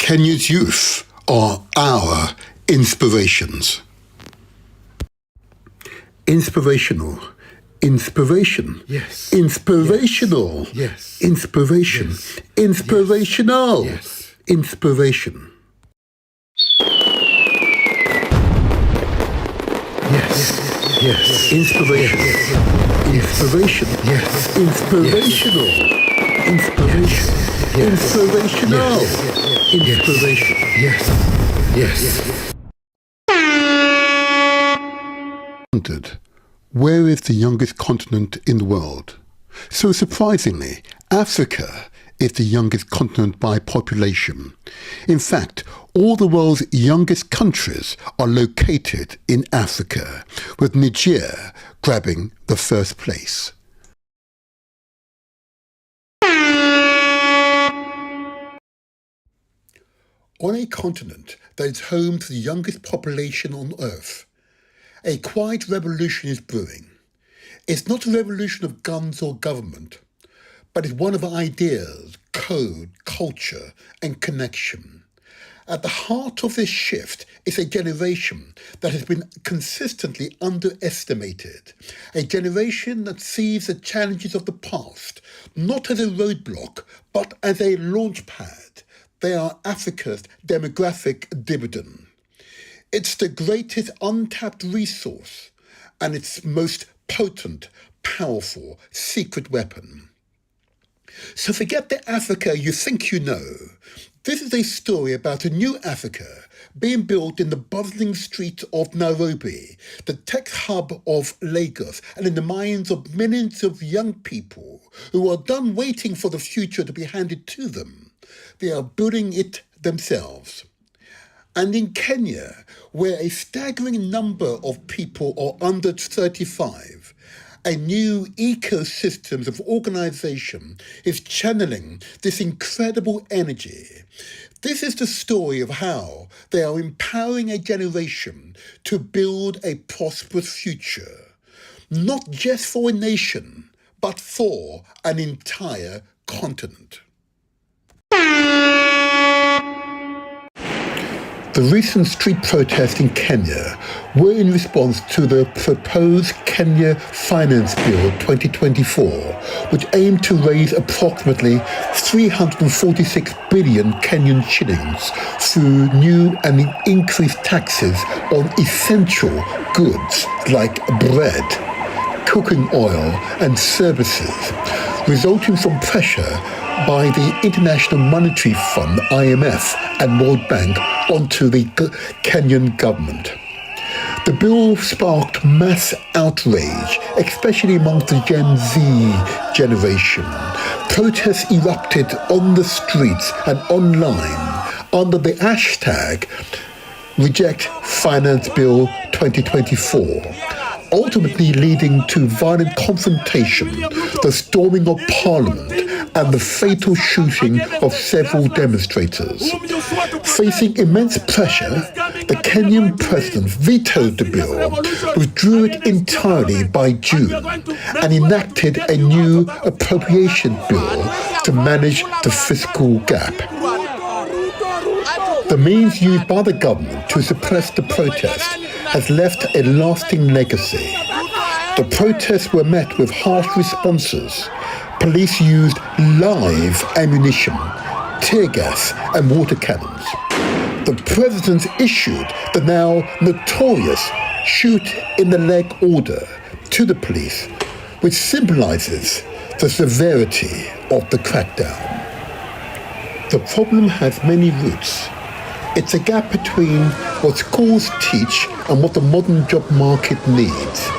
Kenya's youth are our inspirations. Inspirational. Inspiration. Yes. Inspirational. Yes. Inspiration. Yes. Inspirational. Yes. Inspiration. Yes. Yes. Inspiration. Inspiration. Yes. Inspirational. Inspiration. Inspirational. Inspiration. Yes. Yes. Where is the youngest continent in the world? So surprisingly, Africa is the youngest continent by population. In fact, all the world's youngest countries are located in Africa, with Niger grabbing the first place. On a continent that is home to the youngest population on Earth, a quiet revolution is brewing. It's not a revolution of guns or government, but it's one of ideas, code, culture, and connection. At the heart of this shift is a generation that has been consistently underestimated, a generation that sees the challenges of the past not as a roadblock, but as a launchpad. They are Africa's demographic dividend. It's the greatest untapped resource and its most potent, powerful, secret weapon. So forget the Africa you think you know. This is a story about a new Africa being built in the bustling streets of Nairobi, the tech hub of Lagos, and in the minds of millions of young people who are done waiting for the future to be handed to them. They are building it themselves. And in Kenya, where a staggering number of people are under 35, a new ecosystem of organisation is channeling this incredible energy. This is the story of how they are empowering a generation to build a prosperous future, not just for a nation, but for an entire continent. The recent street protests in Kenya were in response to the proposed Kenya Finance Bill 2024, which aimed to raise approximately 346 billion Kenyan shillings through new and increased taxes on essential goods like bread, cooking oil and services, resulting from pressure by the International Monetary Fund, IMF, and World Bank onto the Kenyan government. The bill sparked mass outrage, especially amongst the Gen Z generation. Protests erupted on the streets and online under the hashtag Reject Finance Bill 2024. Ultimately leading to violent confrontation, the storming of Parliament, and the fatal shooting of several demonstrators. Facing immense pressure, the Kenyan president vetoed the bill, withdrew it entirely by June, and enacted a new appropriation bill to manage the fiscal gap. The means used by the government to suppress the protest has left a lasting legacy. The protests were met with harsh responses. Police used live ammunition, tear gas and water cannons. The president issued the now notorious shoot in the leg order to the police, which symbolises the severity of the crackdown. The problem has many roots. It's a gap between what schools teach and what the modern job market needs.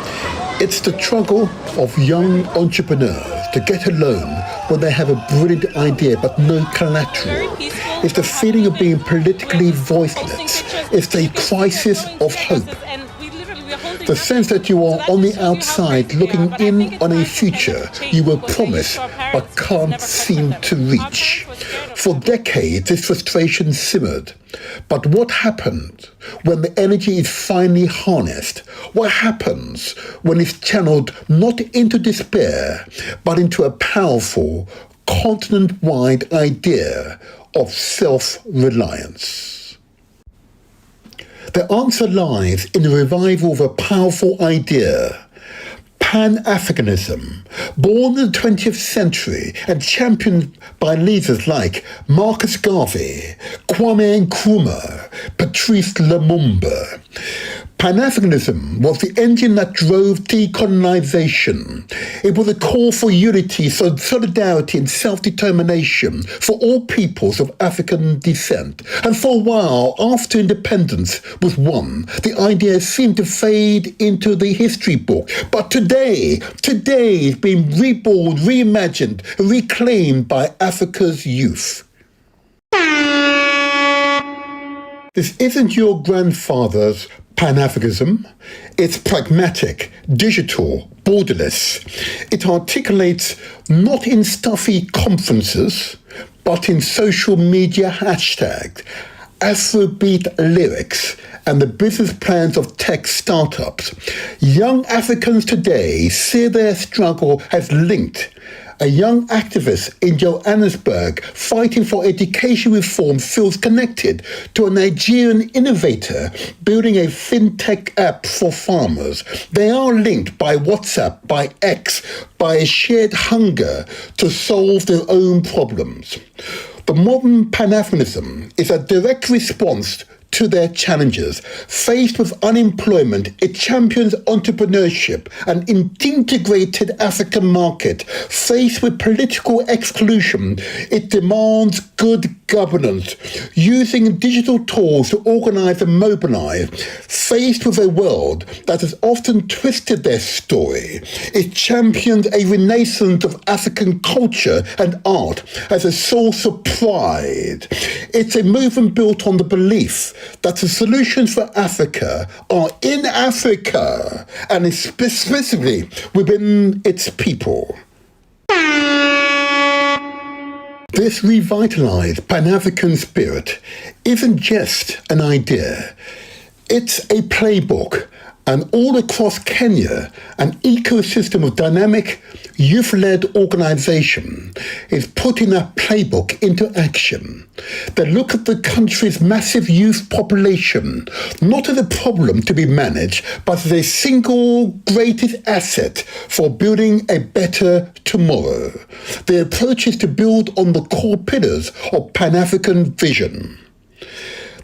It's the struggle of young entrepreneurs to get a loan when they have a brilliant idea but no collateral. It's the feeling of being politically voiceless. It's the crisis of hope. The sense that you are on the outside looking in on a future you were promised but can't seem to reach. For decades, this frustration simmered. But what happened when the energy is finally harnessed? What happens when it's channeled not into despair, but into a powerful, continent-wide idea of self-reliance. The answer lies in the revival of a powerful idea, Pan-Africanism, born in the 20th century and championed by leaders like Marcus Garvey, Kwame Nkrumah, Patrice Lumumba. Pan-Africanism was the engine that drove decolonization. It was a call for unity, solidarity and self-determination for all peoples of African descent. And for a while, after independence was won, the idea seemed to fade into the history book. But today it's been reborn, reimagined, reclaimed by Africa's youth. This isn't your grandfather's Pan-Africanism. It's pragmatic, digital, borderless. It articulates not in stuffy conferences, but in social media hashtags, Afrobeat lyrics, and the business plans of tech startups. Young Africans today see their struggle as linked. A young activist in Johannesburg fighting for education reform feels connected to a Nigerian innovator building a fintech app for farmers. They are linked by WhatsApp, by X, by a shared hunger to solve their own problems. The modern Pan-Africanism is a direct response to their challenges. Faced with unemployment, it champions entrepreneurship and an integrated African market. Faced with political exclusion, it demands good governance, using digital tools to organize and mobilize. Faced with a world that has often twisted their story, it champions a renaissance of African culture and art as a source of pride. It's a movement built on the belief that the solutions for Africa are in Africa and specifically within its people. This revitalized Pan-African spirit isn't just an idea. It's a playbook, and all across Kenya, an ecosystem of dynamic, youth-led organisation is putting that playbook into action. They look at the country's massive youth population not as a problem to be managed, but as a single greatest asset for building a better tomorrow. The approach is to build on the core pillars of Pan-African vision.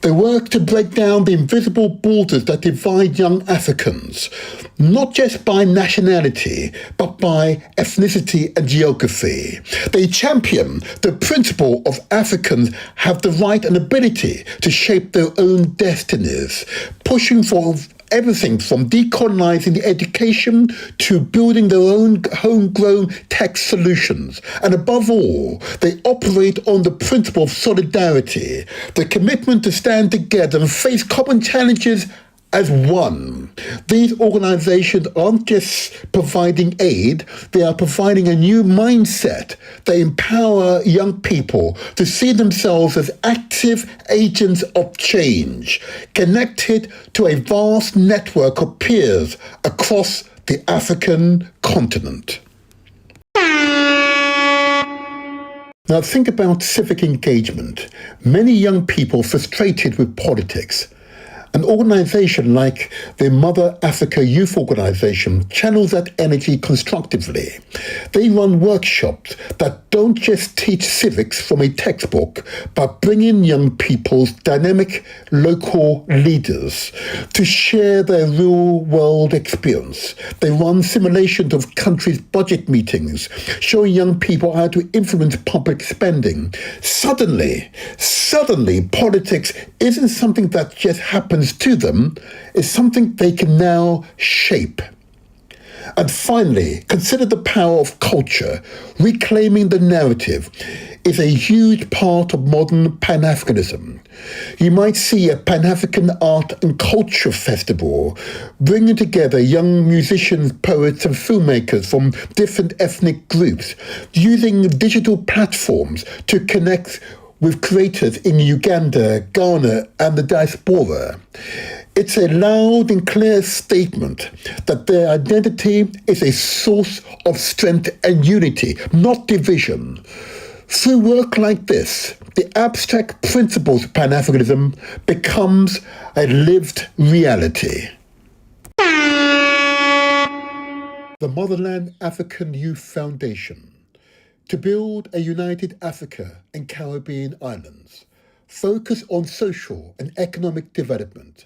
They work to break down the invisible borders that divide young Africans, not just by nationality, but by ethnicity and geography. They champion the principle of Africans have the right and ability to shape their own destinies, pushing for everything from decolonizing the education to building their own homegrown tech solutions. And above all, they operate on the principle of solidarity, the commitment to stand together and face common challenges as one. These organizations aren't just providing aid, they are providing a new mindset. They empower young people to see themselves as active agents of change, connected to a vast network of peers across the African continent. Now think about civic engagement. Many young people frustrated with politics. An organisation like the Motherland African Youth Organisation channels that energy constructively. They run workshops that don't just teach civics from a textbook, but bring in young people's dynamic local leaders to share their real-world experience. They run simulations of countries' budget meetings, showing young people how to influence public spending. Suddenly, politics isn't something that just happens to them, it's something they can now shape. And finally, consider the power of culture. Reclaiming the narrative is a huge part of modern Pan-Africanism. You might see a Pan-African art and culture festival bringing together young musicians, poets and filmmakers from different ethnic groups, using digital platforms to connect with creators in Uganda, Ghana and the diaspora. It's a loud and clear statement that their identity is a source of strength and unity, not division. Through work like this, the abstract principles of Pan-Africanism becomes a lived reality. The Motherland African Youth Foundation, to build a united Africa and Caribbean islands, focus on social and economic development.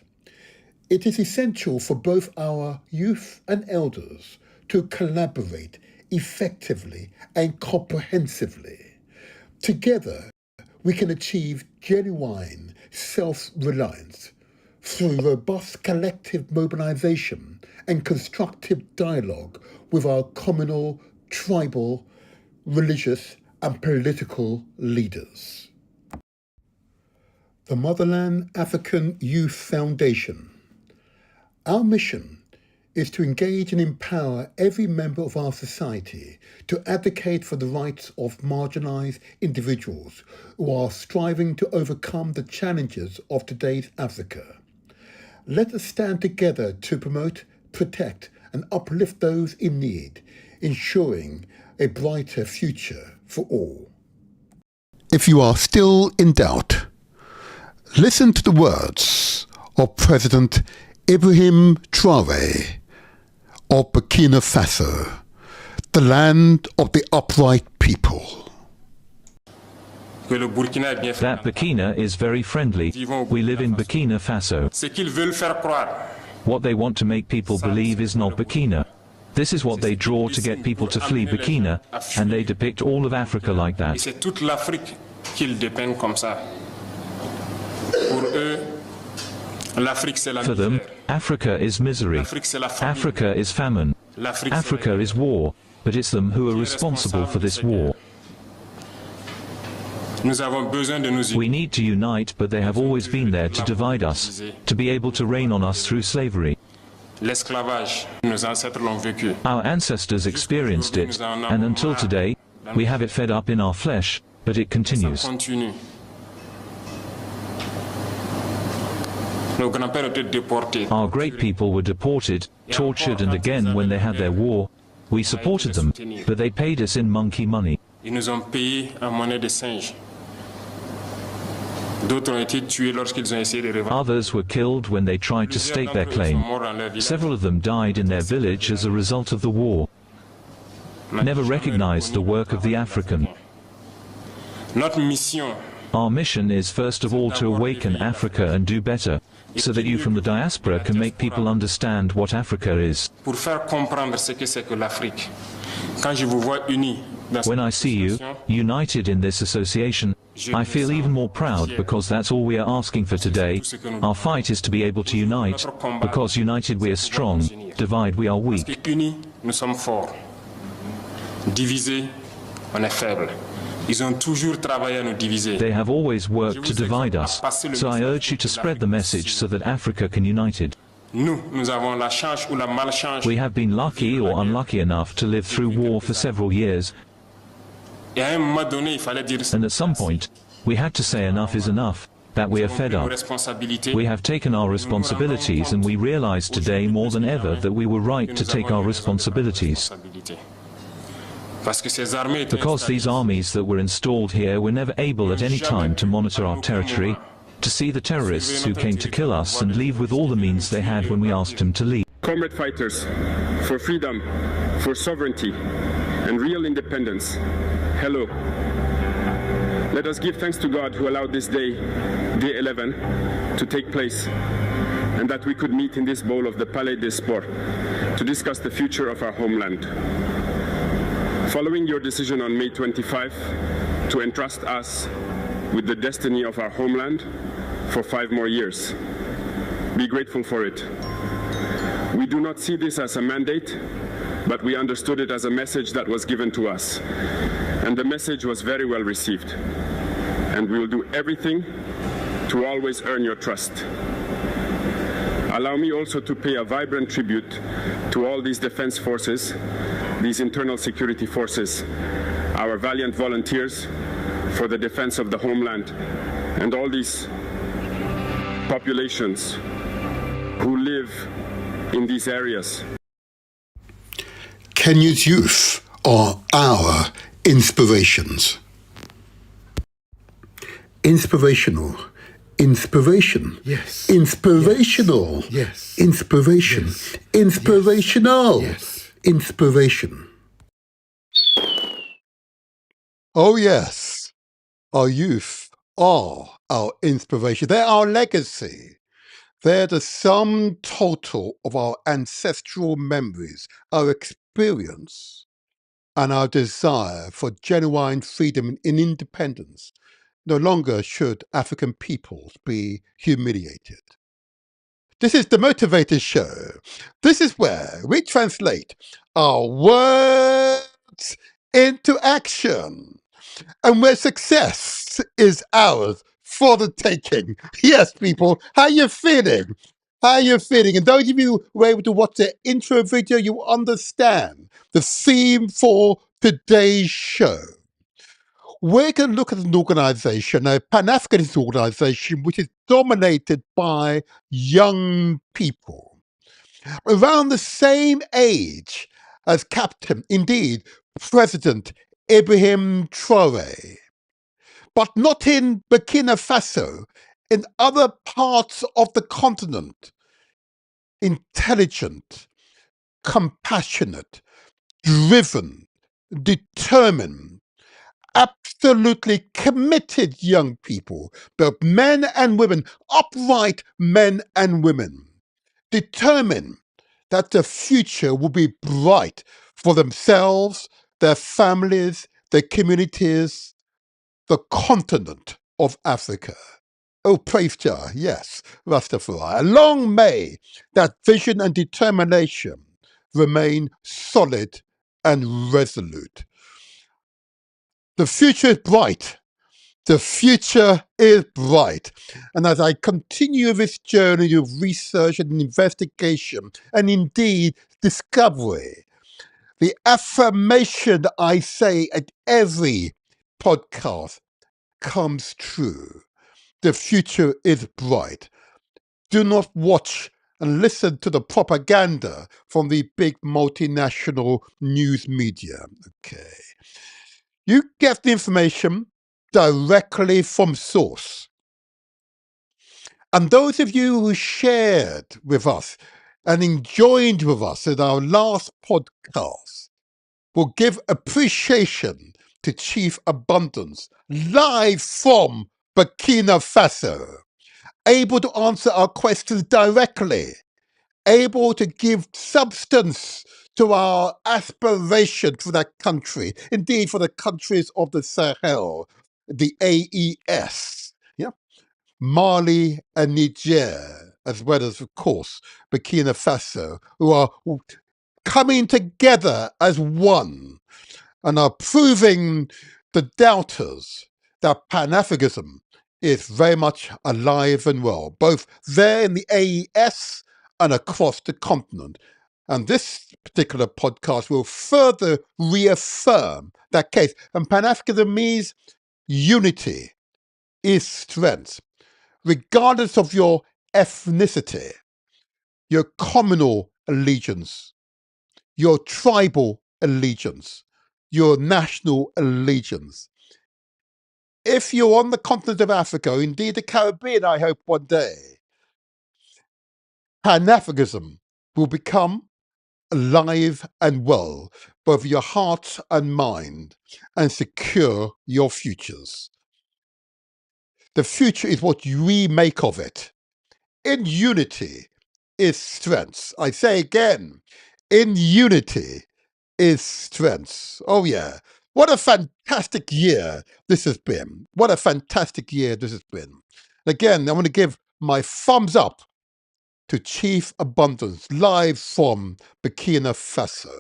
It is essential for both our youth and elders to collaborate effectively and comprehensively. Together, we can achieve genuine self-reliance through robust collective mobilization and constructive dialogue with our communal, tribal, religious, and political leaders. The Motherland African Youth Foundation. Our mission is to engage and empower every member of our society to advocate for the rights of marginalized individuals who are striving to overcome the challenges of today's Africa. Let us stand together to promote, protect, and uplift those in need, ensuring a brighter future for all. If you are still in doubt, listen to the words of President Ibrahim Traoré of Burkina Faso, the land of the upright people. That Burkina is very friendly. We live in Burkina Faso. What they want to make people believe is not Burkina. This is what they draw to get people to flee Burkina, and they depict all of Africa like that. For them, Africa is misery. Africa is famine. Africa is war, but it's them who are responsible for this war. We need to unite, but they have always been there to divide us, to be able to reign on us through slavery. Our ancestors experienced it, and until today, we have it fed up in our flesh, but it continues. Our great people were deported, tortured, and again when they had their war, we supported them, but they paid us in monkey money. Others were killed when they tried to stake their claim. Several of them died in their village as a result of the war. Never recognized the work of the African. Our mission is first of all to awaken Africa and do better, so that you from the diaspora can make people understand what Africa is. When I see you, united in this association, I feel even more proud because that's all we are asking for today. Our fight is to be able to unite, because united we are strong, divide we are weak. They have always worked to divide us, so I urge you to spread the message so that Africa can unite it. We have been lucky or unlucky enough to live through war for several years, and at some point, we had to say enough is enough, that we are fed up. We have taken our responsibilities, and we realize today more than ever that we were right to take our responsibilities. Because these armies that were installed here were never able at any time to monitor our territory, to see the terrorists who came to kill us and leave with all the means they had when we asked them to leave. Comrade fighters, for freedom, for sovereignty, and real independence, hello. Let us give thanks to God who allowed this day, day 11, to take place, and that we could meet in this bowl of the Palais des Sports to discuss the future of our homeland. Following your decision on May 25 to entrust us with the destiny of our homeland for 5 more years, be grateful for it. We do not see this as a mandate, but we understood it as a message that was given to us. And the message was very well received. And we will do everything to always earn your trust. Allow me also to pay a vibrant tribute to all these defense forces, these internal security forces, our valiant volunteers for the defense of the homeland, and all these populations who live in these areas. Kenya's youth are our inspirations. Inspirational. Inspiration. Yes. Inspirational. Yes. Inspiration. Yes. Inspirational. Yes. Inspiration. Oh, yes. Our youth are our inspiration. They're our legacy. They're the sum total of our ancestral memories, our experience, and our desire for genuine freedom and independence. No longer should African peoples be humiliated. This is the Motivator Show. This is where we translate our words into action, and where success is ours for the taking. Yes, people, how you feeling? How you feeling? And those of you who were able to watch the intro video, you understand the theme for today's show. We're going to look at an organization, a Pan-Africanist organization, which is dominated by young people around the same age as Captain, indeed, President Ibrahim Traore, but not in Burkina Faso, in other parts of the continent. Intelligent, compassionate, driven, determined, absolutely committed young people, both men and women, upright men and women, determined that the future will be bright for themselves, their families, their communities, the continent of Africa. Oh, praise Jah, yes, Rastafari. And long may that vision and determination remain solid and resolute. The future is bright. The future is bright. And as I continue this journey of research and investigation, and indeed discovery, the affirmation I say at every podcast comes true. The future is bright. Do not watch and listen to the propaganda from the big multinational news media. Okay. You get the information directly from source. And those of you who shared with us and enjoyed with us in our last podcast will give appreciation to Chief Abundance, live from Burkina Faso, able to answer our questions directly, able to give substance to our aspiration for that country, indeed for the countries of the Sahel, the AES, yeah, Mali and Niger, as well as, of course, Burkina Faso, who are coming together as one and are proving the doubters that Pan-Africanism is very much alive and well, both there in the AES and across the continent. And this particular podcast will further reaffirm that case. And Pan-Africanism means unity is strength, regardless of your ethnicity, your communal allegiance, your tribal allegiance, your national allegiance. If you're on the continent of Africa, or indeed the Caribbean, I hope one day, Pan-Africanism will become alive and well, both your heart and mind, and secure your futures. The future is what we make of it. In unity is strength. I say again, in unity is strength. Oh yeah. What a fantastic year this has been. What a fantastic year this has been. Again, I want to give my thumbs up to Chief Abundance, live from Burkina Faso.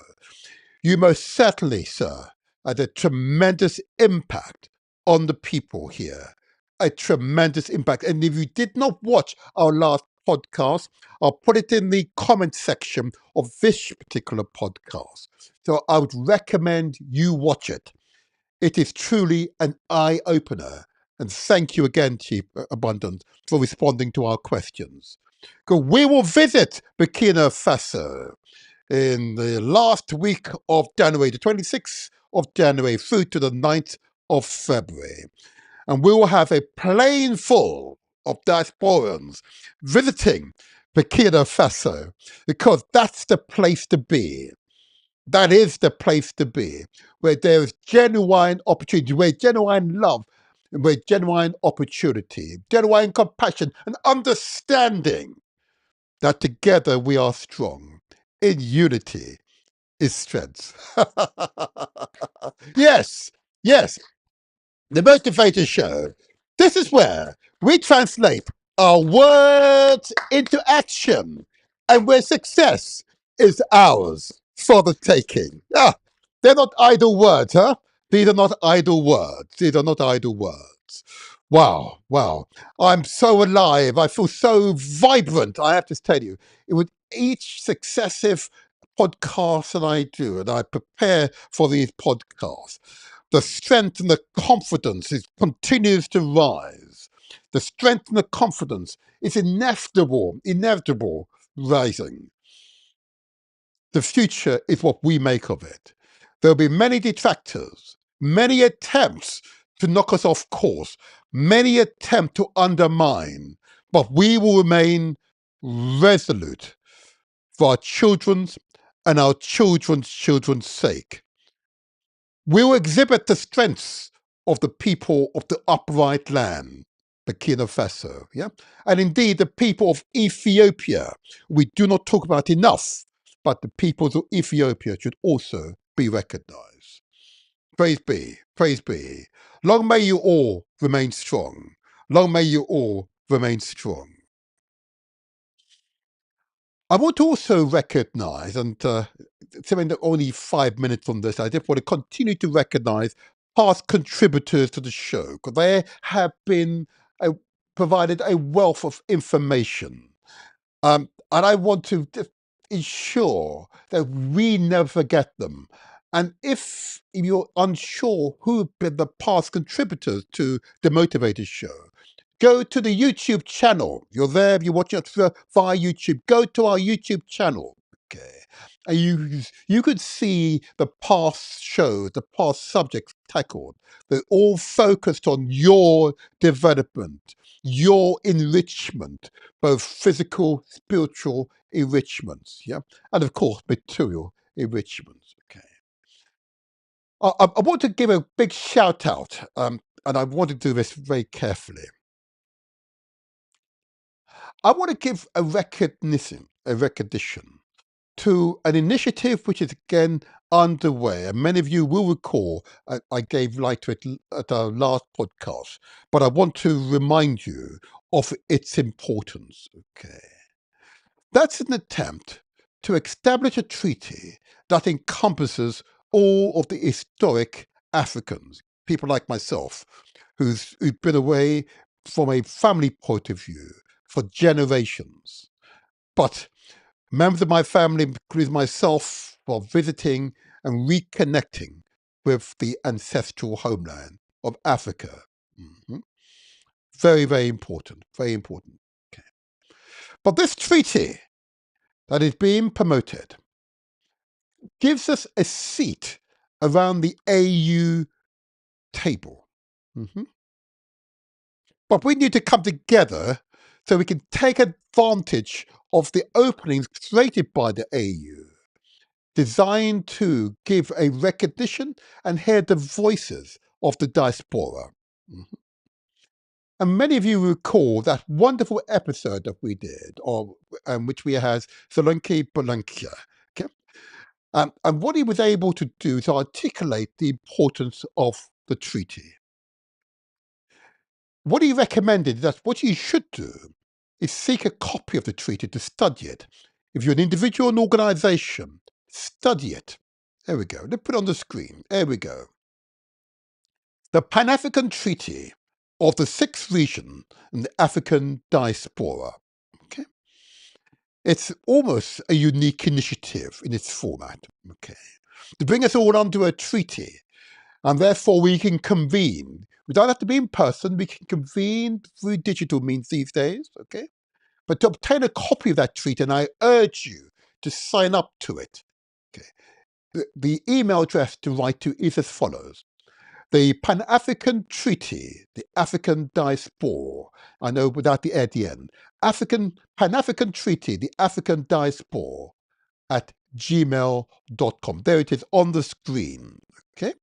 You most certainly, sir, had a tremendous impact on the people here. A tremendous impact. And if you did not watch our last podcast, I'll put it in the comment section of this particular podcast. So I would recommend you watch it. It is truly an eye-opener. And thank you again, Chief Abundance, for responding to our questions. We will visit Burkina Faso in the last week of January, the 26th of January through to the 9th of February. and we will have a plane full of diasporans visiting Burkina Faso, because that's the place to be. That is the place to be, where there is genuine opportunity, where genuine love, where genuine opportunity, genuine compassion, and understanding that together we are strong. In unity is strength. Yes, yes, the Motivator Show. This is where we translate our words into action, and where success is ours for the taking. They're not idle words, huh? These are not idle words. These are not idle words. Wow, wow. I'm so alive. I feel so vibrant, I have to tell you. With each successive podcast that I do, and I prepare for these podcasts, the strength and the confidence continues to rise. The strength and the confidence is inevitable rising. The future is what we make of it. There'll be many detractors, many attempts to knock us off course, many attempts to undermine, but we will remain resolute for our children's and our children's children's sake. We will exhibit the strengths of the people of the upright land, Burkina Faso, yeah? And indeed the people of Ethiopia. We do not talk about enough, but the peoples of Ethiopia should also be recognized. Praise be, praise be. Long may you all remain strong. Long may you all remain strong. I want to also recognize, and spending only 5 minutes on this, I just want to continue to recognize past contributors to the show, because they have been provided a wealth of information. And I want to just ensure that we never forget them. And if you're unsure who have been the past contributors to the Motivator Show, go to the YouTube channel. You're there, you're watching us via YouTube. Go to our YouTube channel. Okay. And you could see the past shows, the past subjects tackled. They're all focused on your development, your enrichment, both physical, spiritual enrichments, yeah, and of course material enrichments. Okay. I want to give a big shout out, and I want to do this very carefully. I want to give a recognition to an initiative which is again underway. And many of you will recall I gave light to it at our last podcast, but I want to remind you of its importance. Okay. That's an attempt to establish a treaty that encompasses all of the historic Africans, people like myself, who've been away from a family point of view for generations. But members of my family, including myself, are visiting and reconnecting with the ancestral homeland of Africa. Mhm. Very, very important, very important. Okay. But this treaty that is being promoted gives us a seat around the AU table. Mhm. But we need to come together so we can take advantage of the openings created by the AU, designed to give a recognition and hear the voices of the diaspora. Mhm. And many of you recall that wonderful episode that we did, which we had Solanke Bolankia. Okay? And what he was able to do is articulate the importance of the treaty. What he recommended, that what you should do is seek a copy of the treaty to study it. If you're an individual or an organization, study it. There we go. Let's put it on the screen. There we go. The Pan-African Treaty of the Sixth Region and the African Diaspora. Okay. It's almost a unique initiative in its format. Okay. To bring us all onto a treaty, and therefore we can convene. We don't have to be in person. We can convene through digital means these days, okay? But to obtain a copy of that treaty, and I urge you to sign up to it, okay? The email address to write to is as follows: The Pan-African Treaty, the African Diaspora, I know without the at the end, Pan-African Treaty, the African Diaspora at gmail.com. There it is on the screen. Okay.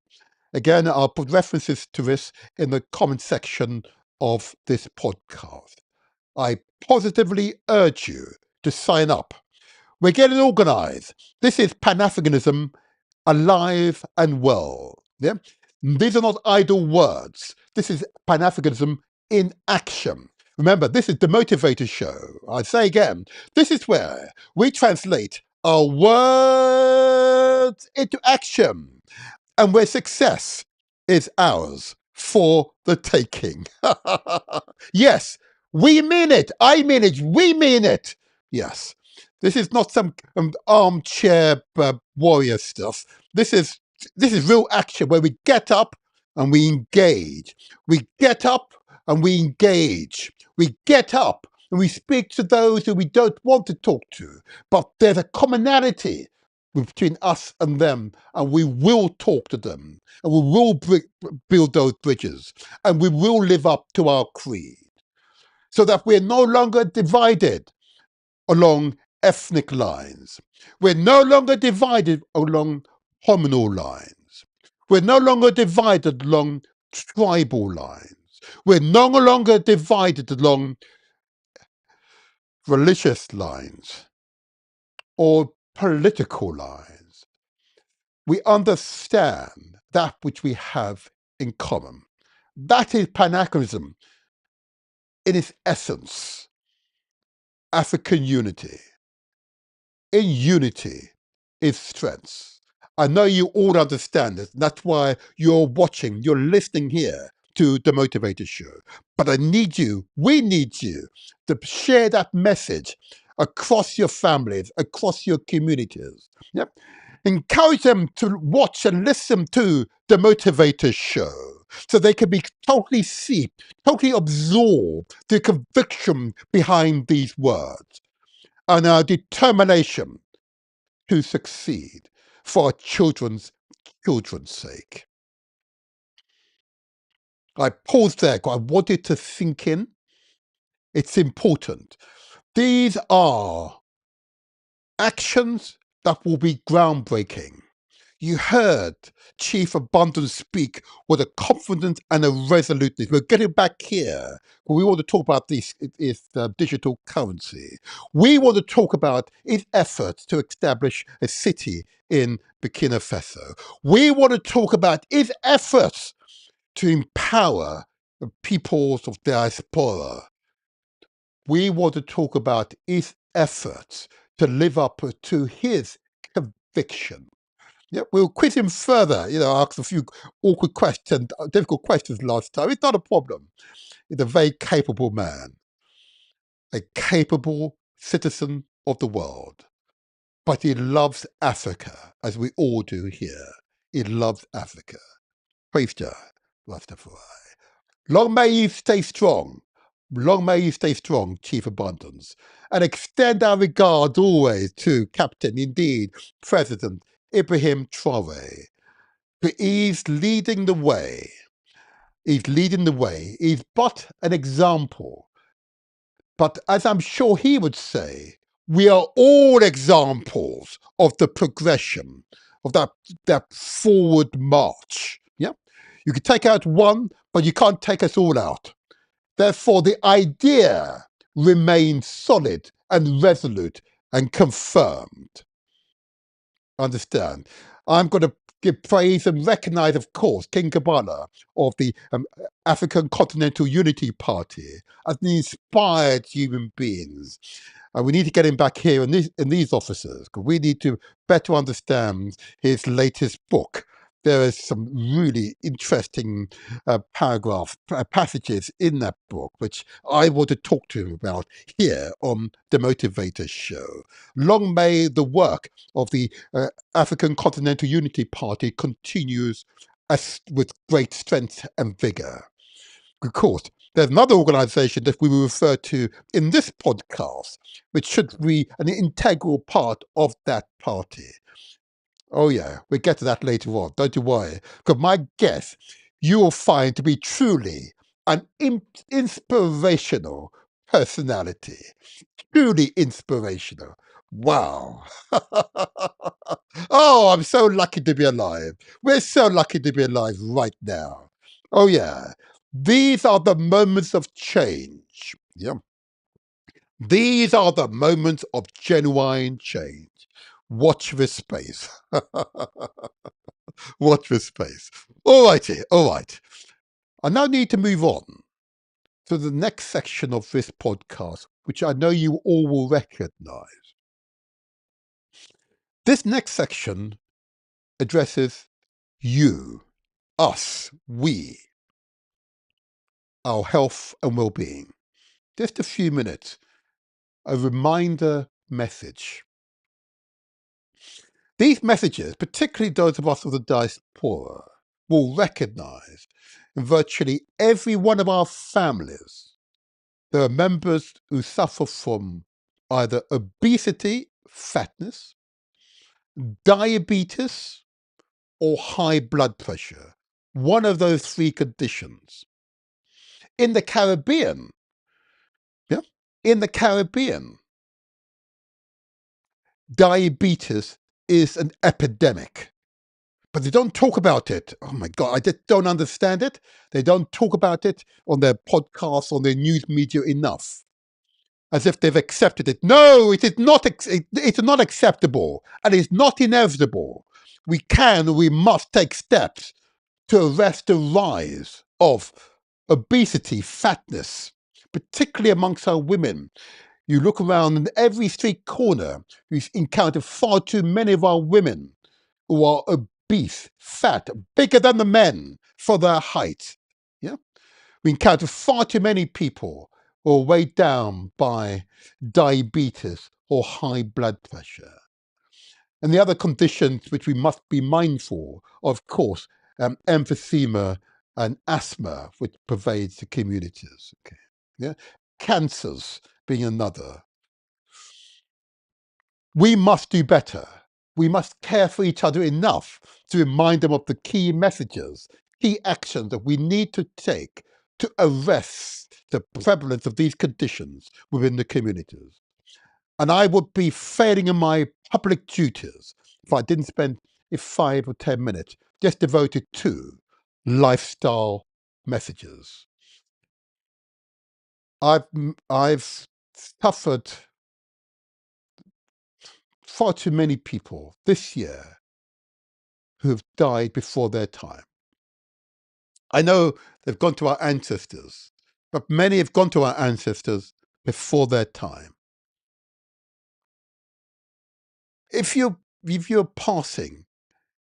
Again, I'll put references to this in the comment section of this podcast. I positively urge you to sign up. We're getting organized. This is Pan-Africanism alive and well. Yeah? These are not idle words. This is Pan-Africanism in action. Remember, this is the Motivator Show. I say again, this is where we translate our words into action and where success is ours for the taking. Yes, we mean it. I mean it. We mean it. Yes. This is not some armchair warrior stuff. This is real action where we get up and we engage. We get up and we engage. We get up and we speak to those who we don't want to talk to. But there's a commonality between us and them, and we will talk to them, and we will build those bridges, and we will live up to our creed, so that we're no longer divided along ethnic lines. We're no longer divided along communal lines. We're no longer divided along tribal lines. We're no longer divided along religious lines or political lines. We understand that which we have in common. That is Pan-Africanism in its essence. African unity. In unity is strength. I know you all understand this. That's why you're watching, you're listening here to the Motivator Show. But I need you, we need you to share that message across your families, across your communities. Yep. Encourage them to watch and listen to the Motivator Show so they can be totally seeped, totally absorb the conviction behind these words and our determination to succeed for our children's sake. I paused there because I wanted to sink in. It's important. These are actions that will be groundbreaking. You heard Chief Abundance speak with a confidence and a resoluteness. We're getting back here. We want to talk about this digital currency. We want to talk about its efforts to establish a city in Burkina Faso. We want to talk about its efforts to empower the peoples of diaspora. We want to talk about his efforts to live up to his conviction. Yeah, we'll quiz him further. Ask a few awkward questions, difficult questions last time. It's not a problem. He's a very capable man, a capable citizen of the world. But he loves Africa, as we all do here. He loves Africa. Praise Jah, Rastafari. Long may you stay strong. Long may you stay strong, Chief Abundance. And extend our regards always to Captain, indeed, President Ibrahim Traore. But he's leading the way. He's leading the way. He's but an example. But as I'm sure he would say, we are all examples of the progression, of that forward march. Yeah? You can take out one, but you can't take us all out. Therefore, the idea remains solid and resolute and confirmed. Understand? I'm going to give praise and recognize, of course, King Kabbalah of the African Continental Unity Party as an inspired human beings. And we need to get him back here in these offices because we need to better understand his latest book. There is some really interesting passages in that book, which I want to talk to him about here on the Motivator Show. Long may the work of the African Continental Unity Party continues with great strength and vigor. Of course, there's another organization that we will refer to in this podcast, which should be an integral part of that party. Oh yeah, we'll get to that later on, don't you worry. Because my guest, you will find to be truly an inspirational personality. Truly inspirational. Wow. Oh, I'm so lucky to be alive. We're so lucky to be alive right now. Oh, yeah. These are the moments of change. Yeah. These are the moments of genuine change. Watch this space. Watch this space. All righty. All right. I now need to move on to the next section of this podcast, which I know you all will recognize. This next section addresses you, us, we, our health and well-being. Just a few minutes, a reminder message. These messages, particularly those of us of the diaspora, will recognize in virtually every one of our families there are members who suffer from either obesity, fatness, diabetes, or high blood pressure. One of those three conditions. In the Caribbean, diabetes is an epidemic. But they don't talk about it. Oh my God, I just don't understand it. They don't talk about it on their podcasts, on their news media enough. As if they've accepted it. No, it is not. It's not acceptable, and it's not inevitable. We must take steps to arrest the rise of obesity, fatness, particularly amongst our women. You look around in every street corner, you encounter far too many of our women who are obese, fat, bigger than the men for their height. Yeah, we encounter far too many people who are weighed down by diabetes or high blood pressure. And the other conditions which we must be mindful of course, emphysema and asthma, which pervades the communities. Okay. Yeah, cancers being another. We must do better. We must care for each other enough to remind them of the key messages, key actions that we need to take to arrest the prevalence of these conditions within the communities. And I would be failing in my public duties if I didn't spend 5 or 10 minutes just devoted to lifestyle messages. I've suffered far too many people this year who have died before their time. I know they've gone to our ancestors, but many have gone to our ancestors before their time. If you're passing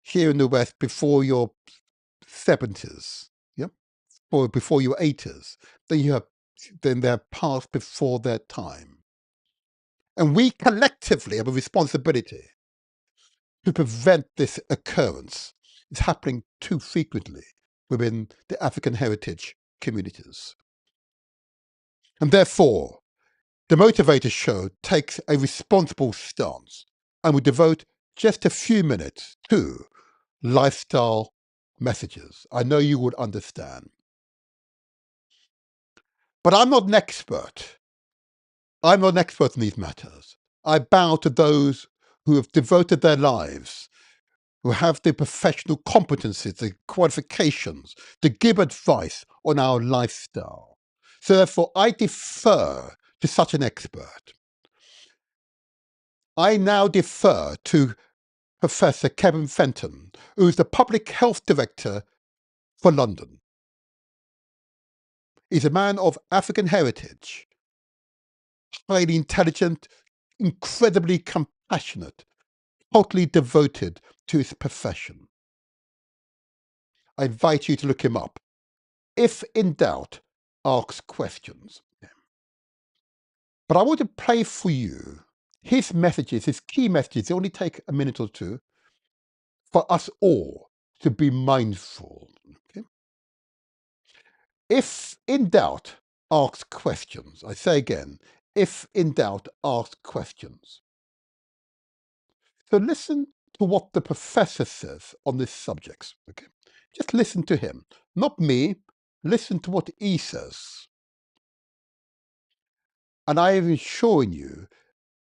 here in the West before your 70s, yeah, or before your 80s, then they're passed before their time. And we collectively have a responsibility to prevent this occurrence. It's happening too frequently within the African heritage communities. And therefore, the Motivator Show takes a responsible stance and will devote just a few minutes to lifestyle messages. I know you would understand. But I'm not an expert. I'm not an expert in these matters. I bow to those who have devoted their lives, who have the professional competencies, the qualifications to give advice on our lifestyle. So therefore, I defer to such an expert. I now defer to Professor Kevin Fenton, who is the Public Health Director for London. He's a man of African heritage, highly intelligent, incredibly compassionate, totally devoted to his profession. I invite you to look him up. If in doubt, ask questions. But I want to play for you his messages, his key messages. They only take a minute or two for us all to be mindful. Okay? If in doubt, ask questions. I say again, if in doubt, ask questions. So listen to what the professor says on this subject. Okay? Just listen to him. not me. Listen to what he says. And I am assuring you,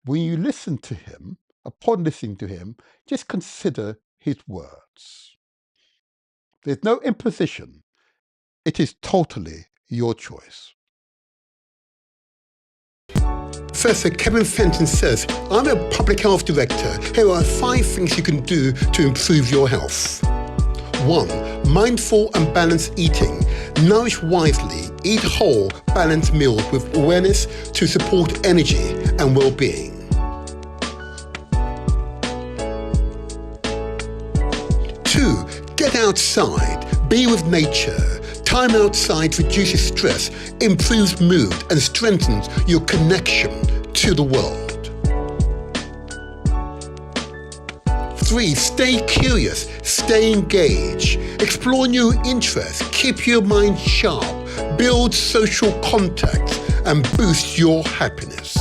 when you listen to him, upon listening to him, just consider his words. There's no imposition. It is totally your choice. Professor Kevin Fenton says, I'm a public health director. Here are 5 things you can do to improve your health. 1. Mindful and balanced eating. Nourish wisely. Eat whole, balanced meals with awareness to support energy and well-being. 2. Get outside. Be with nature. Time outside reduces stress, improves mood, and strengthens your connection to the world. 3. Stay curious, stay engaged, explore new interests, keep your mind sharp, build social contacts, and boost your happiness.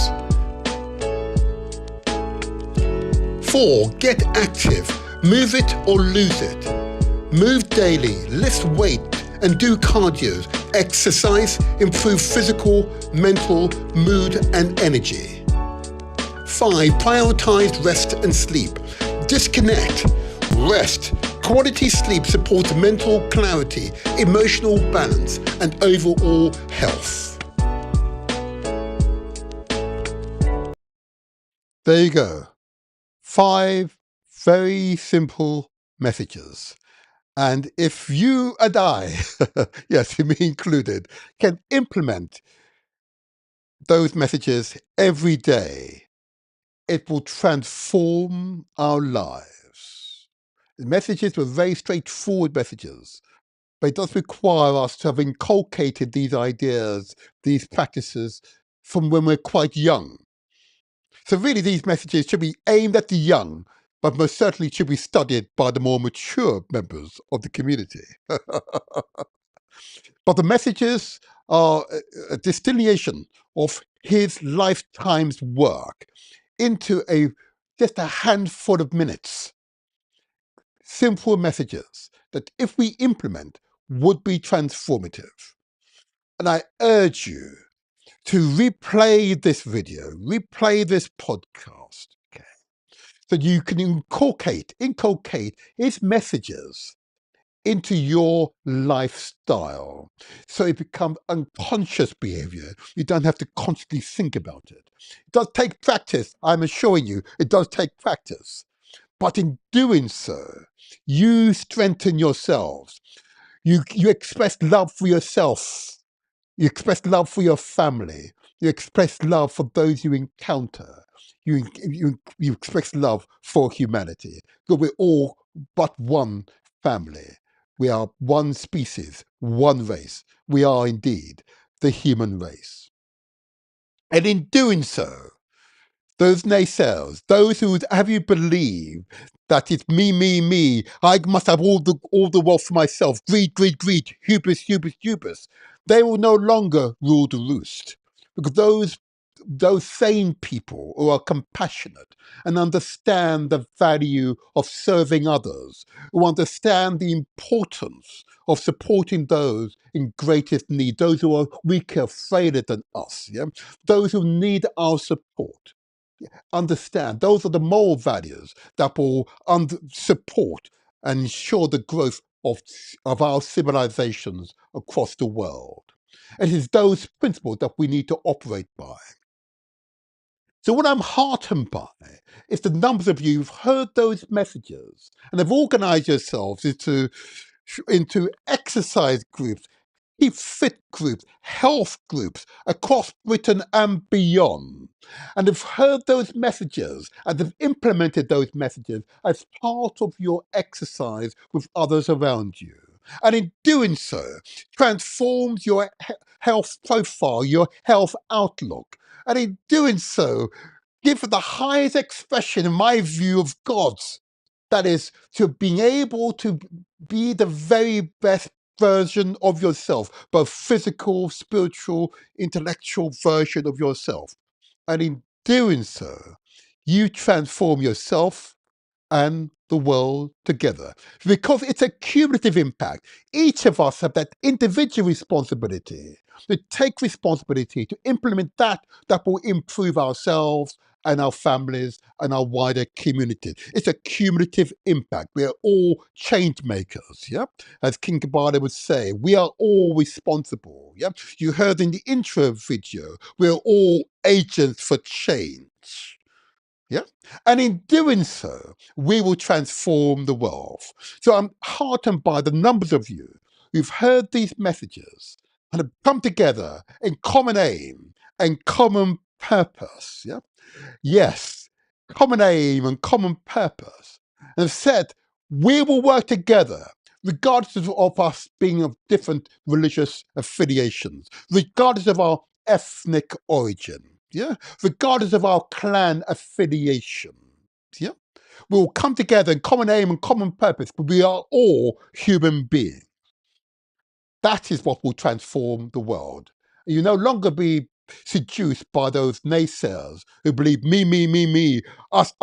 4. Get active, move it or lose it. Move daily, lift weight, and do cardio, exercise, improve physical, mental, mood, and energy. 5. Prioritize rest and sleep. Disconnect, rest. Quality sleep supports mental clarity, emotional balance, and overall health. There you go. 5 very simple messages. And if you and I, yes, me included, can implement those messages every day, it will transform our lives. The messages were very straightforward messages, but it does require us to have inculcated these ideas, these practices from when we're quite young. So really these messages should be aimed at the young, but most certainly should be studied by the more mature members of the community. But the messages are a distillation of his lifetime's work into just a handful of minutes. Simple messages that, if we implement, would be transformative. And I urge you to replay this video, replay this podcast, okay, so you can inculcate his messages into your lifestyle, so it becomes unconscious behavior. You don't have to constantly think about it. It does take practice, I'm assuring you, it does take practice. But in doing so, you strengthen yourselves. You express love for yourself. You express love for your family. You express love for those you encounter. You express love for humanity. Because we're all but one family. We are one species, one race. We are indeed the human race. And in doing so, those naysayers, those who would have you believe that it's me, I must have all the wealth for myself, greed, hubris, they will no longer rule the roost. Because those sane people who are compassionate and understand the value of serving others, who understand the importance of supporting those in greatest need, those who are weaker, frailer than us, those who need our support. Understand, those are the moral values that will support and ensure the growth of our civilizations across the world. It is those principles that we need to operate by. So what I'm heartened by is the numbers of you who've heard those messages and have organized yourselves into exercise groups, keep fit groups, health groups across Britain and beyond, and have heard those messages and have implemented those messages as part of your exercise with others around you. And in doing so, transforms your health profile, your health outlook. And in doing so, give the highest expression, in my view, of God's. That is, to being able to be the very best version of yourself, both physical, spiritual, intellectual version of yourself. And in doing so, you transform yourself and the world together. Because it's a cumulative impact. Each of us have that individual responsibility to take responsibility to implement that will improve ourselves and our families and our wider community. It's a cumulative impact. We are all change makers, yeah? As King Kabbalah would say, we are all responsible, yeah? You heard in the intro video, we are all agents for change. Yeah. And in doing so, we will transform the world. So I'm heartened by the numbers of you who've heard these messages and have come together in common aim and common purpose. Yeah. Yes, common aim and common purpose. And have said, we will work together, regardless of us being of different religious affiliations, regardless of our ethnic origin. Yeah, regardless of our clan affiliation. Yeah, we will come together in common aim and common purpose, but we are all human beings. That is what will transform the world. You no longer be seduced by those naysayers who believe me, us,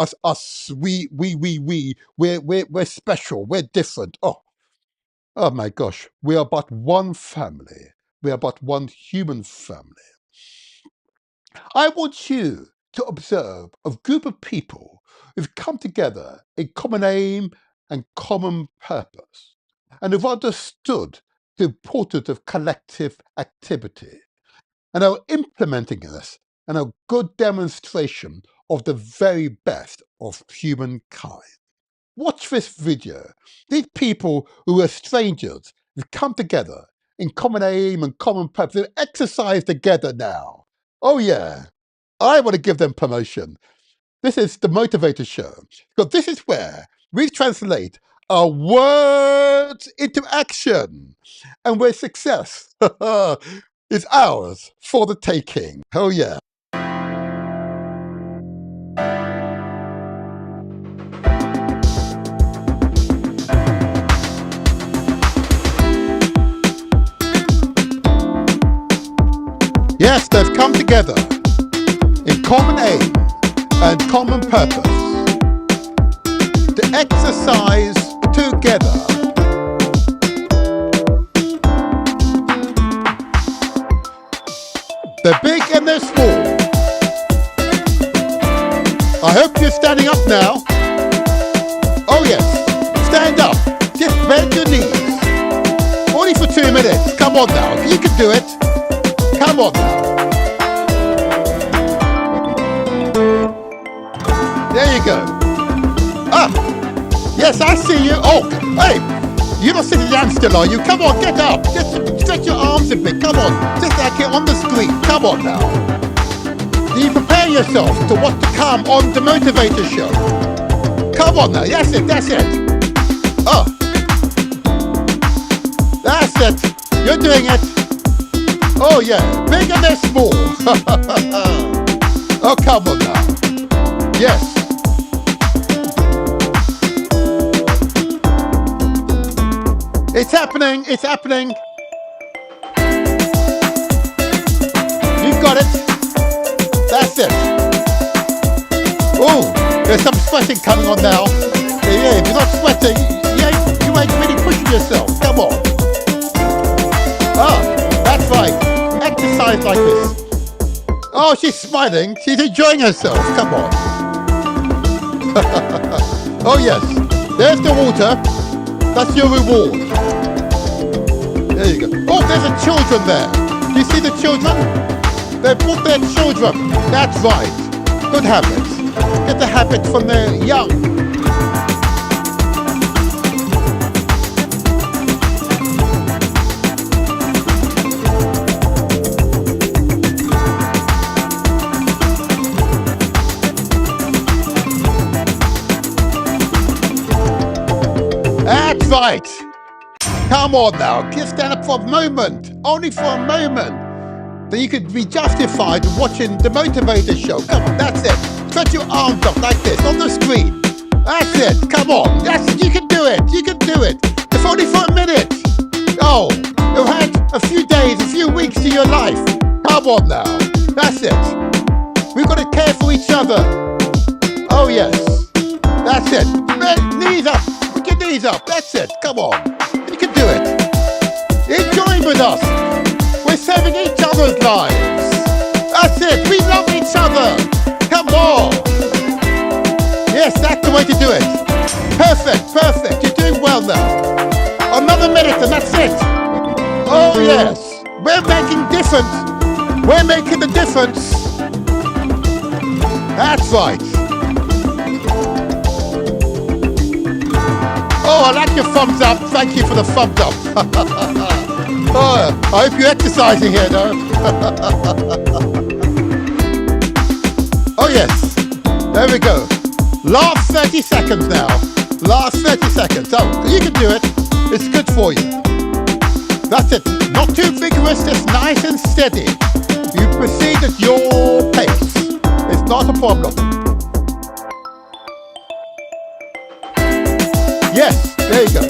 we, we're special, we're different. Oh my gosh, we are but one family. We are but one human family. I want you to observe a group of people who've come together in common aim and common purpose, and who've understood the importance of collective activity, and are implementing this and a good demonstration of the very best of humankind. Watch this video. These people who are strangers have come together in common aim and common purpose. They exercise together now. Oh yeah, I want to give them promotion. This is the Motivator Show, because this is where we translate our words into action, and where success is ours for the taking. Oh yeah. Yes, they've come together in common aim and common purpose to exercise together. They're big and they're small. I hope you're standing up now. Oh yes, stand up. Just bend your knees. Only for 2 minutes. Come on now, you can do it. Come on now. There you go. Yes, I see you. Oh, hey, you're not sitting down still, are you? Come on, get up. Just stretch your arms a bit. Come on, just like you're on the screen. Come on now. You prepare yourself to what to come on the Motivator Show. Come on now. That's it. That's it. That's it. You're doing it. Oh yeah, big and they're small. Oh, come on now. Yes. It's happening, it's happening. You've got it. That's it. Oh, there's some sweating coming on now. Yeah, if you're not sweating, you ain't really pushing yourself. Come on. That's right. Exercise like this. Oh, she's smiling. She's enjoying herself. Come on. Oh, yes. There's the water. That's your reward. There you go. Oh, there's the children there. Do you see the children? They brought their children. That's right. Good habits. Get the habit from their young. That's right. Come on now, just stand up for a moment, only for a moment. Then you could be justified watching the Motivator Show. Come on, that's it. Stretch your arms up like this on the screen. That's it, come on. You can do it, you can do it. It's only for a minute. Oh, you've had a few days, a few weeks to your life. Come on now, that's it. We've got to care for each other. Oh yes, that's it. That's it. Come on. You can do it. Join with us. We're saving each other's lives. That's it. We love each other. Come on. Yes, that's the way to do it. Perfect, perfect. You're doing well now. Another minute and that's it. Oh yes. We're making difference. We're making the difference. That's right. Oh, I like your thumbs up. Thank you for the thumbs up. Oh, I hope you're exercising here, though. Oh, yes. There we go. Last 30 seconds now. Last 30 seconds. Oh, you can do it. It's good for you. That's it. Not too vigorous, just nice and steady. You proceed at your pace. It's not a problem. Yes, there you go.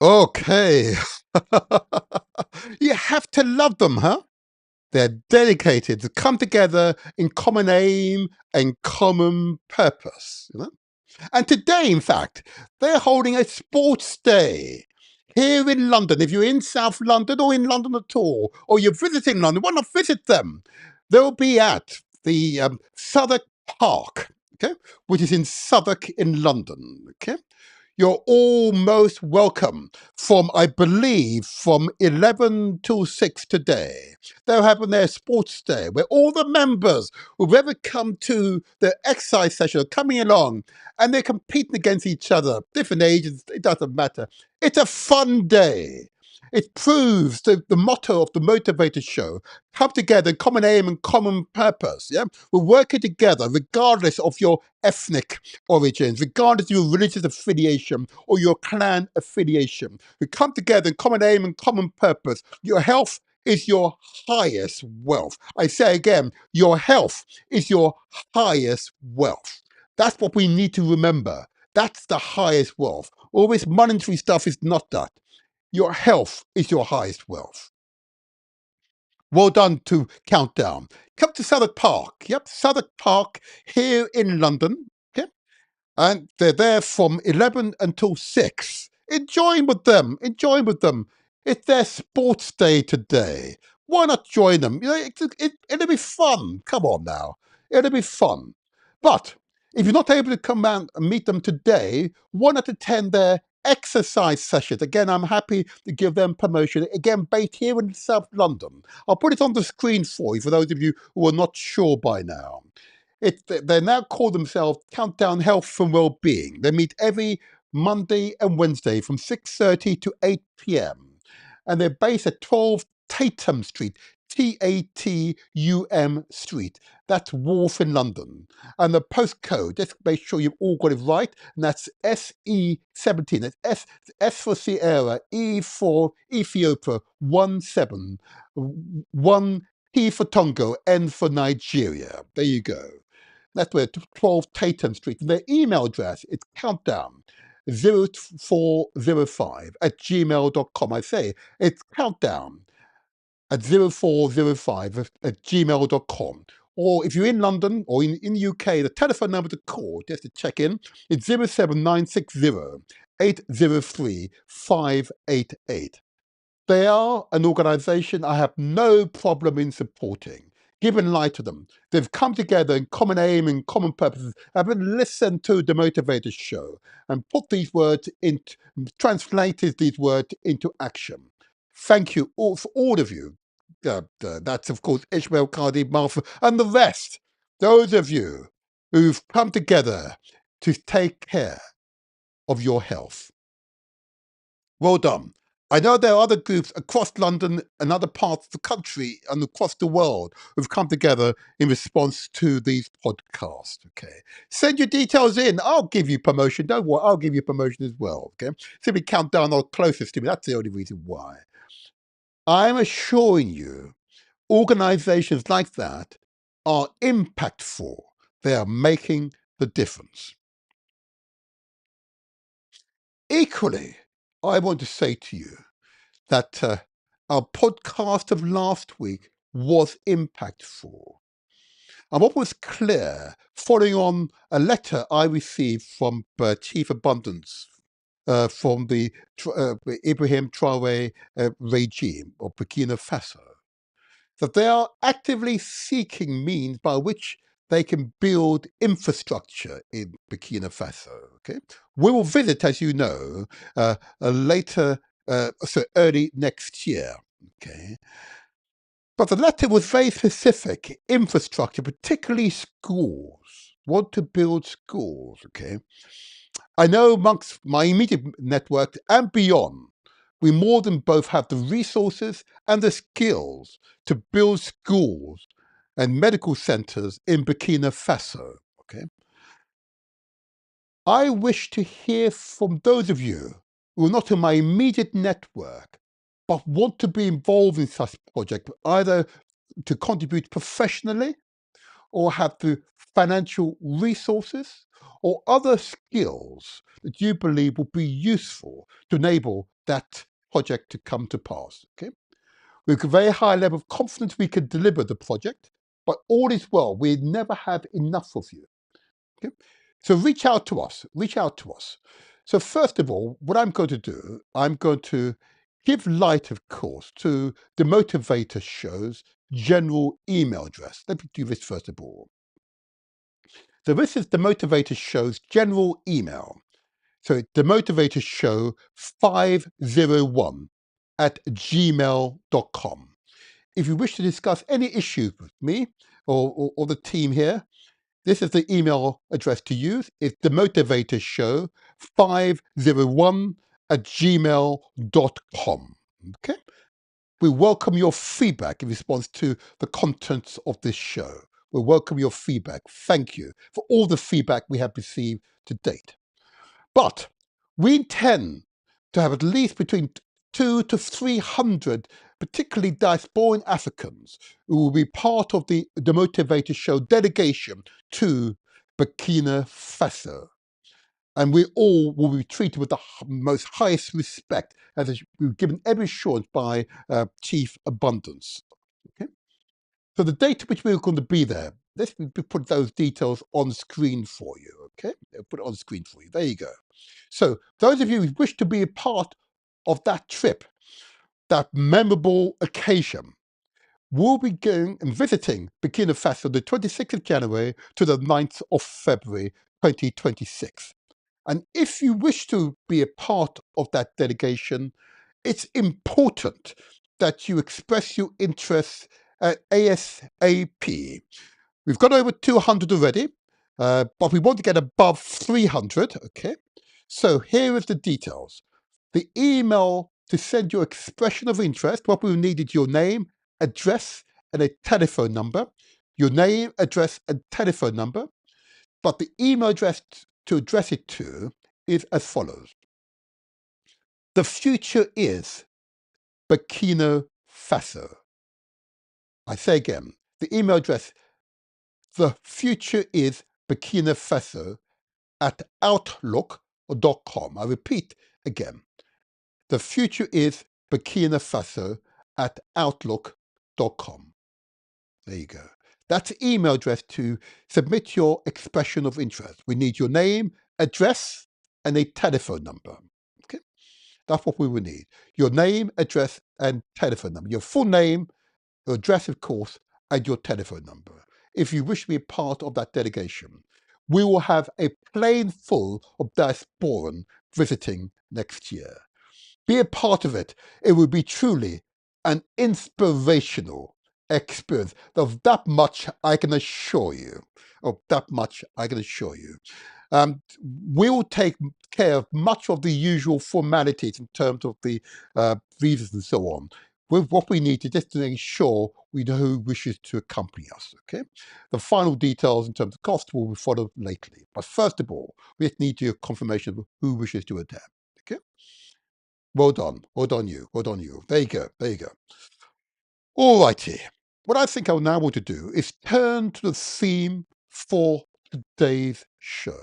Okay. You have to love them, huh? They're dedicated to come together in common aim and common purpose. You know? And today, in fact, they're holding a sports day here in London. If you're in South London or in London at all, or you're visiting London, why not visit them? They'll be at the Southwark Park, okay, which is in Southwark in London. Okay. You're all most welcome from, I believe, from 11 till 6 today. They're having their sports day where all the members who've ever come to the exercise session are coming along and they're competing against each other, different ages, it doesn't matter. It's a fun day. It proves the motto of the Motivator Show, come together, common aim and common purpose. Yeah, we're working together regardless of your ethnic origins, regardless of your religious affiliation or your clan affiliation. We come together in common aim and common purpose. Your health is your highest wealth. I say again, your health is your highest wealth. That's what we need to remember. That's the highest wealth. All this monetary stuff is not that. Your health is your highest wealth. Well done to Countdown. Come to Southwark Park. Yep, Southwark Park here in London. Okay? And they're there from 11 until 6. Enjoy with them. Enjoy with them. It's their sports day today. Why not join them? You know, it'll be fun. Come on now. It'll be fun. But if you're not able to come out and meet them today, why not attend their exercise sessions? Again, I'm happy to give them promotion. Again, based here in South London. I'll put it on the screen for you, for those of you who are not sure by now. They now call themselves Countdown Health and Wellbeing. They meet every Monday and Wednesday from 6:30 to 8 p.m. And they're based at 12 Tatum Street, Tatum Street. That's Wharf in London. And the postcode, just make sure you've all got it right, and that's SE17. That's S for Sierra, E for Ethiopia, 17. 1 T for Tongo, N for Nigeria. There you go. That's where 12 Tatum Street. And their email address is countdown0405 I say it's countdown at 0405 Or if you're in London or in the UK, the telephone number to call just to check in is 07960 803 588. They are an organisation I have no problem in supporting. Given light to them. They've come together in common aim and common purposes. I've listened to the Motivator Show and put these words into, translated these words into action. Thank you all, for all of you. That's, of course, Ishmael, Cardi, Martha, and the rest. Those of you who've come together to take care of your health. Well done. I know there are other groups across London and other parts of the country and across the world who've come together in response to these podcasts. Okay, send your details in. I'll give you promotion. Don't worry, I'll give you promotion as well. Okay, simply count down our closest to me. That's the only reason why. I'm assuring you, Organizations like that are impactful. They are making the difference. Equally, I want to say to you that our podcast of last week was impactful. And what was clear, following on a letter I received from Chief Abundance from the Ibrahim Traoré regime of Burkina Faso, that they are actively seeking means by which they can build infrastructure in Burkina Faso. Okay, we will visit, as you know, later, early next year. Okay, but the letter was very specific. Infrastructure, particularly schools. Want to build schools. Okay, I know amongst my immediate network and beyond, we more than both have the resources and the skills to build schools and medical centers in Burkina Faso. Okay. I wish to hear from those of you who are not in my immediate network, but want to be involved in such project, either to contribute professionally or have the financial resources or other skills that you believe will be useful to enable that project to come to pass. Okay? With a very high level of confidence we can deliver the project, but all is well. We never have enough of you. Okay? So reach out to us. Reach out to us. So first of all, what I'm going to do, I'm going to give light, of course, to the Motivator Show's general email address. Let me do this first of all. So this is the Motivator Show's general email. So the Motivator Show 501 at gmail.com. If you wish to discuss any issues with me or the team here, this is the email address to use. It's the Motivator Show 501 at gmail.com. Okay? We welcome your feedback in response to the contents of this show. We welcome your feedback. Thank you for all the feedback we have received to date. But we intend to have at least between 200 to 300, particularly diasporan Africans, who will be part of the Motivator Show delegation to Burkina Faso. And we all will be treated with the most highest respect, as we've given every assurance by Chief Abundance. Okay? So the date at which we're going to be there, let's put those details on screen for you. Okay, I'll put it on screen for you. There you go. So those of you who wish to be a part of that trip, that memorable occasion, we'll be going and visiting Burkina Faso the 26th of January to the 9th of February 2026. And if you wish to be a part of that delegation, it's important that you express your interest ASAP. We've got over 200 already, but we want to get above 300, okay? So here is the details. The email to send your expression of interest, what we need is your name, address, and a telephone number. Your name, address, and telephone number. But the email address to address it to is as follows. The future is Burkina Faso. I say again, the email address, the future is Burkina Faso at outlook.com. I repeat again, the future is Burkina Faso at outlook.com. There you go. That's the email address to submit your expression of interest. We need your name, address, and a telephone number. Okay, that's what we will need. Your name, address, and telephone number. Your full name, your address, of course, and your telephone number. If you wish to be a part of that delegation, we will have a plane full of diasporan visiting next year. Be a part of it. It will be truly an inspirational experience. Of that much I can assure you. Of that much I can assure you. We will take care of much of the usual formalities in terms of the visas and so on. With what we need to just to ensure we know who wishes to accompany us. Okay, the final details in terms of cost will be followed lately. But first of all, we need your confirmation of who wishes to attend. Okay, well done you. There you go. All righty. what I think I now want to do is turn to the theme for today's show.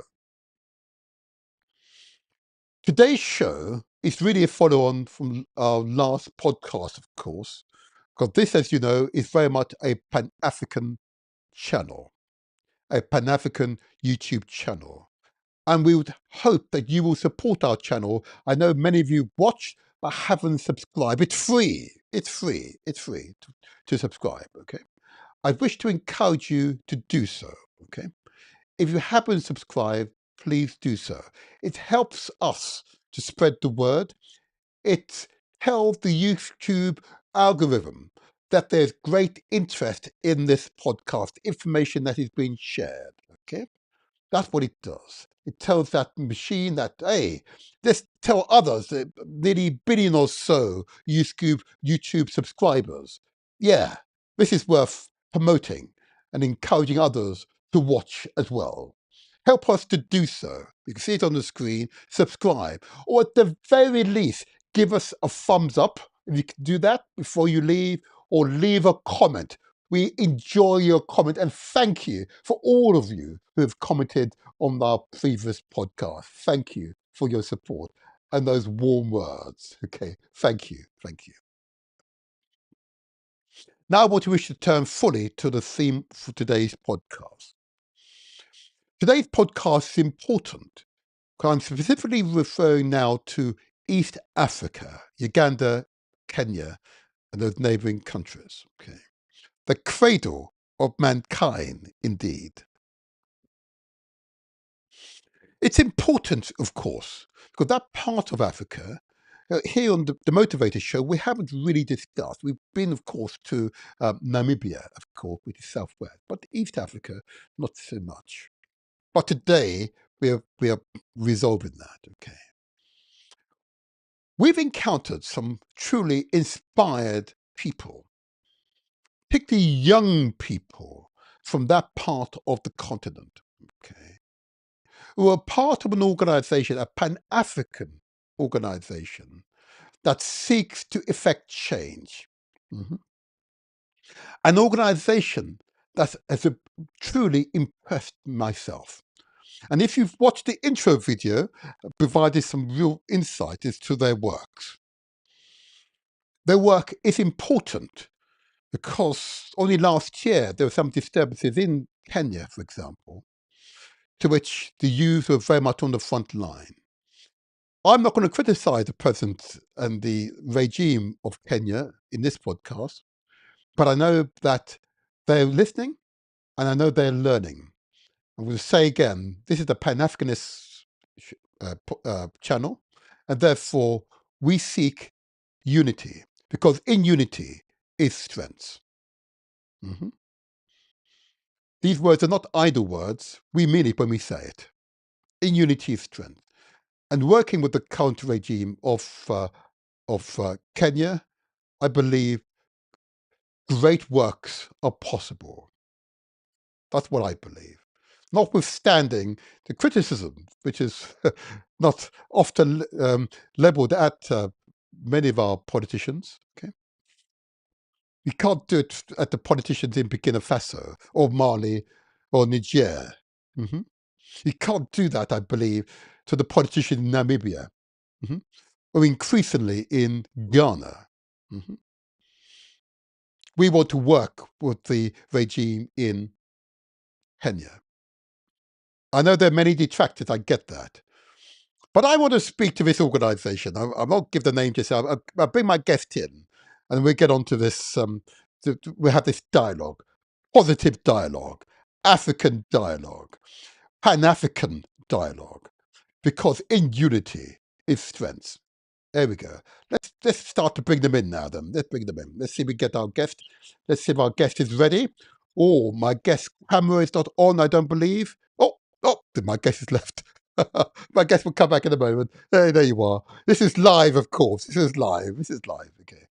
Today's show is really a follow-on from our last podcast, of course, because this, as you know, is very much a Pan-African channel, a Pan-African YouTube channel. And we would hope that you will support our channel. I know many of you watch but haven't subscribed. It's free. It's free. It's free to subscribe, okay? I wish to encourage you to do so, okay? If you haven't subscribed, please do so. It helps us to spread the word. It tells the YouTube algorithm that there's great interest in this podcast, information that is being shared, okay? That's what it does. It tells that machine that, hey, let's tell others, nearly a billion or so YouTube subscribers. Yeah, this is worth promoting and encouraging others to watch as well. Help us to do so. You can see it on the screen. Subscribe, or at the very least, give us a thumbs up if you can do that before you leave, or leave a comment. We enjoy your comment and thank you for all of you who have commented on our previous podcast. Thank you for your support and those warm words. Okay, thank you, thank you. Now I want to wish to turn fully to the theme for today's podcast. Today's podcast is important because I'm specifically referring now to East Africa, Uganda, Kenya, and those neighboring countries. Okay, the cradle of mankind, indeed. It's important, of course, because that part of Africa, here on the Motivator Show, we haven't really discussed. We've been, of course, to Namibia, of course, which is southwest, but East Africa, not so much. But today, we are resolving that, okay? We've encountered some truly inspired people, particularly young people from that part of the continent, okay, who are part of an organization, a Pan-African organization that seeks to effect change. An organization that has truly impressed myself. And if you've watched the intro video, provided some real insight as to their works. Their work is important because only last year there were some disturbances in Kenya, for example, to which the youth were very much on the front line. I'm not going to criticize the president and the regime of Kenya in this podcast, but I know that they're listening and I know they're learning. I'm going to say again, this is the Pan-Africanist channel, and therefore we seek unity, because in unity is strength. These words are not idle words. We mean it when we say it. In unity is strength. And working with the current regime of Kenya, I believe great works are possible. That's what I believe. Notwithstanding the criticism, which is not often leveled at many of our politicians. Okay, you can't do it at the politicians in Burkina Faso or Mali or Niger. You can't do that, I believe, to the politicians in Namibia or increasingly in Ghana. We want to work with the regime in Kenya. I know there are many detractors, I get that. But I want to speak to this organization. I won't give the name just now. I'll bring my guest in and we'll get on to this. We'll have this dialogue, positive dialogue, African dialogue, Pan-African dialogue, because in unity is strength. There we go. Let's start to bring them in now then. Let's bring them in. Let's see if we get our guest. Let's see if our guest is ready. Oh, my guest camera is not on, I don't believe. Oh, my guest is left. My guest will come back in a moment. There you are. This is live, of course. This is live. Okay.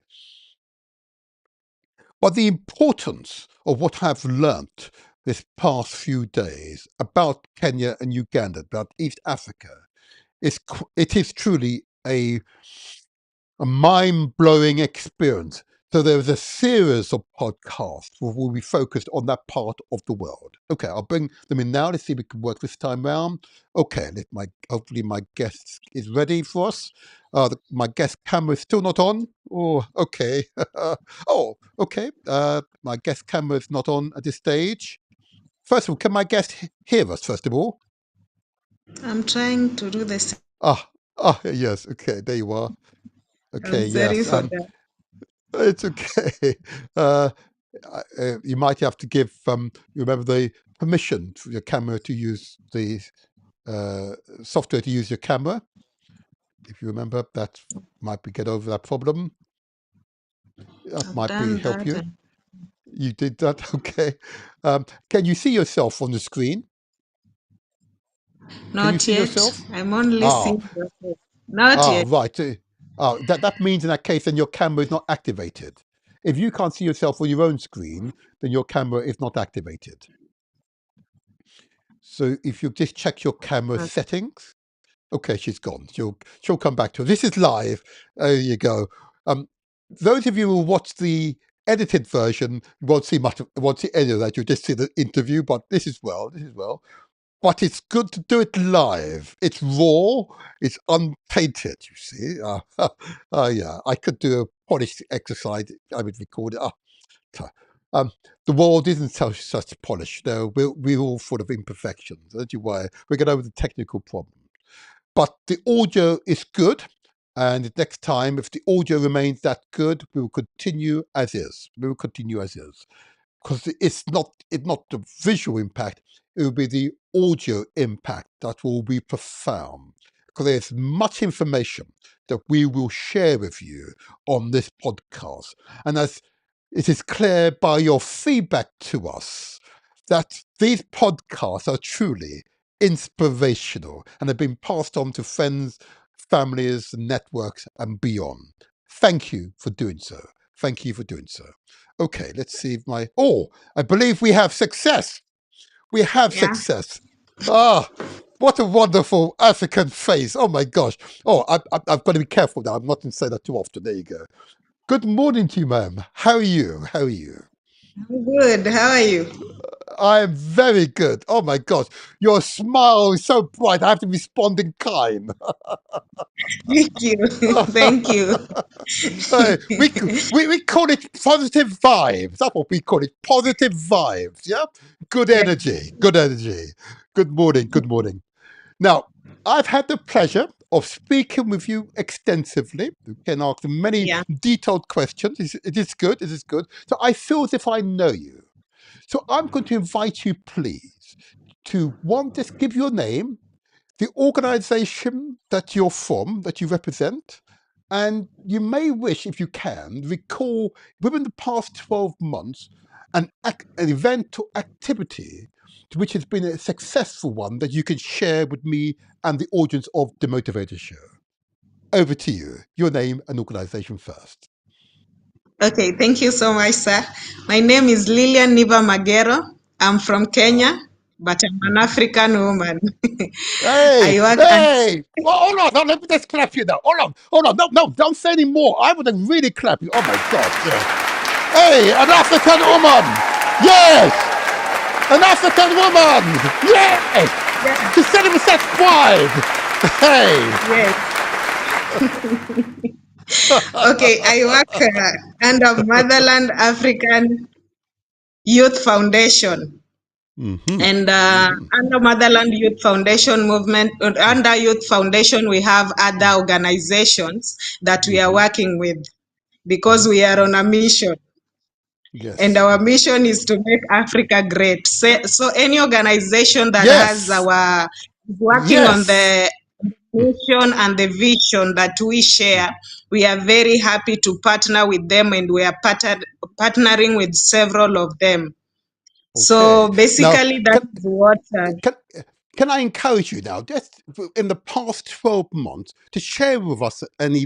But the importance of what I've learnt this past few days about Kenya and Uganda, about East Africa, it is truly a mind-blowing experience So there was a series of podcasts where we'll be focused on that part of the world. Okay, I'll bring them in now. Let's see if we can work this time round. Okay, hopefully my guest is ready for us. My guest camera is still not on. Oh, okay. Oh, okay. My guest camera is not on at this stage. First of all, can my guest hear us, first of all? I'm trying to do this. Yes. Okay, there you are. Okay, I'm sorry yes. for that. It's okay. You might have to give remember the permission for your camera to use the software to use your camera. If you remember, that might be get over that problem. That I've might be done help that. you. You did that, okay. Can you see yourself on the screen? Can you Not see yet. yourself? I'm only Ah, seeing yourself. Not yet. right. That means in that case, then your camera is not activated. If you can't see yourself on your own screen, then your camera is not activated. So if you just check your camera Okay. settings, okay, she's gone. She'll come back to us. This is live. There you go. Those of you who watch the edited version won't see any of that. You'll just see the interview. But this is well. But it's good to do it live. It's raw. It's untainted. You see. Yeah. I could do a polished exercise. I would record it. The world isn't such polished. No, we're all full of imperfections. That's why we get over the technical problem. But the audio is good, and next time, if the audio remains that good, we will continue as is. Because it's not the visual impact; it will be the audio impact that will be profound. Because there's much information that we will share with you on this podcast, and as it is clear by your feedback to us that these podcasts are truly inspirational and have been passed on to friends, families, networks, and beyond. Thank you for doing so. Thank you for doing so. Okay, let's see if I believe we have success. We have success. What a wonderful African face. Oh my gosh. I've got to be careful now. I'm not going to say that too often. There you go. Good morning to you, ma'am. How are you? I'm good. How are you? I am very good. Oh my gosh. Your smile is so bright. I have to respond in kind. Thank you. Thank you. We call it positive vibes. That's what we call it. Positive vibes. Yeah. Good energy. Good morning. Now, I've had the pleasure of speaking with you extensively. You can ask many detailed questions. It is good. So I feel as if I know you. So I'm going to invite you, please, to just give your name, the organization that you're from, that you represent, and you may wish, if you can, recall within the past 12 months an event or activity which has been a successful one that you can share with me and the audience of The Motivator Show. Over to you. Your name and organization first. Okay, thank you so much, sir. My name is Lilian Niva Magero. I'm from Kenya, but I'm an African woman. Hey! I hold on. No, let me just clap you now. Hold on. No, don't say any more. I would have really clapped you. Oh my God. Yeah. Hey, an African woman. Yes. An African woman. Yes. She said it with such pride. Hey. Yes. Okay, I work under Motherland African Youth Foundation. And under Motherland Youth Foundation movement, under Youth Foundation, we have other organizations that we are working with because we are on a mission. Yes. And our mission is to make Africa great. So any organization that has working on the mission and the vision that we share, we are very happy to partner with them, and we are partnering with several of them. Okay. So basically, now, that's what. Can I encourage you now, just in the past 12 months, to share with us an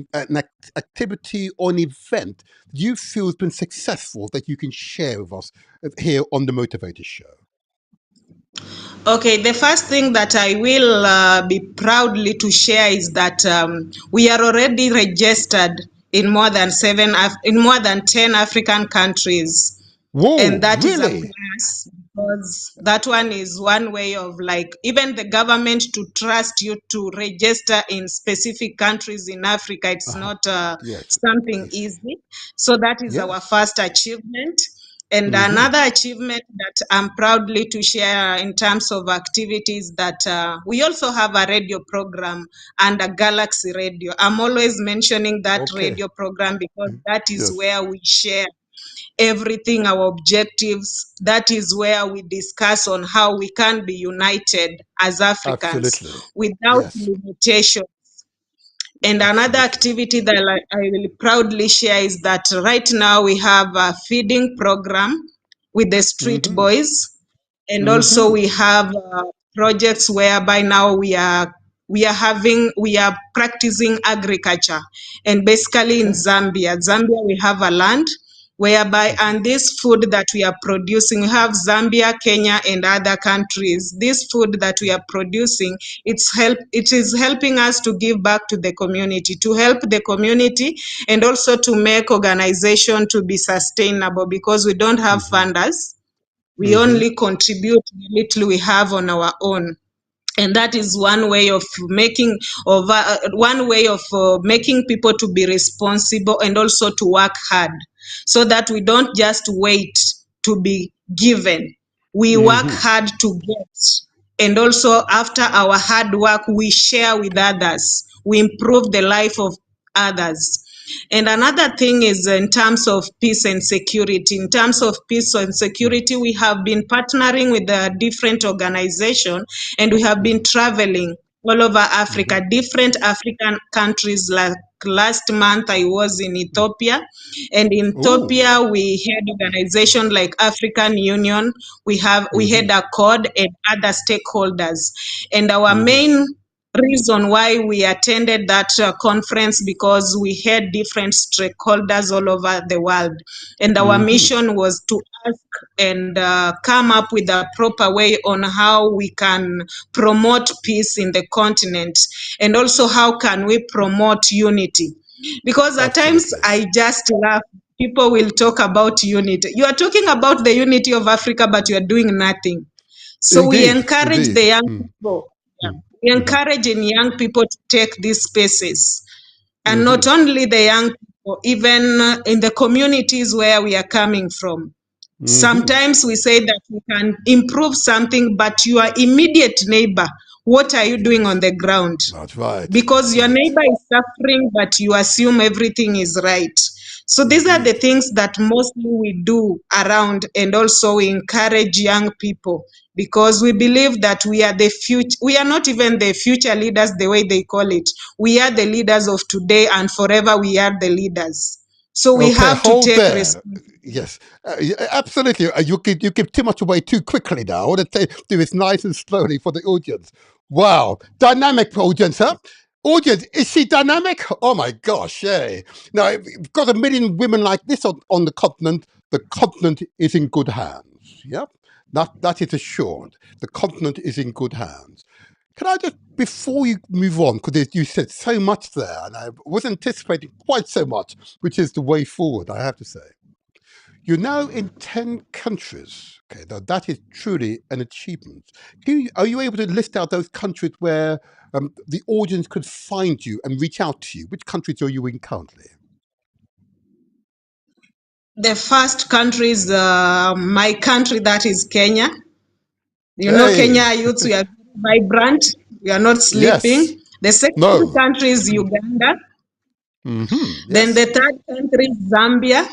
activity or an event that you feel has been successful that you can share with us here on the Motivator Show? Okay, the first thing that I will be proudly to share is that we are already registered in more than 10 African countries. Whoa, And that is a really? plus, because that one is one way of, like, even the government to trust you to register in specific countries in Africa. It's not Yes. something Yes. easy. So that is our Yes. first achievement. And another achievement that I'm proudly to share in terms of activities, that we also have a radio program under Galaxy Radio. I'm always mentioning that Okay. radio program because that is Yes. where we share everything, our objectives. That is where we discuss on how we can be united as Africans Absolutely. without Yes. limitation. And another Absolutely. activity that I will proudly share is that right now we have a feeding program with the street boys, and also we have projects whereby now we are practicing agriculture. And basically in Okay. Zambia we have a land whereby, and this food that we are producing, we have Zambia, Kenya, and other countries. This food that we are producing, it is helping us to give back to the community, to help the community, and also to make organization to be sustainable, because we don't have funders. We only contribute the little we have on our own. And that is one way of making making people to be responsible and also to work hard, so that we don't just wait to be given. We work hard to get, and also after our hard work we share with others, we improve the life of others. And another thing is in terms of peace and security. In terms of peace and security, we have been partnering with a different organization, and we have been traveling all over Africa, different African countries. Like last month, I was in Ethiopia, and in Oh. Ethiopia, we had organizations like African Union. We had a code and other stakeholders, and our main reason why we attended that conference, because we had different stakeholders all over the world, and our mission was to ask and come up with a proper way on how we can promote peace in the continent, and also how can we promote unity. Because at times Absolutely. I just laugh. People will talk about unity. You are talking about the unity of Africa, but you are doing nothing. So we Indeed. encourage Indeed. the young people. Yeah. We encourage in young people to take these spaces. And not only the young people, even in the communities where we are coming from. Sometimes we say that we can improve something, but your immediate neighbor, what are you doing on Yes. the ground? That's right. Because That's your right. neighbor is suffering, but you assume everything is right. So these are the Indeed. things that mostly we do around, and also we encourage young people, because we believe that we are the future. We are not even the future leaders the way they call it. We are the leaders of today, and forever we are the leaders. So we Okay, have to hold take there. responsibility. Yes, absolutely. You give too much away too quickly now. I want to do this nice and slowly for the audience. Wow, dynamic audience, huh? Audience, is she dynamic? Oh my gosh, yeah. Now, if you've got a million women like this on the continent is in good hands. Yep, that is assured. The continent is in good hands. Can I just, before you move on, because you said so much there, and I wasn't anticipating quite so much, which is the way forward, I have to say. You're now in 10 countries. Okay, now that is truly an achievement. Are you able to list out those countries where the audience could find you and reach out to you? Which countries are you in currently? The first country is my country, that is Kenya. You know, Hey, Kenya youths, we are vibrant. We are not yes, sleeping. The second no, country is Uganda. Then the yes, third country is Zambia.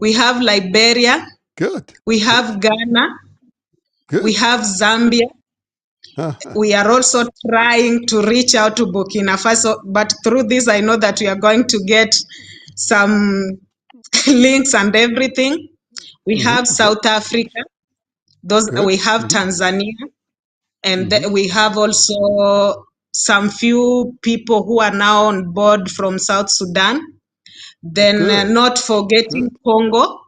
We have Liberia. good, We good, have Ghana. We good. have Zambia. We are also trying to reach out to Burkina Faso, but through this, I know that we are going to get some links and everything. We have Good. South Africa. We Good. have Tanzania, and Hmm. we have also some few people who are now on board from South Sudan. Then Good. not forgetting Good. Congo,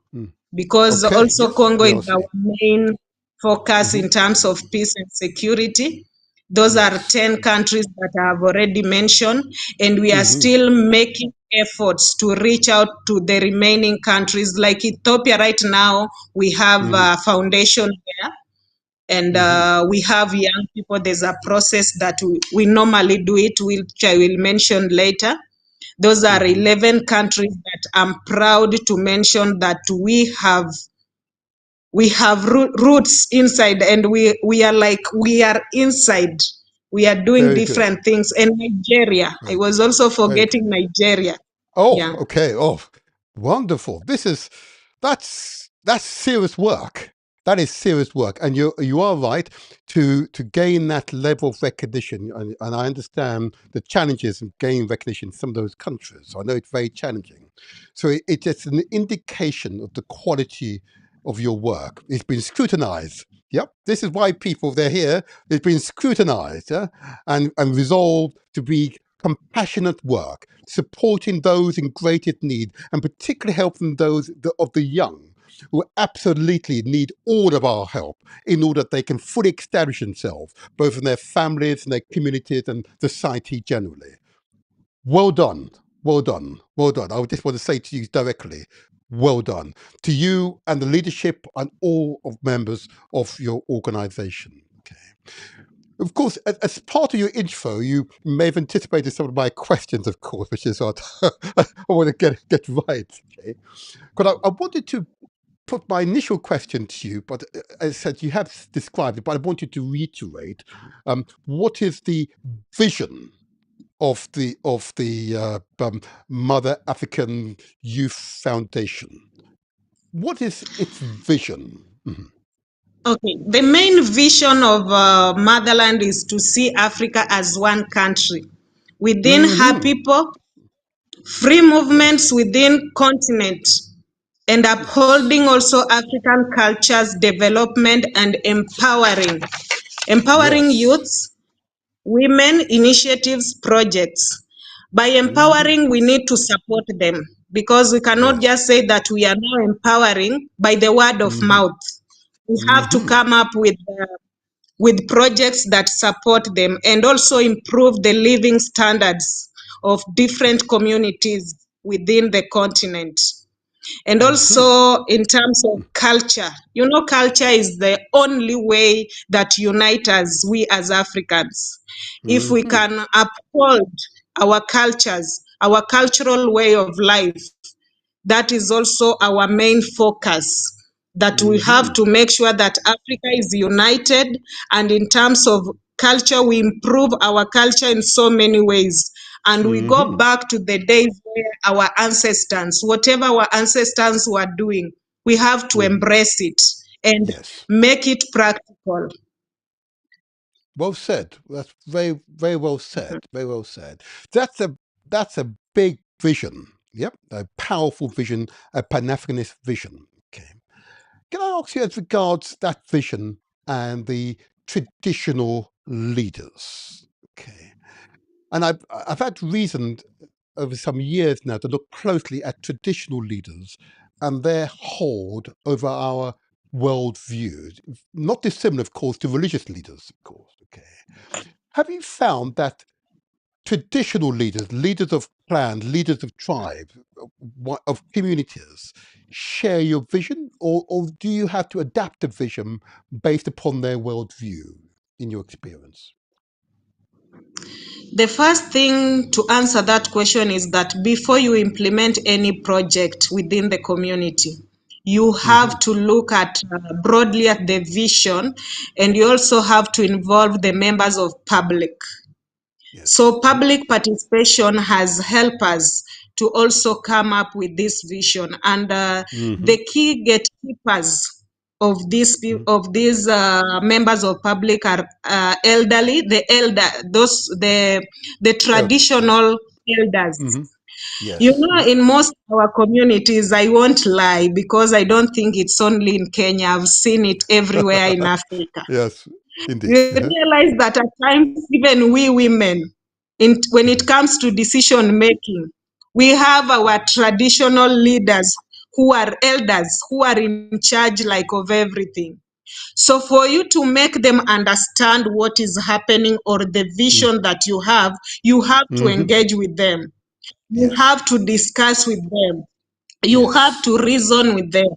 because Okay. also Yes. Congo is our DRC. main focus in terms of peace and security. Those are Yes. 10 countries that I have already mentioned, and we are still making efforts to reach out to the remaining countries. Like Ethiopia right now, we have a foundation there, and we have young people. There's a process that we normally do it, which I will mention later. Those are 11 countries that I'm proud to mention that we have roots inside, and we are inside. We are doing Very good. different things. And Nigeria, I Very was good. also Very good. forgetting Nigeria. Oh, Yeah. okay. Oh, wonderful. That's serious work. That is serious work, and you are right to gain that level of recognition. And I understand the challenges of gaining recognition in some of those countries. So I know it's very challenging. So it's an indication of the quality of your work. It's been scrutinized. Yep, this is why they're here. It's been scrutinized, yeah? and resolved to be compassionate work, supporting those in greatest need, and particularly helping those of the young who absolutely need all of our help in order that they can fully establish themselves, both in their families and their communities and society generally. Well done, well done, well done. I just want to say to you directly, well done to you and the leadership and all of members of your organization. Okay. Of course, as part of your intro, you may have anticipated some of my questions, of course, which is what I want to get right. Okay. But I wanted to put my initial question to you, but as I said, you have described it, but I want you to reiterate what is the vision of the Mother African Youth Foundation? What is its vision? Okay. The main vision of Motherland is to see Africa as one country within her people, free movements Yes. within continent, and Yes. upholding also African cultures, development, and empowering Yes. youths, women, initiatives, projects. By empowering, we need to support them, because we cannot Yes. just say that we are now empowering by the word of mouth. We have to come up with projects that support them and also improve the living standards of different communities within the continent. And also in terms of culture, culture is the only way that unites us, we as Africans. If we can uphold our cultures, our cultural way of life, that is also our main focus, that we have to make sure that Africa is united. And in terms of culture, we improve our culture in so many ways. And we go back to the days where our ancestors, whatever our ancestors were doing, we have to embrace it and Yes. make it practical. Well said. That's very, very well said. Very well said. That's a big vision. Yep, a powerful vision, a Pan-Africanist vision. Okay. Can I ask you as regards that vision and the traditional leaders? Okay. And I've had reason over some years now to look closely at traditional leaders and their hold over our worldview, not dissimilar, of course, to religious leaders, of course. Okay. Have you found that traditional leaders, leaders of clans, leaders of tribes, of communities, share your vision, or do you have to adapt the vision based upon their worldview, in your experience? The first thing to answer that question is that before you implement any project within the community, you have to look at broadly at the vision, and you also have to involve the members of public. Yes. So public participation has helped us to also come up with this vision. And the key gatekeepers of these members of public are elderly, the Elders. Yes. traditional elders. Yes. In most of our communities, I won't lie, because I don't think it's only in Kenya. I've seen it everywhere in Africa. Yes, We indeed. realize that at times, even we women, when it comes to decision making, we have our traditional leaders who are elders, who are in charge like of everything. So for you to make them understand what is happening or the vision that you have to engage with them. You have to discuss with them. You have to reason with them.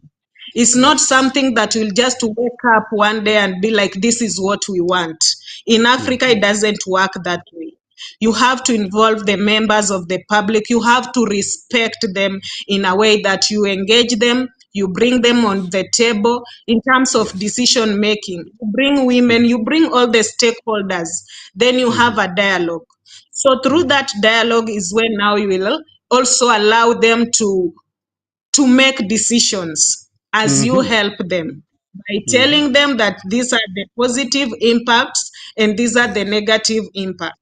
It's not something that will just wake up one day and be like, this is what we want. In Africa, it doesn't work that way. You have to involve the members of the public. You have to respect them in a way that you engage them, you bring them on the table in terms of decision making. You bring women, you bring all the stakeholders, then you have a dialogue. So through that dialogue is when now you will also allow them to make decisions as you help them by telling them that these are the positive impacts and these are the negative impacts.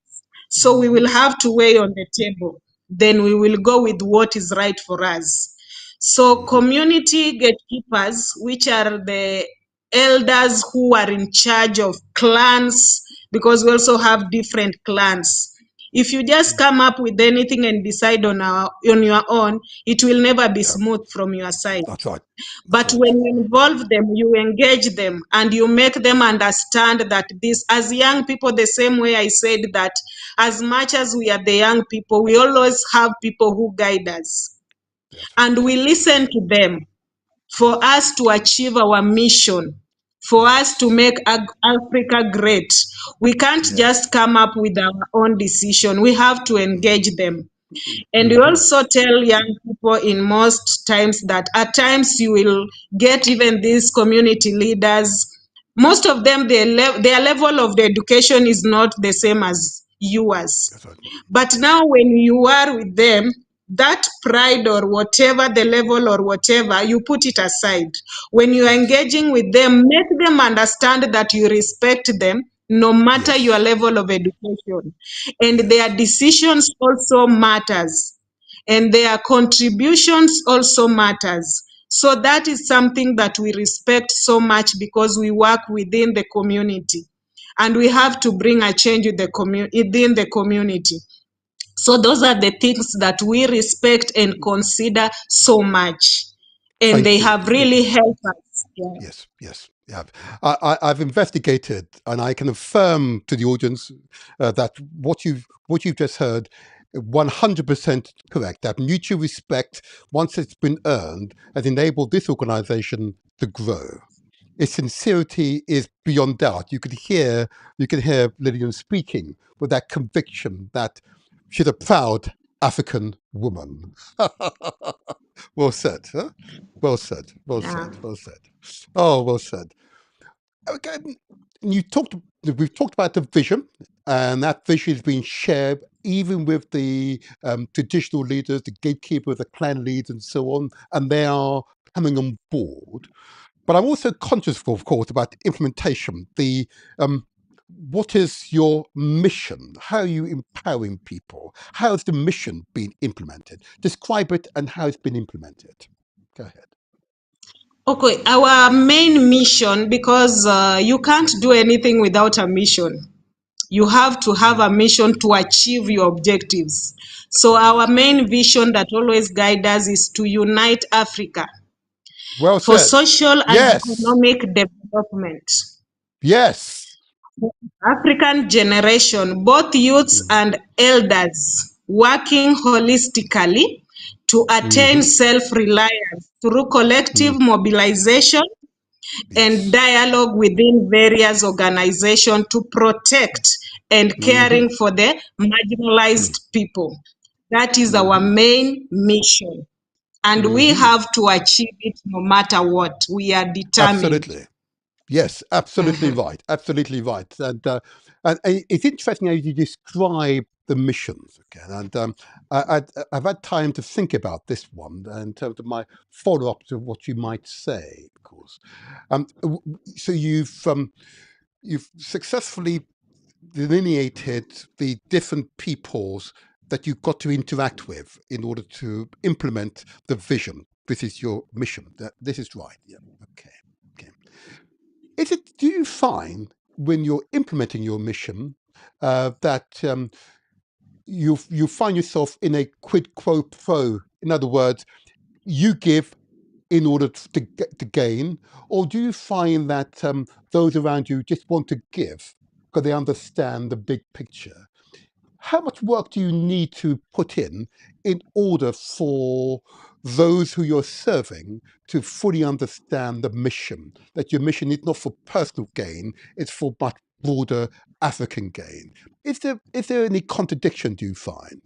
So we will have to weigh on the table. Then we will go with what is right for us. So community gatekeepers, which are the elders who are in charge of clans, because we also have different clans. If you just come up with anything and decide on your own, it will never be smooth from your side. That's right. But when you involve them, you engage them and you make them understand that this, as young people, the same way I said that as much as we are the young people, we always have people who guide us. And we listen to them for us to achieve our mission, for us to make Africa great. We can't just come up with our own decision. We have to engage them. And we also tell young people in most times that at times you will get even these community leaders. Most of them, their level of the education is not the same as yours. But now when you are with them, that pride or whatever the level or whatever, you put it aside. When you are engaging with them, make them understand that you respect them no matter your level of education. And their decisions also matters. And their contributions also matters. So that is something that we respect so much because we work within the community. And we have to bring a change within the community. So those are the things that we respect and consider so much. And they have really helped us. Yes. I've investigated, and I can affirm to the audience that what you've just heard, 100% correct. That mutual respect, once it's been earned, has enabled this organization to grow. Its sincerity is beyond doubt. You could hear Lillian speaking with that conviction that she's a proud African woman. Well said, huh? Well said. Oh, well said. Okay, we've talked about the vision, and that vision is being shared even with the traditional leaders, the gatekeeper, the clan leads, and so on, and they are coming on board. But I'm also conscious, of course, about implementation. What is your mission? How are you empowering people? How has the mission been implemented? Describe it and how it's been implemented. Go ahead. Okay, our main mission, because you can't do anything without a mission. You have to have a mission to achieve your objectives. So our main vision that always guides us is to unite Africa for said. social and economic development. Yes. African generation, both youths and elders, working holistically to attain self-reliance through collective mobilization and dialogue within various organizations to protect and caring for the marginalized people. That is our main mission. And we have to achieve it no matter what. We are determined. Absolutely. Yes, absolutely right. Absolutely right. And it's interesting how you describe the missions. Okay, and I've had time to think about this one in terms of my follow-up to what you might say. Of course, so you've successfully delineated the different peoples that you've got to interact with in order to implement the vision. This is your mission. This is right. Yeah. Okay. Do you find when you're implementing your mission that you find yourself in a quid pro quo? In other words, you give in order to gain, or do you find that those around you just want to give because they understand the big picture? how much work do you need to put in order for those who you're serving to fully understand the mission, that your mission is not for personal gain, it's for much broader African gain? Is there any contradiction, do you find?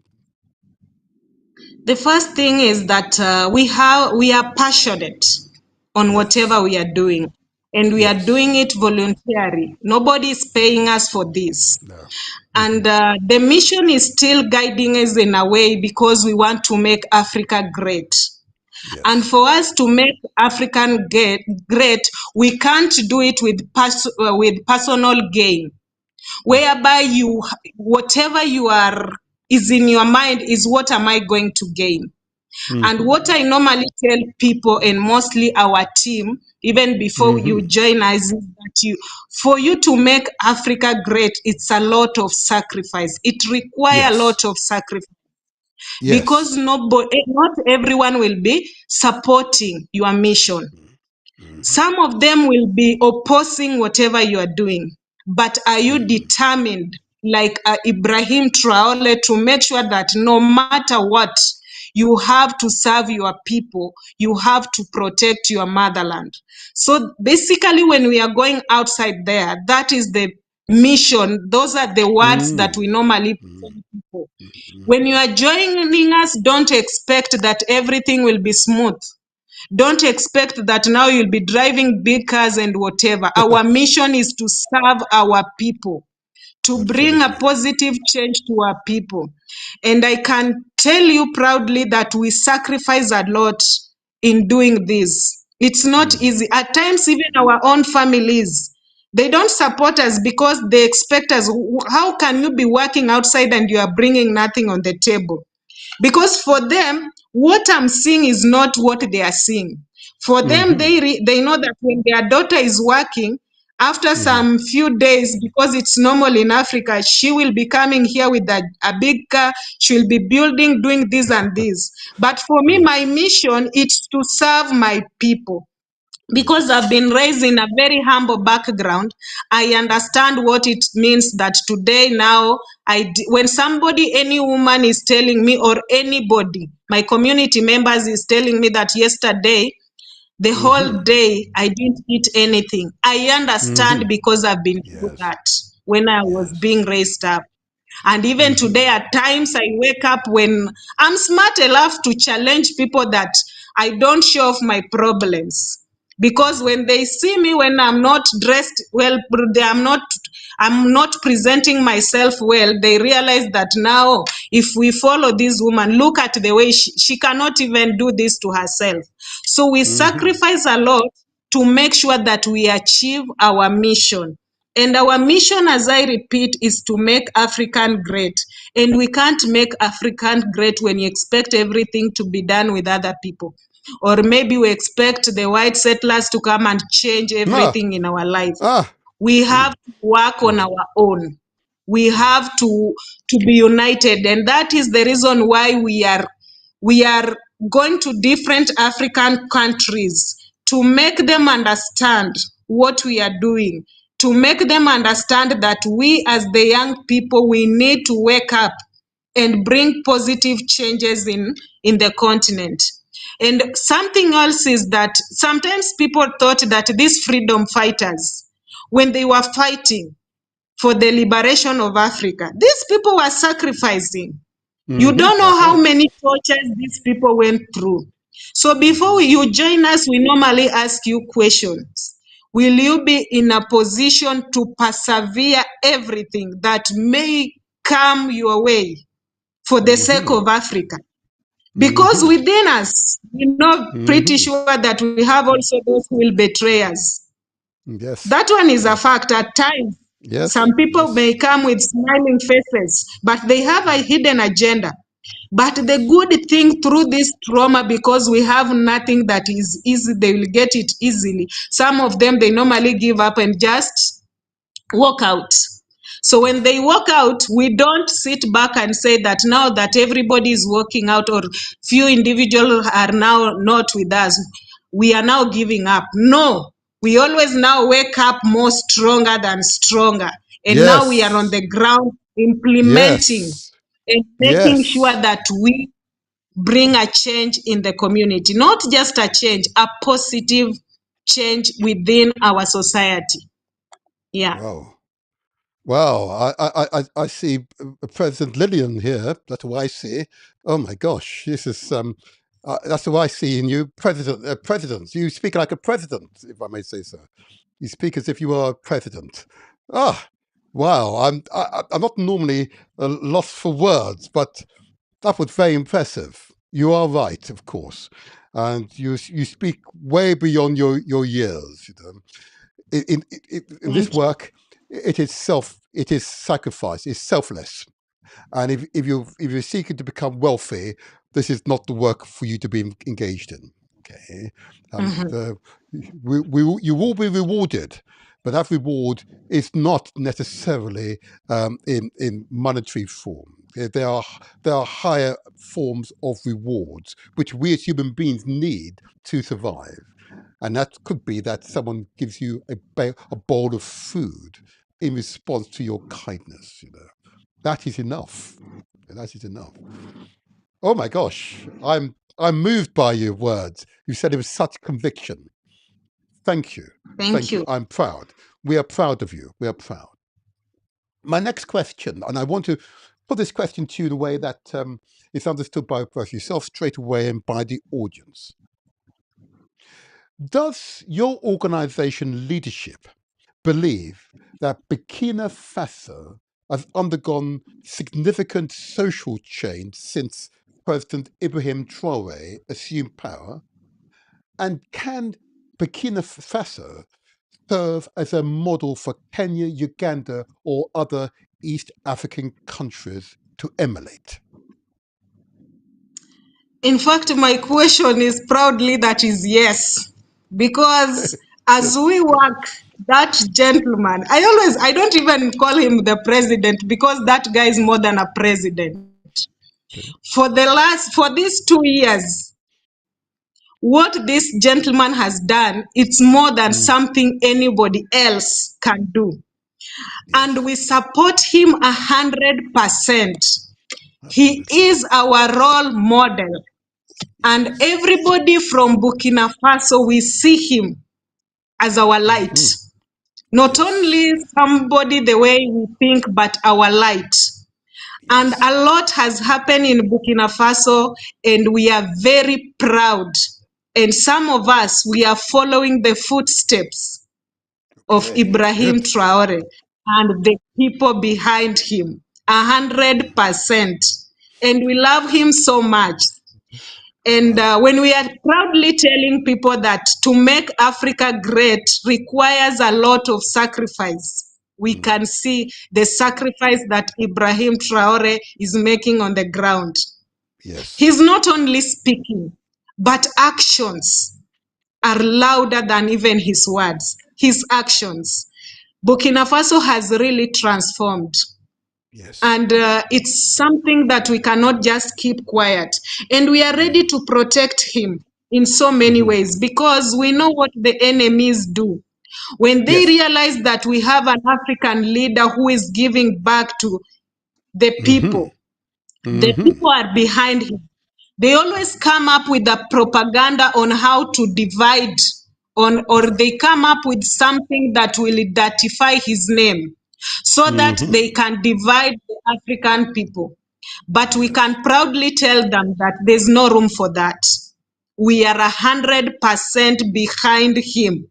The first thing is that we are passionate on whatever we are doing, and we are doing it voluntarily. Nobody is paying us for this. No. And the mission is still guiding us in a way because we want to make Africa great. Yes. And for us to make African great, we can't do it with personal gain, whereby whatever you are is in your mind is what am I going to gain. And what I normally tell people, and mostly our team, even before you join us, is that for you to make Africa great, it's a lot of sacrifice. It requires a lot of sacrifice. Because not everyone will be supporting your mission. Some of them will be opposing whatever you are doing. But are you determined, like Ibrahim Traore, to make sure that no matter what, you have to serve your people, you have to protect your motherland? So basically, when we are going outside there, that is the mission. Those are the words that we normally tell people. When you are joining us, don't expect that everything will be smooth. Don't expect that now you'll be driving big cars and whatever. Our mission is to serve our people, to bring a positive change to our people. And I can tell you proudly that we sacrifice a lot in doing this. It's not easy. At times, even our own families, they don't support us because they expect us. How can you be working outside and you are bringing nothing on the table? Because for them, what I'm seeing is not what they are seeing. For them, they know that when their daughter is working, after some few days, because it's normal in Africa, she will be coming here with a big car, she will be building, doing this and this. But for me, my mission is to serve my people. Because I've been raised in a very humble background, I understand what it means that today now, when somebody, any woman is telling me, or anybody, my community members is telling me that yesterday, the whole day, I didn't eat anything. I understand because I've been through that when I was being raised up. And even today, at times, I wake up when I'm smart enough to challenge people that I don't show off my problems. Because when they see me, when I'm not dressed well, I'm not presenting myself well, they realize that now, if we follow this woman, look at the way she cannot even do this to herself. So we sacrifice a lot to make sure that we achieve our mission. And our mission, as I repeat, is to make African great. And we can't make African great when you expect everything to be done with other people. Or maybe we expect the white settlers to come and change everything in our life. We have to work on our own. We have to be united. And that is the reason why we are going to different African countries to make them understand what we are doing, to make them understand that we as the young people, we need to wake up and bring positive changes in the continent. And something else is that sometimes people thought that these freedom fighters, when they were fighting for the liberation of Africa, these people were sacrificing. You don't know how many tortures these people went through. So before you join us, we normally ask you questions. Will you be in a position to persevere everything that may come your way for the sake of Africa? Because within us, we know pretty sure that we have also those who will betray us. That one is a fact. At times, some people may come with smiling faces, but they have a hidden agenda. But the good thing through this trauma, because we have nothing that is easy, they will get it easily. Some of them, they normally give up and just walk out. So when they walk out, we don't sit back and say that now that everybody is walking out or few individuals are now not with us, we are now giving up. No, we always now wake up more stronger than stronger. And now we are on the ground implementing Yes. and making sure Yes. that we bring a change in the community, not just a change, a positive change within our society. Yeah. Wow. Wow. I see President Lillian here. That's what I see. Oh my gosh. This is that's what I see in you, presidents. You speak like a president, if I may say so. You speak as if you are a president. Ah, wow. I'm not normally lost for words, but that was very impressive. You are right, of course, and you speak way beyond your years. You know, in this Thank you. work, it is sacrifice, it's selfless. And if you're seeking to become wealthy, this is not the work for you to be engaged in. Okay, Mhm. you will be rewarded, but that reward is not necessarily in monetary form. There are higher forms of rewards which we as human beings need to survive, and that could be that someone gives you a bowl of food in response to your kindness. You know, that is enough. That is enough. Oh my gosh, I'm moved by your words. You said it with such conviction. Thank you. Thank Thank you. you. I'm proud. We are proud of you. We are proud. My next question, and I want to put this question to you in a way that is understood by both yourself straight away and by the audience. Does your organization leadership believe that Burkina Faso has undergone significant social change since President Ibrahim Traore assumed power? And can Burkina Faso serve as a model for Kenya, Uganda, or other East African countries to emulate? In fact, my question is proudly that is yes. Because as we work, that gentleman, I don't even call him the president because that guy is more than a president. Okay. For these 2 years, what this gentleman has done, it's more than something anybody else can do. And Yes, we support him 100%. He absolutely. is our role model. And Yes. everybody from Burkina Faso, we see him as our light. Not Yes. only somebody the way we think, but our light. And Yes. a lot has happened in Burkina Faso, and we are very proud. And some of us, we are following the footsteps of Okay. Ibrahim Good. Traore and the people behind him, 100%. And we love him so much. And Wow. when we are proudly telling people that to make Africa great requires a lot of sacrifice, we can see the sacrifice that Ibrahim Traore is making on the ground. Yes. He's not only speaking, but actions are louder than even his words. His actions. Burkina Faso has really transformed. Yes. And it's something that we cannot just keep quiet. And we are ready to protect him in so many ways because we know what the enemies do. When they Yes. realize that we have an African leader who is giving back to the people are behind him. They always come up with a propaganda on how to divide or they come up with something that will identify his name so that they can divide the African people. But we Yes. can proudly tell them that there's no room for that. We are 100% behind him.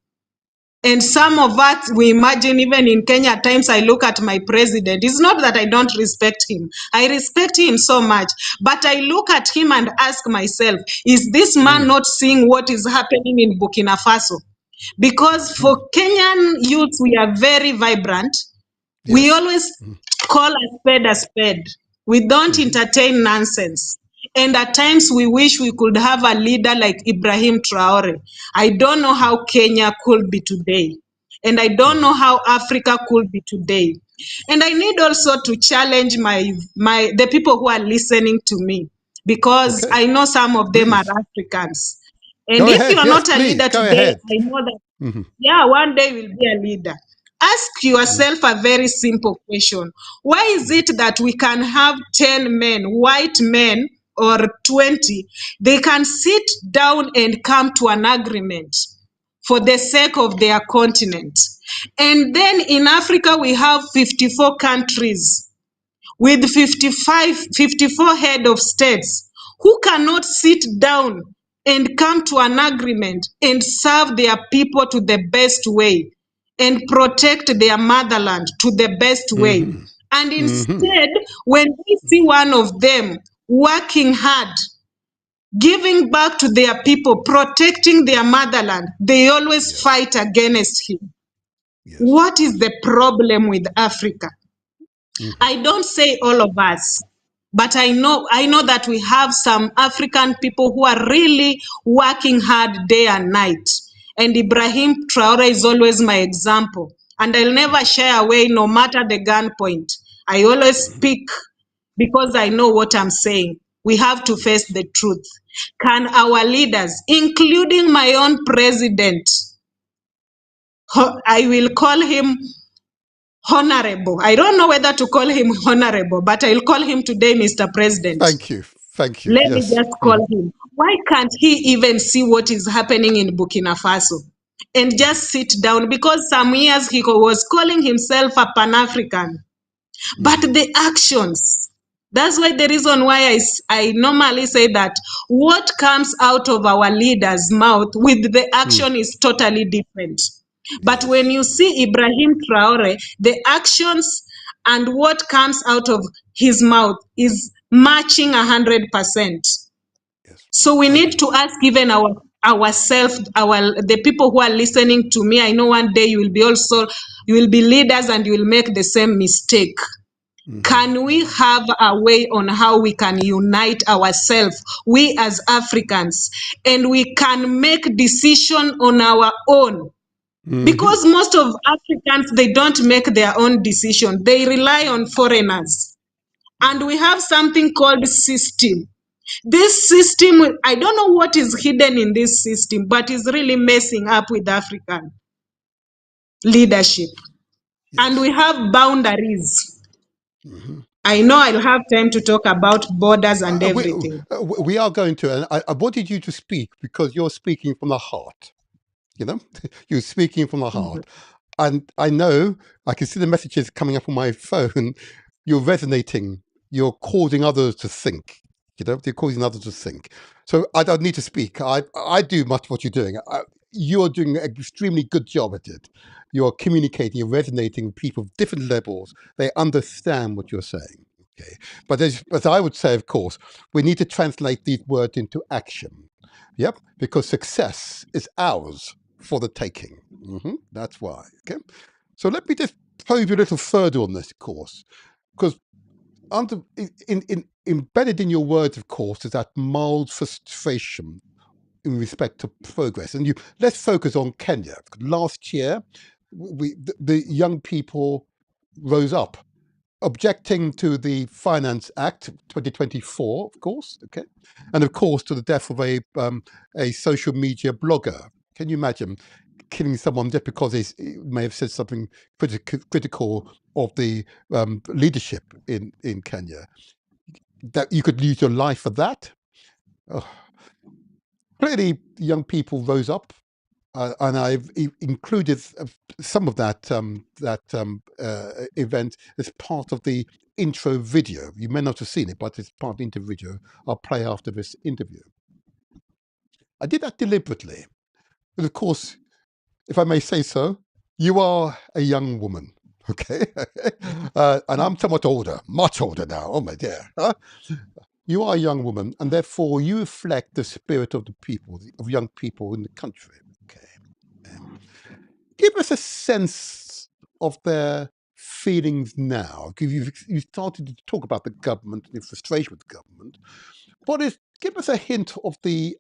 And some of us, we imagine even in Kenya, at times I look at my president. It's not that I don't respect him. I respect him so much. But I look at him and ask myself, is this man not seeing what is happening in Burkina Faso? Because for Kenyan youth, we are very vibrant. We Yes. always call a spade a spade. We don't entertain nonsense. And at times we wish we could have a leader like Ibrahim Traore. I don't know how Kenya could be today. And I don't know how Africa could be today. And I need also to challenge the people who are listening to me because Okay. I know some of them are Please. Africans. And Go if you ahead. are Yes, not a please. leader Go today, ahead. I know that, yeah, one day you'll be a leader. Ask yourself a very simple question. Why is it that we can have 10 men, white men, or 20? They can sit down and come to an agreement for the sake of their continent. And then in Africa, we have 54 countries with 54 head of states who cannot sit down and come to an agreement and serve their people to the best way and protect their motherland to the best way. And instead, when we see one of them working hard, giving back to their people, protecting their motherland, they always fight against him. What is the problem with Africa? I don't say all of us, but I know that we have some African people who are really working hard day and night. And Ibrahim Traore is always my example. And I'll never shy away no matter the gunpoint. I always speak because I know what I'm saying. We have to face the truth. Can our leaders, including my own president, I will call him Honorable. I don't know whether to call him Honorable, but I'll call him today Mr. President. Thank you. Thank you. Let me Yes. just call him. Why can't he even see what is happening in Burkina Faso and just sit down? Because some years he was calling himself a Pan-African. But the actions, that's why the reason why I normally say that what comes out of our leaders' mouth with the action is totally different. But when you see Ibrahim Traore, the actions and what comes out of his mouth is matching 100%. So we need to ask even ourselves, the people who are listening to me. I know one day you will be leaders and you will make the same mistake. Can we have a way on how we can unite ourselves, we as Africans, and we can make decision on our own? Because most of Africans, they don't make their own decision. They rely on foreigners. And we have something called system. This system, I don't know what is hidden in this system, but it's really messing up with African leadership. And we have boundaries. I know I'll have time to talk about borders and everything. We are going to, and I wanted you to speak because you're speaking from the heart. You know, you're speaking from the heart. And I know, I can see the messages coming up on my phone. You're resonating. You're causing others to think. You know, you're causing others to think. So I don't need to speak. I do much what you're doing. You're doing an extremely good job at it. You're communicating, you're resonating with people of different levels. They understand what you're saying. Okay. But as I would say, of course, we need to translate these words into action. Yep. Because success is ours for the taking. That's why. Okay. So let me just probe you a little further on this course, because embedded in your words, of course, is that mild frustration in respect to progress. And let's focus on Kenya. Last year, the young people rose up, objecting to the Finance Act 2024, of course, okay, and of course to the death of a social media blogger. Can you imagine killing someone just because he may have said something critical of the leadership in Kenya? That you could lose your life for that? Clearly, young people rose up, and I've included some of that event as part of the intro video. You may not have seen it, but it's part of the intro video I'll play after this interview. I did that deliberately. But of course, if I may say so, you are a young woman, okay? And I'm somewhat older, much older now. Oh my dear. You are a young woman, and therefore you reflect the spirit of the people, of young people in the country. Okay. Give us a sense of their feelings now. You started to talk about the government and the frustration with the government. Give us a hint of the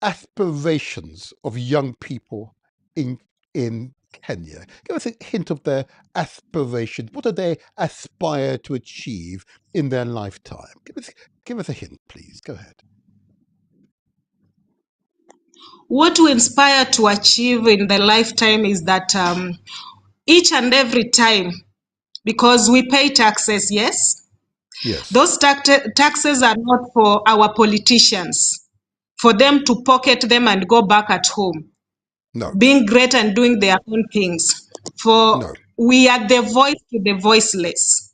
aspirations of young people in Kenya. Give us a hint of their aspirations. What do they aspire to achieve in their lifetime? Give us a hint, please. Go ahead. What we inspire to achieve in the lifetime is that each and every time, because we pay taxes, yes? Yes. Those taxes are not for our politicians, for them to pocket them and go back at home, No. being great and doing their own things. For we are the voice to the voiceless.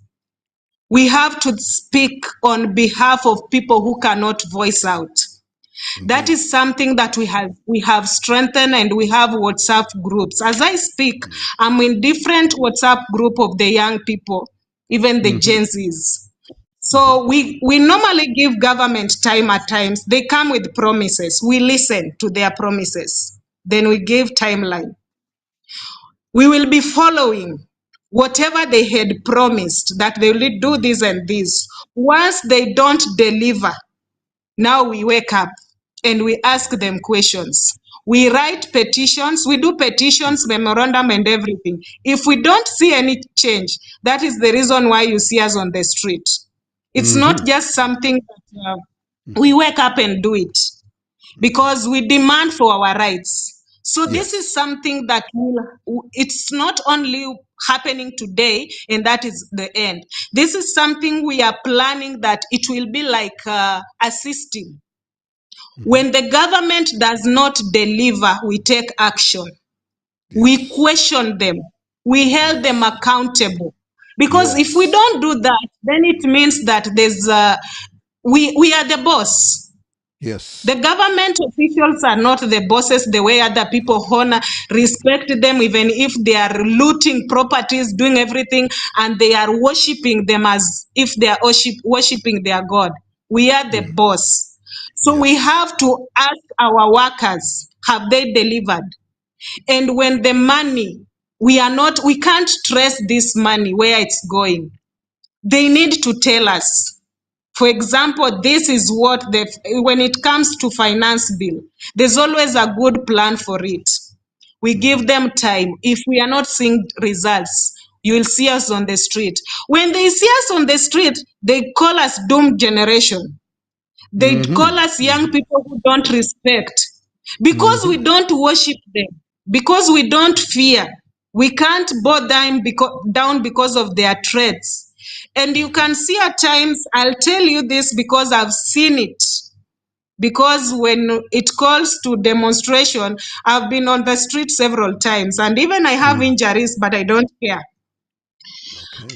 We have to speak on behalf of people who cannot voice out. Indeed. That is something that we have strengthened, and we have WhatsApp groups. As I speak, I'm in different WhatsApp group of the young people, even the Gen Zs. So we normally give government time at times. They come with promises. We listen to their promises. Then we give timeline. We will be following whatever they had promised, that they will do this and this. Once they don't deliver, now we wake up and we ask them questions. We write petitions, we do petitions, memorandum and everything. If we don't see any change, that is the reason why you see us on the street. It's not just something that we wake up and do it, because we demand for our rights. So this is something that it's not only happening today and that is the end. This is something we are planning, that it will be like a system. When the government does not deliver, we take action. We question them. We hold them accountable. Because if we don't do that, then it means that we are the boss. Yes. The government officials are not the bosses the way other people honor, respect them, even if they are looting properties, doing everything, and they are worshiping them as if they are worshiping their God. We are the boss. So we have to ask our workers, have they delivered? And when the money, we can't trace this money where it's going. They need to tell us. For example, this is what when it comes to finance bill, there's always a good plan for it. We give them time. If we are not seeing results, you will see us on the street. When they see us on the street, they call us doomed generation. They call us young people who don't respect, because we don't worship them, because we don't fear. We can't bow down because of their threats. And you can see at times, I'll tell you this because I've seen it. Because when it calls to demonstration, I've been on the street several times, and even I have injuries, but I don't care.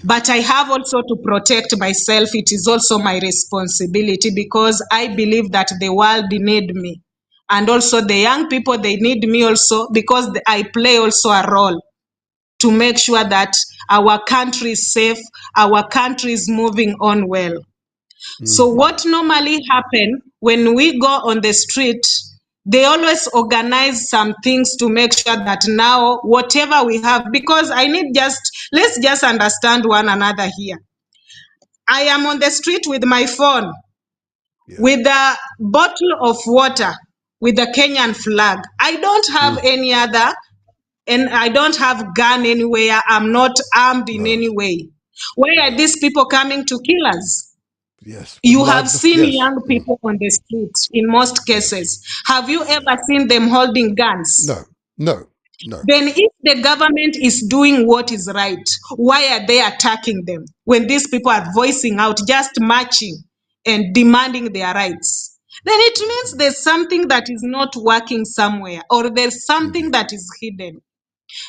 But I have also to protect myself. It is also my responsibility, because I believe that the world need me. And also the young people, they need me also, because I play also a role to make sure that our country is safe, our country is moving on well. So what normally happen when we go on the street, they always organize some things to make sure that now whatever we have, because let's just understand one another here. I am on the street with my phone, with a bottle of water, with the Kenyan flag. I don't have any other, and I don't have gun anywhere. I'm not armed in any way. Why are these people coming to kill us? Yes. You have seen young people on the streets in most cases. Have you ever seen them holding guns? No. Then if the government is doing what is right, why are they attacking them when these people are voicing out, just marching and demanding their rights? Then it means there's something that is not working somewhere, or there's something that is hidden.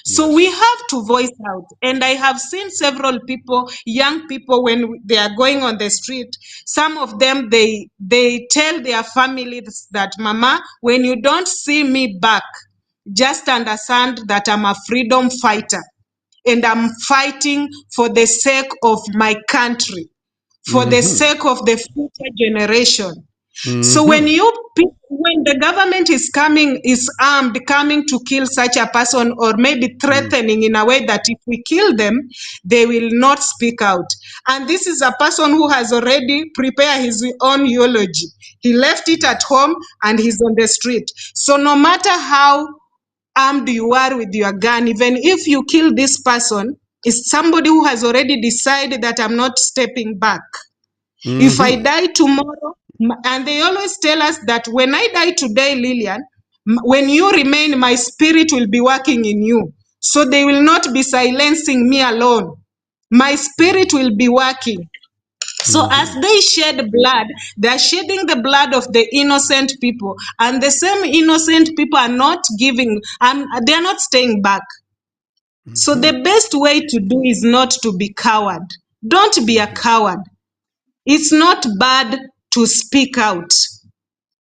So we have to voice out. And I have seen several people, young people, when they are going on the street, some of them, they tell their families that, Mama, when you don't see me back, just understand that I'm a freedom fighter, and I'm fighting for the sake of my country, for the sake of the future generation. So when the government is armed, coming to kill such a person, or maybe threatening in a way that if we kill them, they will not speak out. And this is a person who has already prepared his own eulogy. He left it at home and he's on the street. So no matter how armed you are with your gun, even if you kill this person, it's somebody who has already decided that I'm not stepping back. If I die tomorrow, and they always tell us that when I die today, Lillian, when you remain, my spirit will be working in you. So they will not be silencing me alone. My spirit will be working. So as they shed blood, they are shedding the blood of the innocent people. And the same innocent people are not giving, they are not staying back. So the best way to do is not to be coward. Don't be a coward. It's not bad to speak out.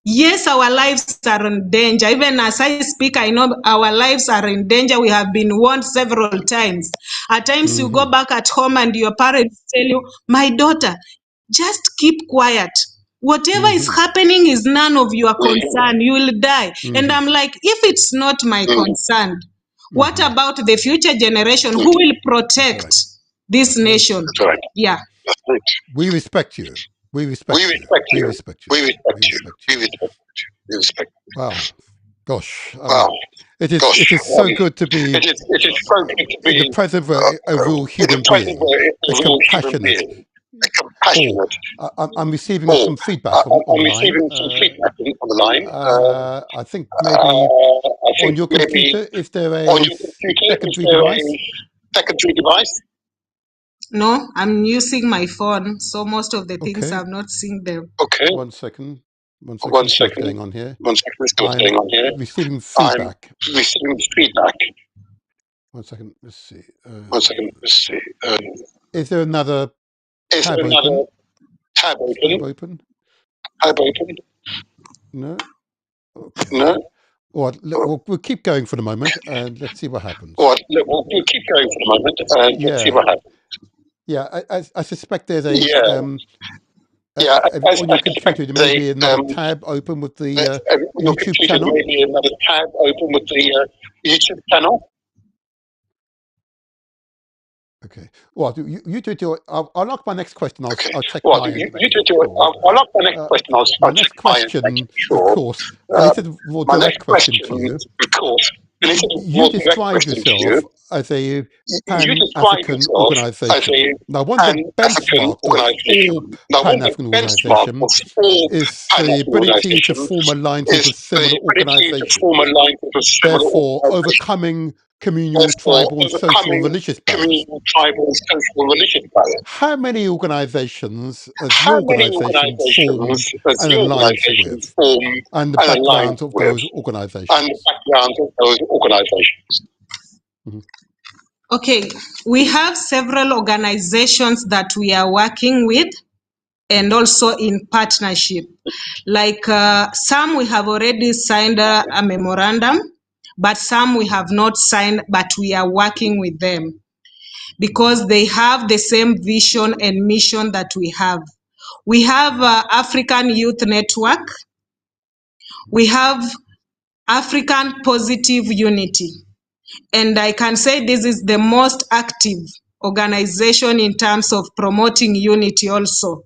Yes, our lives are in danger. Even as I speak, I know our lives are in danger. We have been warned several times. At times you go back at home and your parents tell you, my daughter, just keep quiet. Whatever is happening is none of your concern. You will die. And I'm like, if it's not my concern, what about the future generation? Who will protect this nation? That's right. Yeah. We respect you. We respect you. We respect you. We respect We you. respect We you. respect you. We respect you. Wow. Gosh. Wow. It is Gosh. so good to be It is so good to in the be presence of a real in human the presence being, of a a real human compassionate. being, a compassionate. I'm receiving some feedback I'm online. receiving some feedback on the line. I think maybe I think on your maybe computer, is there on a your computer, is secondary there device? a secondary device? No, I'm using my phone, so most of the things Okay. I'm not seeing them. Okay. One second. One second. One Let's see what's second. going on here. One second. Let's see what's I'm going on here. receiving I'm feedback. receiving feedback. One second. Let's see. 1 second. Let's see. Is there another Is tab there another open? tab open? Tab open? Tab open? No. Okay. No. All right. We'll keep going for the moment and let's see what happens. All right. Look, we'll keep going for the moment and let's see Yeah. what happens. Yeah. I suspect there's a Yeah. Yeah. on your computer there may be another tab open with the your YouTube computer channel. may be another tab open with the YouTube channel. Okay. Well, you do it. I'll ask my next question. I'll check Well, my end. you do it. I'll ask my next question. My I'll check next my end. question, Sure. of course, and it's a more My direct next question to you. of course, and it's a You more direct describe question to you. yourself as a You describe Pan-African yourself as organization. a Now, one of the Pan-African benchmarks of organisation. all Now, one of the Pan-African benchmark organization of all is the Pan-African ability to organisation form alliances is with the similar ability to organizations, form alliances with similar therefore organisations. overcoming communal, Therefore, tribal, and social and overcoming religious barriers. communal, tribal, social, and religious barriers. How many organizations has How your many organization formed organisations does an your alliance organisation with, form and the an alliance backgrounds of with, those and the organizations? backgrounds of those organisations? Okay, we have several organizations that we are working with and also in partnership. Like some we have already signed a memorandum, but some we have not signed, but we are working with them because they have the same vision and mission that we have. We have African Youth Network. We have African Positive Unity. And I can say this is the most active organization in terms of promoting unity also.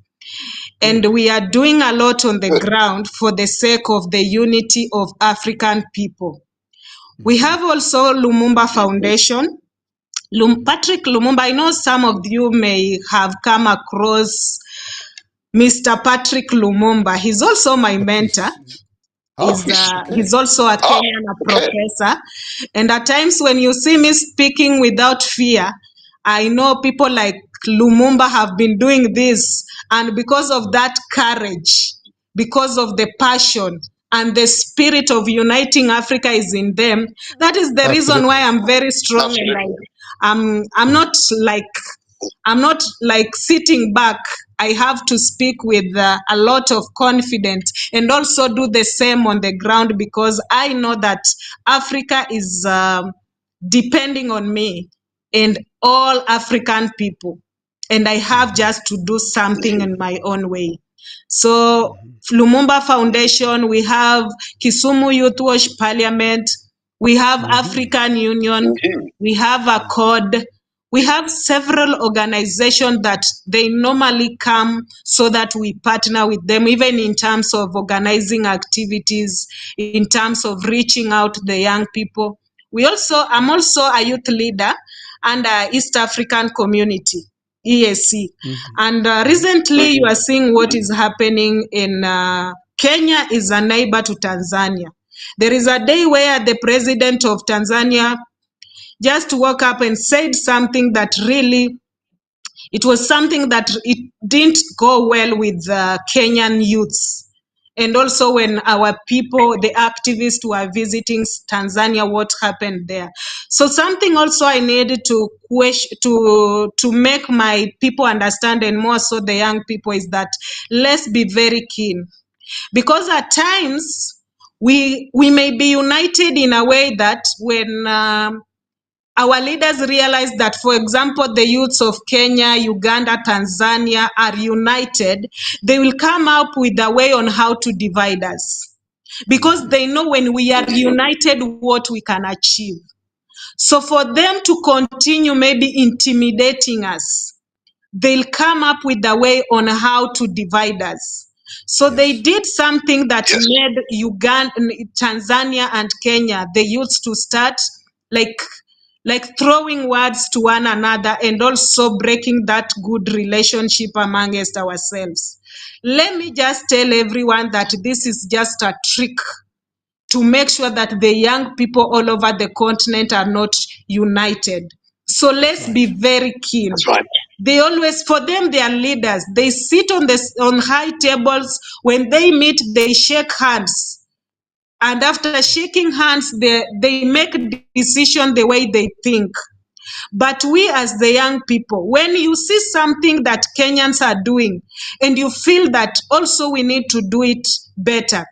And we are doing a lot on the ground for the sake of the unity of African people. We have also Lumumba Foundation. Patrick Lumumba, I know some of you may have come across Mr. Patrick Lumumba. He's also my mentor. He's also a Kenyan professor. And at times when you see me speaking without fear, I know people like Lumumba have been doing this. And because of that courage, because of the passion and the spirit of uniting Africa is in them, that is the reason why I'm very strong. And I'm not like sitting back. I have to speak with a lot of confidence and also do the same on the ground because I know that Africa is depending on me and all African people. And I have just to do something in my own way. So Lumumba Foundation, we have Kisumu Youth Watch Parliament, we have African Union, we have Accord, we have several organizations that they normally come so that we partner with them, even in terms of organizing activities, in terms of reaching out to the young people. I'm also a youth leader under East African Community, EAC. And recently you are seeing what is happening in Kenya is a neighbor to Tanzania. There is a day where the president of Tanzania just woke up and said something that really, it was something that it didn't go well with Kenyan youths. And also when our people, the activists were visiting Tanzania, what happened there. So something also I needed to make my people understand, and more so the young people, is that let's be very keen. Because at times we may be united in a way that when our leaders realize that, for example, the youths of Kenya, Uganda, Tanzania are united, they will come up with a way on how to divide us. Because they know when we are united, what we can achieve. So for them to continue maybe intimidating us, they'll come up with a way on how to divide us. So they did something that made Uganda, Tanzania, and Kenya, the youths, to start like throwing words to one another, and also breaking that good relationship amongst ourselves. Let me just tell everyone that this is just a trick to make sure that the young people all over the continent are not united. So let's be very keen. That's right. They always, for them, they are leaders. They sit on high tables. When they meet, they shake hands. And after shaking hands, they make decision the way they think. But we as the young people, when you see something that Kenyans are doing, and you feel that also we need to do it better,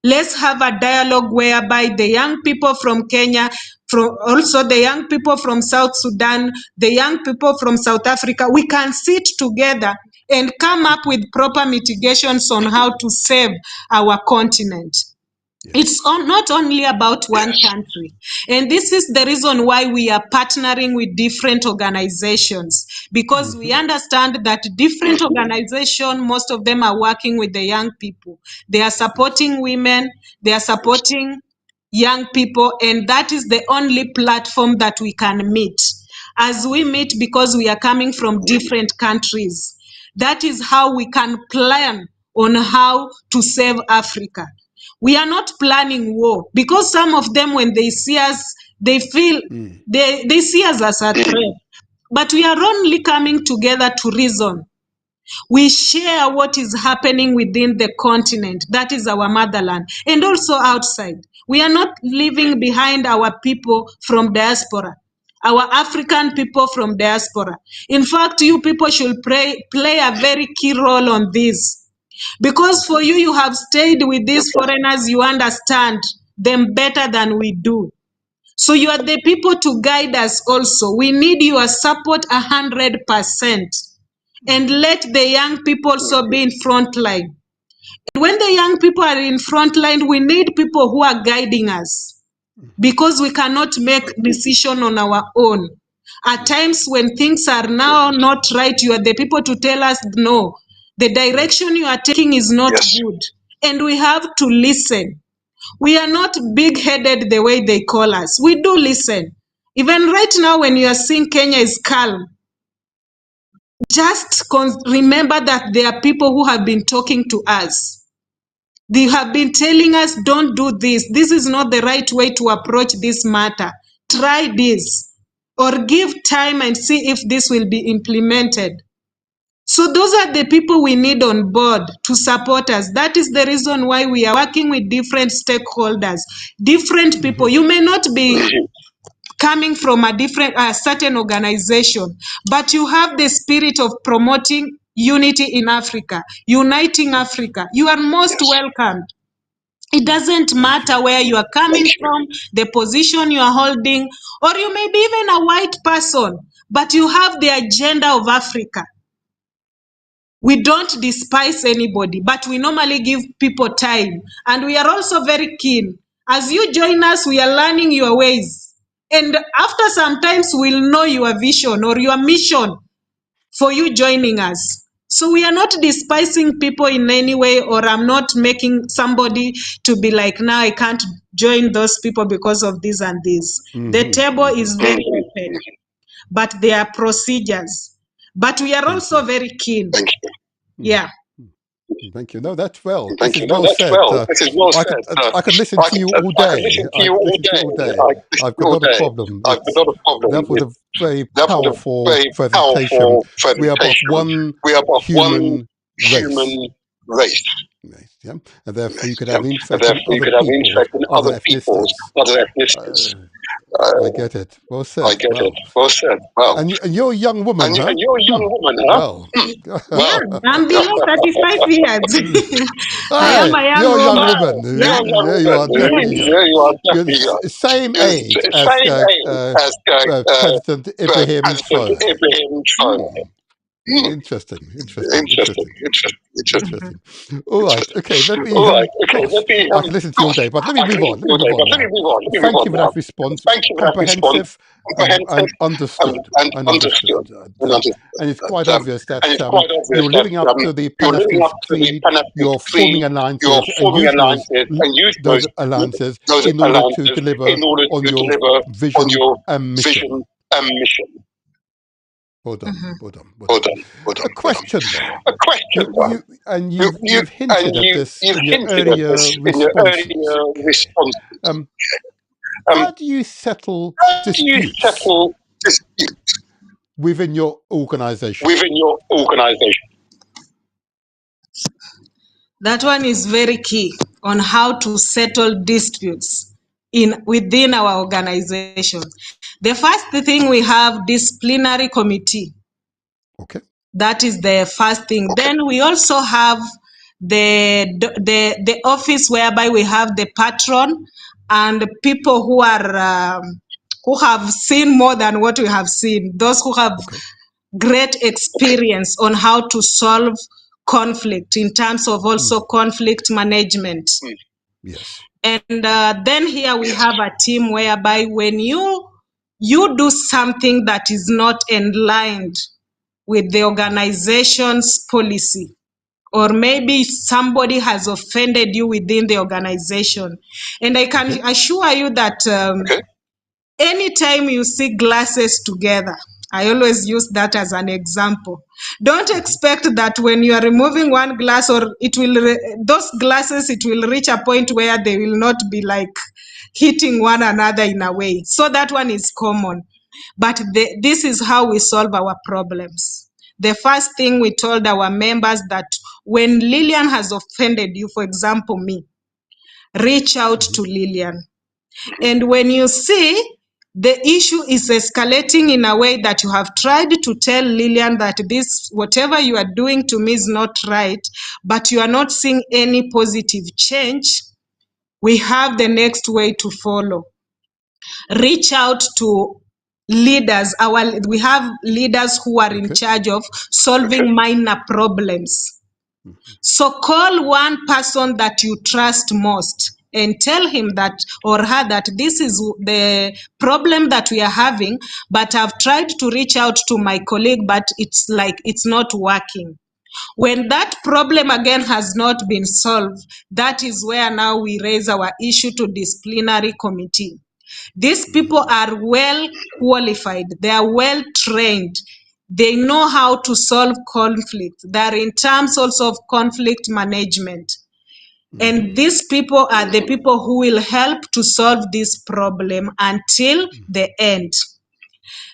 let's have a dialogue whereby the young people from Kenya, also the young people from South Sudan, the young people from South Africa, we can sit together and come up with proper mitigations on how to save our continent. It's not only about one country. And this is the reason why we are partnering with different organizations, because we understand that different organizations, most of them are working with the young people. They are supporting women, they are supporting young people, and that is the only platform that we can meet. As we meet, because we are coming from different countries, that is how we can plan on how to save Africa. We are not planning war, because some of them, when they see us, they feel they see us as a threat. But we are only coming together to reason. We share what is happening within the continent, that is our motherland, and also outside. We are not leaving behind our people from diaspora, our African people from diaspora. In fact, you people should play a very key role on this. Because for you, you have stayed with these foreigners, you understand them better than we do. So you are the people to guide us also. We need your support 100%. And let the young people also be in front line. And when the young people are in front line, we need people who are guiding us, because we cannot make decision on our own. At times when things are now not right, you are the people to tell us, no, the direction you are taking is not good. And we have to listen. We are not big-headed the way they call us. We do listen. Even right now, when you are seeing Kenya is calm, just remember that there are people who have been talking to us. They have been telling us, don't do this. This is not the right way to approach this matter. Try this. Or give time and see if this will be implemented. So those are the people we need on board to support us. That is the reason why we are working with different stakeholders, different people. You may not be coming from a certain organization, but you have the spirit of promoting unity in Africa, uniting Africa. You are most welcomed. It doesn't matter where you are coming from, the position you are holding, or you may be even a white person, but you have the agenda of Africa. We don't despise anybody, but we normally give people time. And we are also very keen. As you join us, we are learning your ways. And after some times, we'll know your vision or your mission for you joining us. So we are not despising people in any way, or I'm not making somebody to be like, now I can't join those people because of this and this. The table is very open, but there are procedures. But we are also very keen. Thank you. Yeah. Thank you. No, that's well. Thank This you. is No, well that's said. well. This is well I said. could listen to you all I could day. listen to I you could all listen to you all day. day. I could listen I've to you got all not a day. problem. I've got not a problem. That was a very That was a powerful very presentation. powerful We are but presentation. one We are but one human race. human race. Right, yeah? And therefore you could Yeah. have an And interest in therefore you other could have peoples, interest in other other people's, ethnicities. other ethnicities. I get it. Well said. I get Well, it. Well said. Well, and you're a young woman, huh? and you're a young woman, huh? Well. Yeah, I'm below 35 years. I am Hey, a young you're a young woman. woman. You're a young Yeah, you are woman. definitely young. Yeah, you are You're definitely young. the same You're age the as same age as President Ibrahim President Traore. Ibrahim Traore. Interesting. Interesting. All right. Okay. Let me. All right. Okay. Gosh, Let me. I can listen to you all day, but let me move on. Let me move on now. Let me move Thank on you for now. that response. Thank you for that response. Comprehensive and understood. And understood. And it's quite obvious that And it's quite obvious you're living that up to the you're living Pan-African up to the Creed. Pan-African You're Creed. forming You're alliances and forming use alliances and use those alliances those in order to alliances deliver in order on to your deliver on vision your and mission. vision and mission. Well done. Well done. A question though. A question, though. You've hinted at this you've in your hinted at earlier this in your responses. earlier responses. How do you settle How do you disputes settle disputes within your organization? That one is very key on how to settle disputes within our organization. The first thing, we have disciplinary committee. Okay. That is the first thing. Okay. Then we also have the office whereby we have the patron and people who are who have seen more than what we have seen. Those who have great experience on how to solve conflict in terms of also conflict management. Yes. And then here we have a team whereby when you do something that is not aligned with the organization's policy, or maybe somebody has offended you within the organization, and I can assure you that anytime you see glasses together, I always use that as an example. Don't expect that when you are removing one glass, or those glasses, it will reach a point where they will not be like hitting one another in a way. So that one is common. But this is how we solve our problems. The first thing we told our members that when Lillian has offended you, for example, me, reach out to Lillian. And when you see the issue is escalating in a way that you have tried to tell Lillian that this, whatever you are doing to me is not right, but you are not seeing any positive change, we have the next way to follow. Reach out to leaders. We have leaders who are in charge of solving minor problems. So call one person that you trust most and tell him that, or her, that this is the problem that we are having, but I've tried to reach out to my colleague, but it's like it's not working. When that problem again has not been solved, that is where now we raise our issue to disciplinary committee. These people are well qualified. They are well trained. They know how to solve conflict. They're in terms also of conflict management. And these people are the people who will help to solve this problem until the end.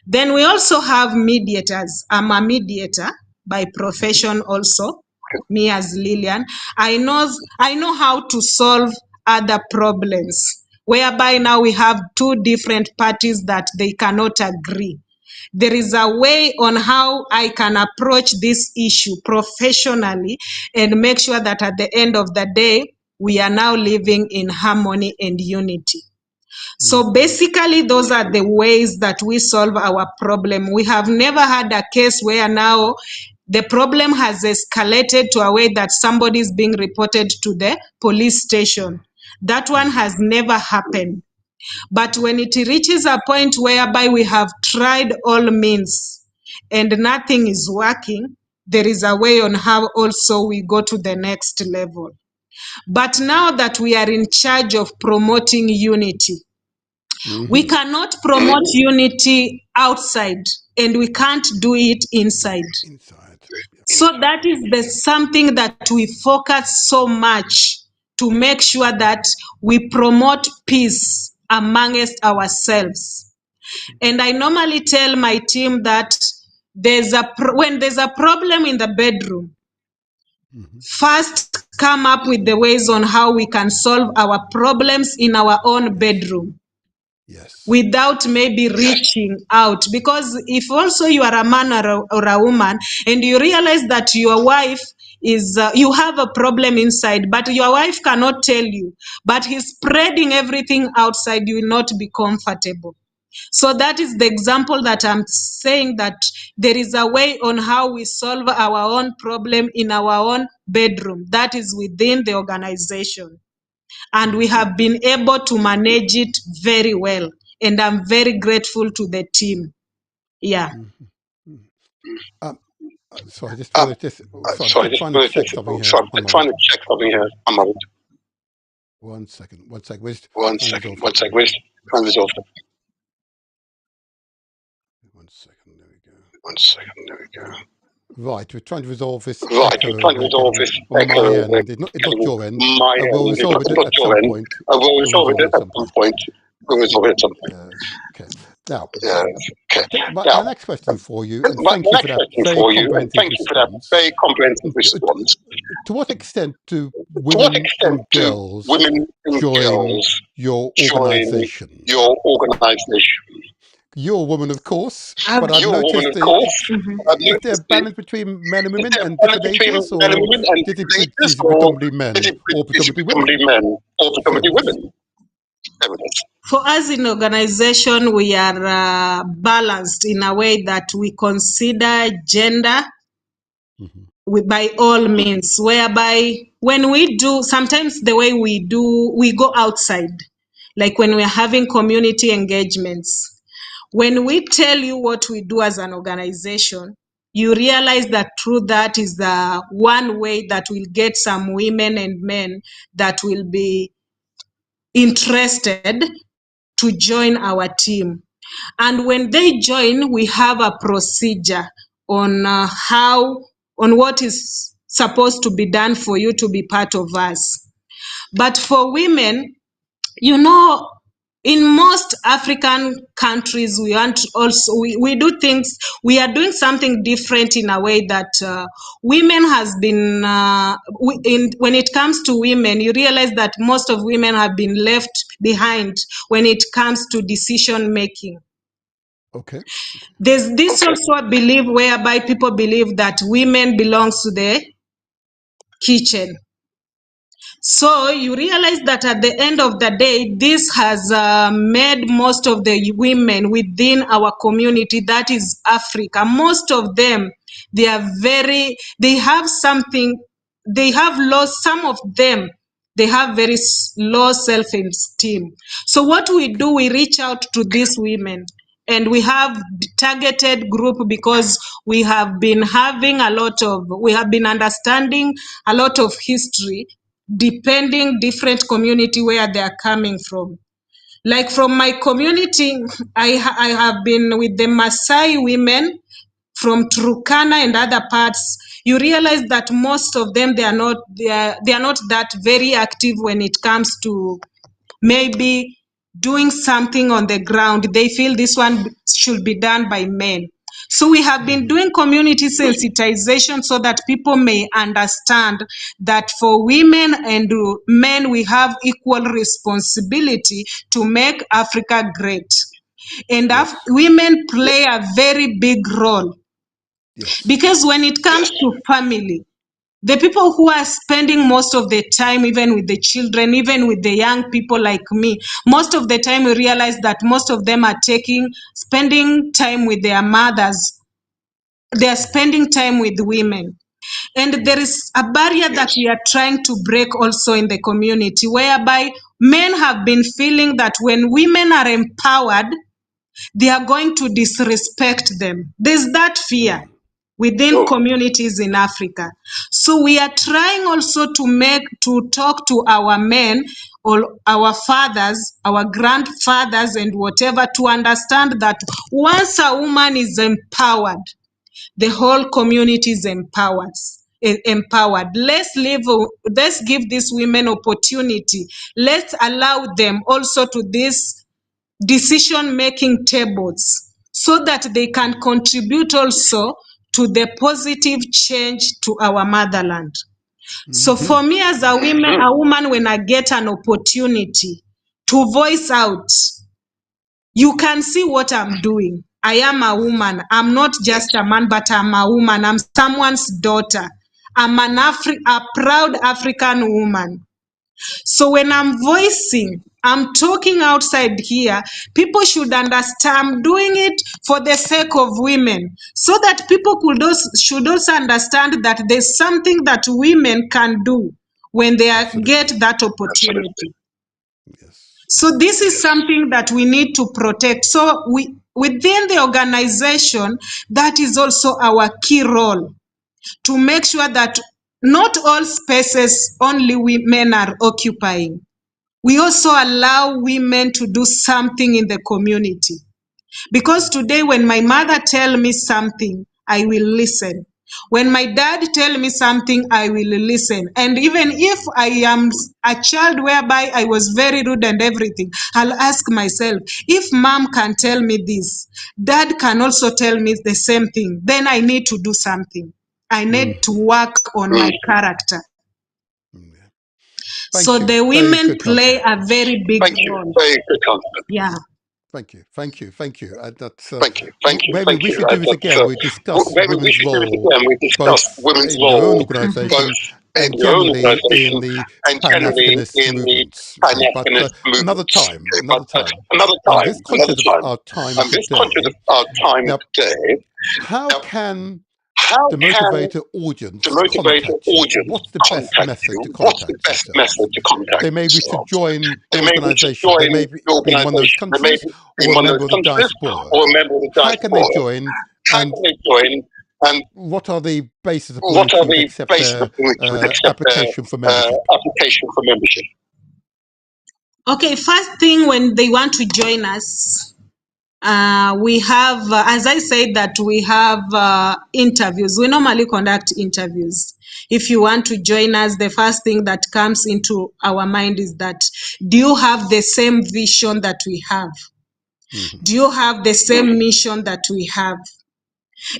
Then we also have mediators. I'm a mediator by profession also, me as Lillian. I know how to solve other problems, whereby now we have two different parties that they cannot agree. There is a way on how I can approach this issue professionally and make sure that at the end of the day, we are now living in harmony and unity. So basically, those are the ways that we solve our problem. We have never had a case where now the problem has escalated to a way that somebody is being reported to the police station. That one has never happened. But when it reaches a point whereby we have tried all means and nothing is working, there is a way on how also we go to the next level. But now that we are in charge of promoting unity, we cannot promote unity outside, and we can't do it inside. So that is the something that we focus so much to make sure that we promote peace amongst ourselves. And I normally tell my team that when there's a problem in the bedroom, first come up with the ways on how we can solve our problems in our own bedroom. Yes. Without maybe reaching out, because if also you are a man or a woman and you realize that your wife is you have a problem inside but your wife cannot tell you, but he's spreading everything outside, you will not be comfortable. So that is the example that I'm saying, that there is a way on how we solve our own problem in our own bedroom, that is within the organization. And we have been able to manage it very well. And I'm very grateful to the team. Yeah. Sorry, I just want to I'm just trying to check something here. I'm trying to check something here. I'm out. One second. We're just We're trying to resolve it. One second. There we go. Right, we're trying to resolve this echo on my end. It's not your end. We'll resolve it at some point. We'll resolve it at some point. Okay. Now, my next question for you, and thank you for that very comprehensive response. To what extent do women and girls join your organization? You're a woman, of course, but I've noticed is there a balance between men and women and different ages, or is it predominantly men or predominantly women? For us in organization, we are balanced in a way that we consider gender by all means, whereby when we do, sometimes the way we do, we go outside, like when we're having community engagements. When we tell you what we do as an organization, you realize that through that is the one way that will get some women and men that will be interested to join our team. And when they join, we have a procedure on on what is supposed to be done for you to be part of us. But for women, you know, in most African countries, we do things, we are doing something different in a way that women has been, when it comes to women, you realize that most of women have been left behind when it comes to decision making. Okay. There's this also a belief whereby people believe that women belongs to the kitchen. So you realize that at the end of the day, this has made most of the women within our community, that is Africa, most of them, they have something, they have lost, some of them, they have very low self-esteem. So what we do, we reach out to these women. And we have targeted group because we have been understanding a lot of history depending different community where they are coming from. Like from my community, I have been with the Maasai women from Turkana and other parts. You realize that most of them, they are not that very active when it comes to maybe doing something on the ground. They feel this one should be done by men. So we have been doing community sensitization so that people may understand that for women and men, we have equal responsibility to make Africa great. And women play a very big role. Because when it comes to family, the people who are spending most of the time, even with the children, even with the young people like me, most of the time we realize that most of them are spending time with their mothers. They are spending time with women. And there is a barrier that we are trying to break also in the community, whereby men have been feeling that when women are empowered, they are going to disrespect them. There's that fear within communities in Africa. So we are trying also to talk to our men or our fathers, our grandfathers and whatever, to understand that once a woman is empowered, the whole community is empowered. Let's give these women opportunity. Let's allow them also to this decision-making tables so that they can contribute also to the positive change to our motherland. So for me as a woman, when I get an opportunity to voice out, you can see what I'm doing. I am a woman. I'm not just a man, but I'm a woman. I'm someone's daughter. I'm a proud African woman. So when I'm voicing, I'm talking outside here, people should understand I'm doing it for the sake of women, so that people should also understand that there's something that women can do when they get that opportunity. Yes. So this is something that we need to protect. So within the organization, that is also our key role, to make sure that not all spaces only women are occupying. We also allow women to do something in the community. Because today when my mother tells me something, I will listen. When my dad tells me something, I will listen. And even if I am a child whereby I was very rude and everything, I'll ask myself, if mom can tell me this, dad can also tell me the same thing, then I need to do something. I need to work on my character. So You. the Very women good play concept. a very big role. Very good concept. Yeah. Thank you. That's, Thank you. maybe we should do this again. We discuss maybe we women's should do this role, again. We discuss both women's in your own role, organisation both in and your own generally in organisation the and generally Pan-Africanist in the movements. Pan-Africanist But another movements. time, another time. Another I'm time, just another conscious of time. our time I'm just conscious today. of our time Now, today. how Now, can how the can motivator audience the motivator contact you? audience What's the best contact method to you? What's the contact best yourselves? method to contact They may wish to yourselves? join They your may wish to organisation. They join may your be in one of those organisation. They may countries be in or a one of member those of the countries diaspora. or a member of the How can they diaspora. join, How and can they join? And what are the bases upon what which are you would the accept bases their upon which you would accept their application for membership? application for membership? Okay, first thing, when they want to join us, we have, as I said, that we have interviews. We normally conduct interviews. If you want to join us, the first thing that comes into our mind is that, do you have the same vision that we have? Do you have the same mission that we have?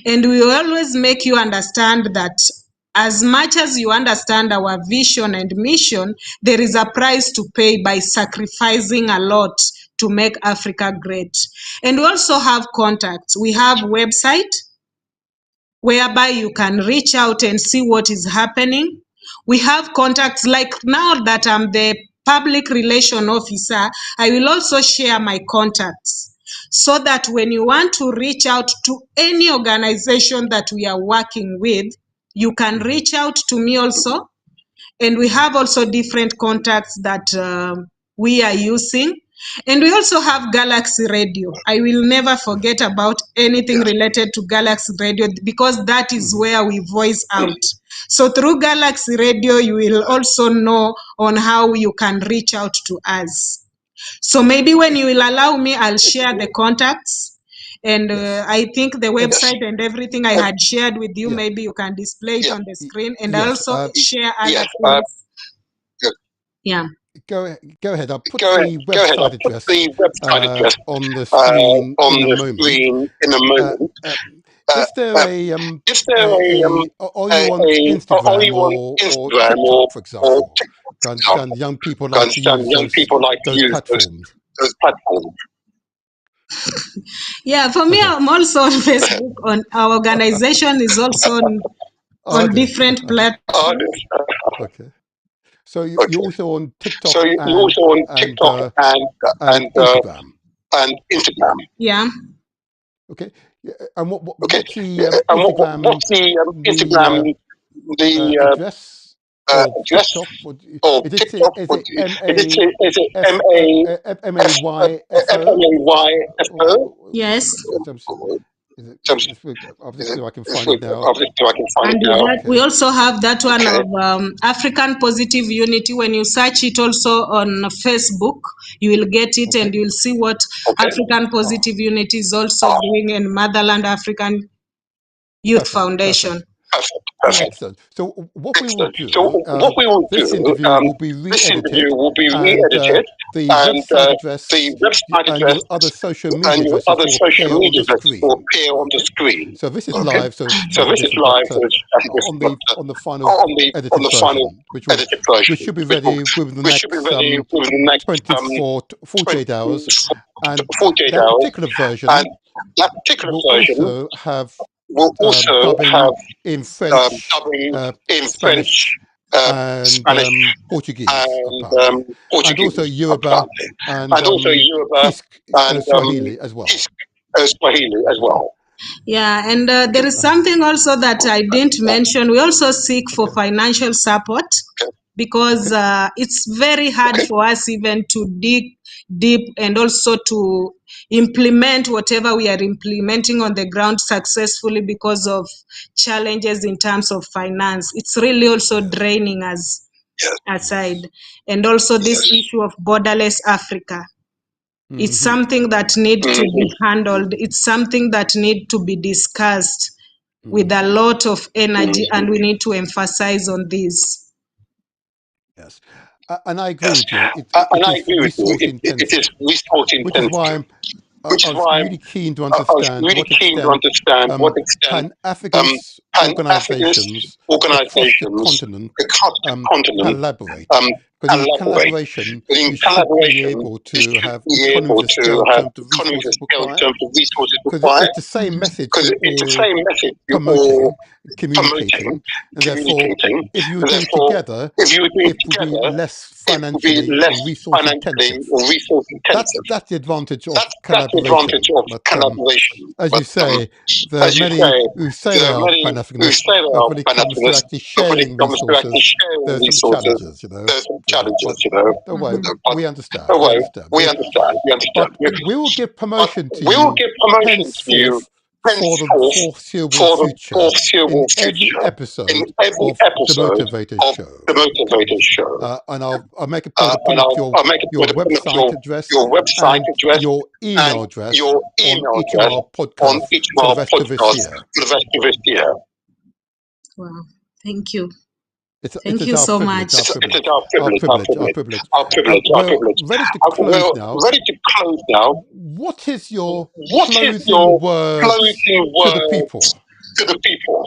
And we always make you understand that as much as you understand our vision and mission, there is a price to pay by sacrificing a lot to make Africa great. And we also have contacts. We have website whereby you can reach out and see what is happening. We have contacts, like now that I'm the public relation officer, I will also share my contacts so that when you want to reach out to any organization that we are working with, you can reach out to me also. And we have also different contacts that we are using. And we also have Galaxy Radio. I will never forget about anything related to Galaxy Radio, because that is where we voice out. So through Galaxy Radio, you will also know on how you can reach out to us. So maybe when you will allow me, I'll share the contacts. And I think the website and everything I had shared with you, maybe you can display it on the screen. And I also share other things. Yeah. Go ahead. I'll put Go the ahead. I'll website put address the website address on the screen on in a the moment. screen in a moment. Is there are you on Instagram or Instagram TikTok, for example? TikTok? I understand young people I like to understand use young people like to those use platforms. those platforms. Yeah, for me, I'm also on Facebook. On our organization is also on different platforms. Okay. So you're also on TikTok So you're also on TikTok and Instagram. And Instagram. Yeah. Okay. And what's the And Instagram? what's the Instagram? The address of address TikTok? of Is TikTok? it MAYFO? Yes. I'll just see if I can find it now. And we also have that one of African Positive Unity. When you search it also on Facebook, you will get it and you will see what African Positive Unity is also doing in Motherland African Youth Perfect. Foundation. Perfect. Excellent. So what we will Excellent. do, So what we will this do, interview will be this interview re-edited, will be and re-edited, the and website the address website and address your other social and media your addresses other will social appear on media the addresses will screen. appear on the Okay. screen. So this is Okay. live. So So this this is is live. not So this is not on the final on edited the final version, edited version, which should be ready within the which should be next ready within the next 48 hours. And 48 that hours. particular version And that particular will version also have will also have dubbing in French, dubbing in Spanish, French, and Spanish, Portuguese, and apparently, and Portuguese, also Yoruba apparently, and and also Yoruba and Swahili as well. Swahili as well. Yeah, and there is something also that I didn't mention. We also seek for financial support because it's very hard for us even to dig deep and also to implement whatever we are implementing on the ground successfully because of challenges in terms of finance. It's really also draining us aside. And also this issue of borderless Africa. It's something that needs to be handled. It's something that needs to be discussed with a lot of energy, and we need to emphasize on this. Yes, and I agree with you. It And I is agree with you. resource It is intensive, resource which is intensive. why Which I is was why really keen to I was understand really what keen to extent understand what extent Pan-Africanist Pan-Africanist organizations across the organizations continent across the continent collaborate. Because in collaborate. collaboration, But in you should be collaboration, able you to should have be economies able of scale to in have terms of economies of resources scale in required. terms of resources Because required. it's the same message Because you're it's the all same message you're all promoting, communicating, and therefore, communicating. if you And do it therefore, together, if you do it it will be together, less it will be financially less or resource financially intensive. or resource intensive. That's the advantage of That's the collaboration. advantage of But collaboration. as you But say, there are as you many say, who say there they are are many who Pan-Africanists, say they but are when it comes to Pan-Africanists, actually but when it sharing comes to actually resources, there sharing are some resources, challenges, there's some But challenges, don't worry, But we understand. oh, We well, understand. we understand. We understand. But we will give But promotion to we will you give promotion to you henceforth for the henceforth foreseeable for the future in foreseeable every future in episode every of the episode Motivator of Show. the Okay. Motivator Show. And I'll make a point of putting And up I'll make a your point of putting up website address your website and address your and email address your on email each of address our on podcasts each for of the our rest of this podcasts year. for the rest of this year. Wow. Thank you. It Thank is you our so privilege, much. our It is privilege, our our privilege, our privilege, our privilege, privilege. our privilege, our We're privilege. ready to We're close now. ready to close now. What is your What is closing your words closing to the words people? to the people?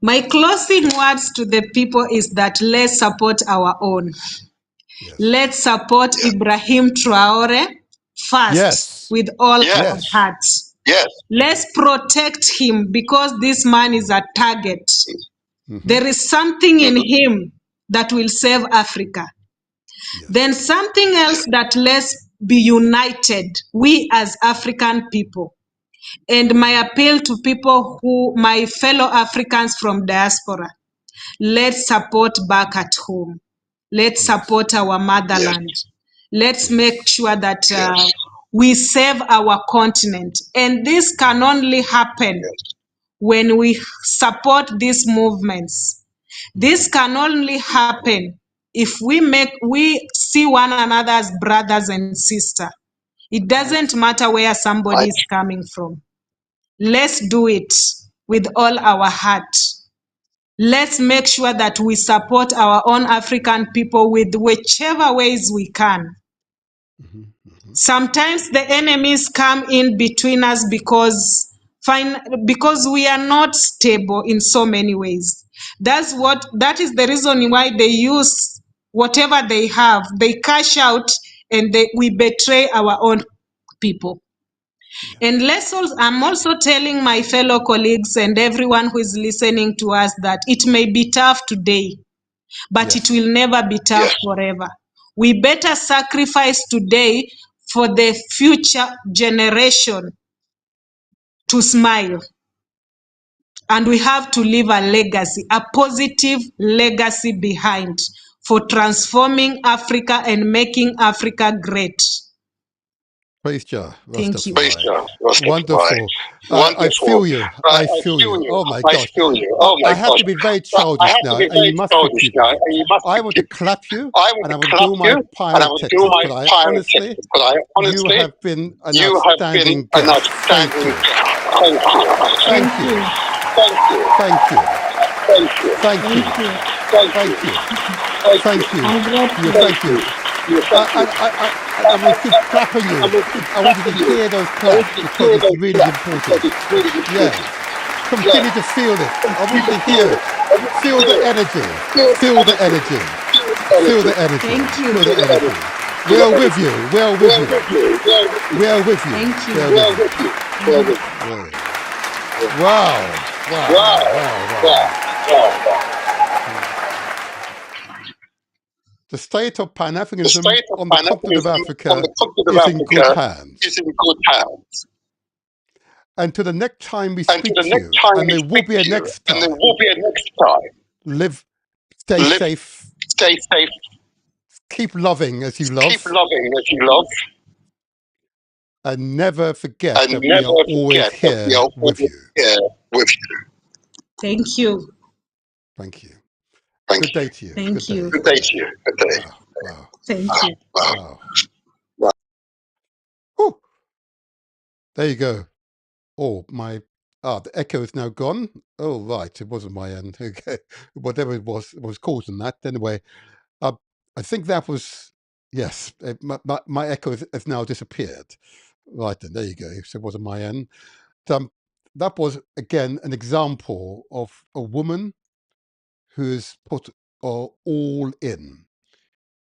My closing words to the people is that let's support our own. Yes. Let's support Ibrahim Traore first Yes. with all Yes. our heart. Yes. Let's protect him because this man is a target. There is something in him that will save Africa. Yes. Then something else that let's be united, we as African people. And my appeal to people my fellow Africans from diaspora, let's support back at home. Let's support our motherland. Let's make sure that we save our continent. And this can only happen when we support these movements. This can only happen if we see one another as brothers and sisters. It doesn't matter where somebody is coming from. Let's do it with all our heart. Let's make sure that we support our own African people with whichever ways we can. Sometimes the enemies come in between us because we are not stable in so many ways. That is the reason why they use whatever they have, they cash out, and we betray our own people. And I'm also telling my fellow colleagues and everyone who is listening to us that it may be tough today, but it will never be tough forever. We better sacrifice today for the future generation to smile. And we have to leave a legacy, a positive legacy behind for transforming Africa and making Africa great. Praise Jah. Thank you. Wonderful. I feel you. I feel you. Oh my gosh. Feel you. Oh my I have to be very I childish have now, to be and you very must childish forgive now, me. and you must I want to forgive me. clap you, I want and I to want to clap do my you, and I pirate will do technique, my but I pirate honestly, technique. But you have been an you have been outstanding an guest. Thank outstanding you. guest. Thank you. Thank you. Thank you. Thank you. Thank you. I'm grateful. Thank you. I will keep clapping you. I want you to hear those claps because it's really important. Yeah. Continue to feel it. I want you to hear it. Feel the energy. Feel the energy. Feel the energy. Thank you. Feel the energy. We are with you. We are with you. We are with you. Thank you. We are with you. Wow. Wow. Wow. The state of Pan-Africanism on the continent of Africa is in good hands. And to the next time we speak to you, and there will be a next time, live, stay safe, keep loving as you love, and never forget that we are always here with you. Thank you. Thank you. Good day to you. Thank you. Good day to you. Wow. Thank you. Wow. Whew. There you go. Oh, the echo is now gone. Oh, right. It wasn't my end. Okay. Whatever it was causing that. Anyway, I think that was, yes, my echo has now disappeared. Right then, there you go. So it wasn't my end. That was, again, an example of a woman who has put all in.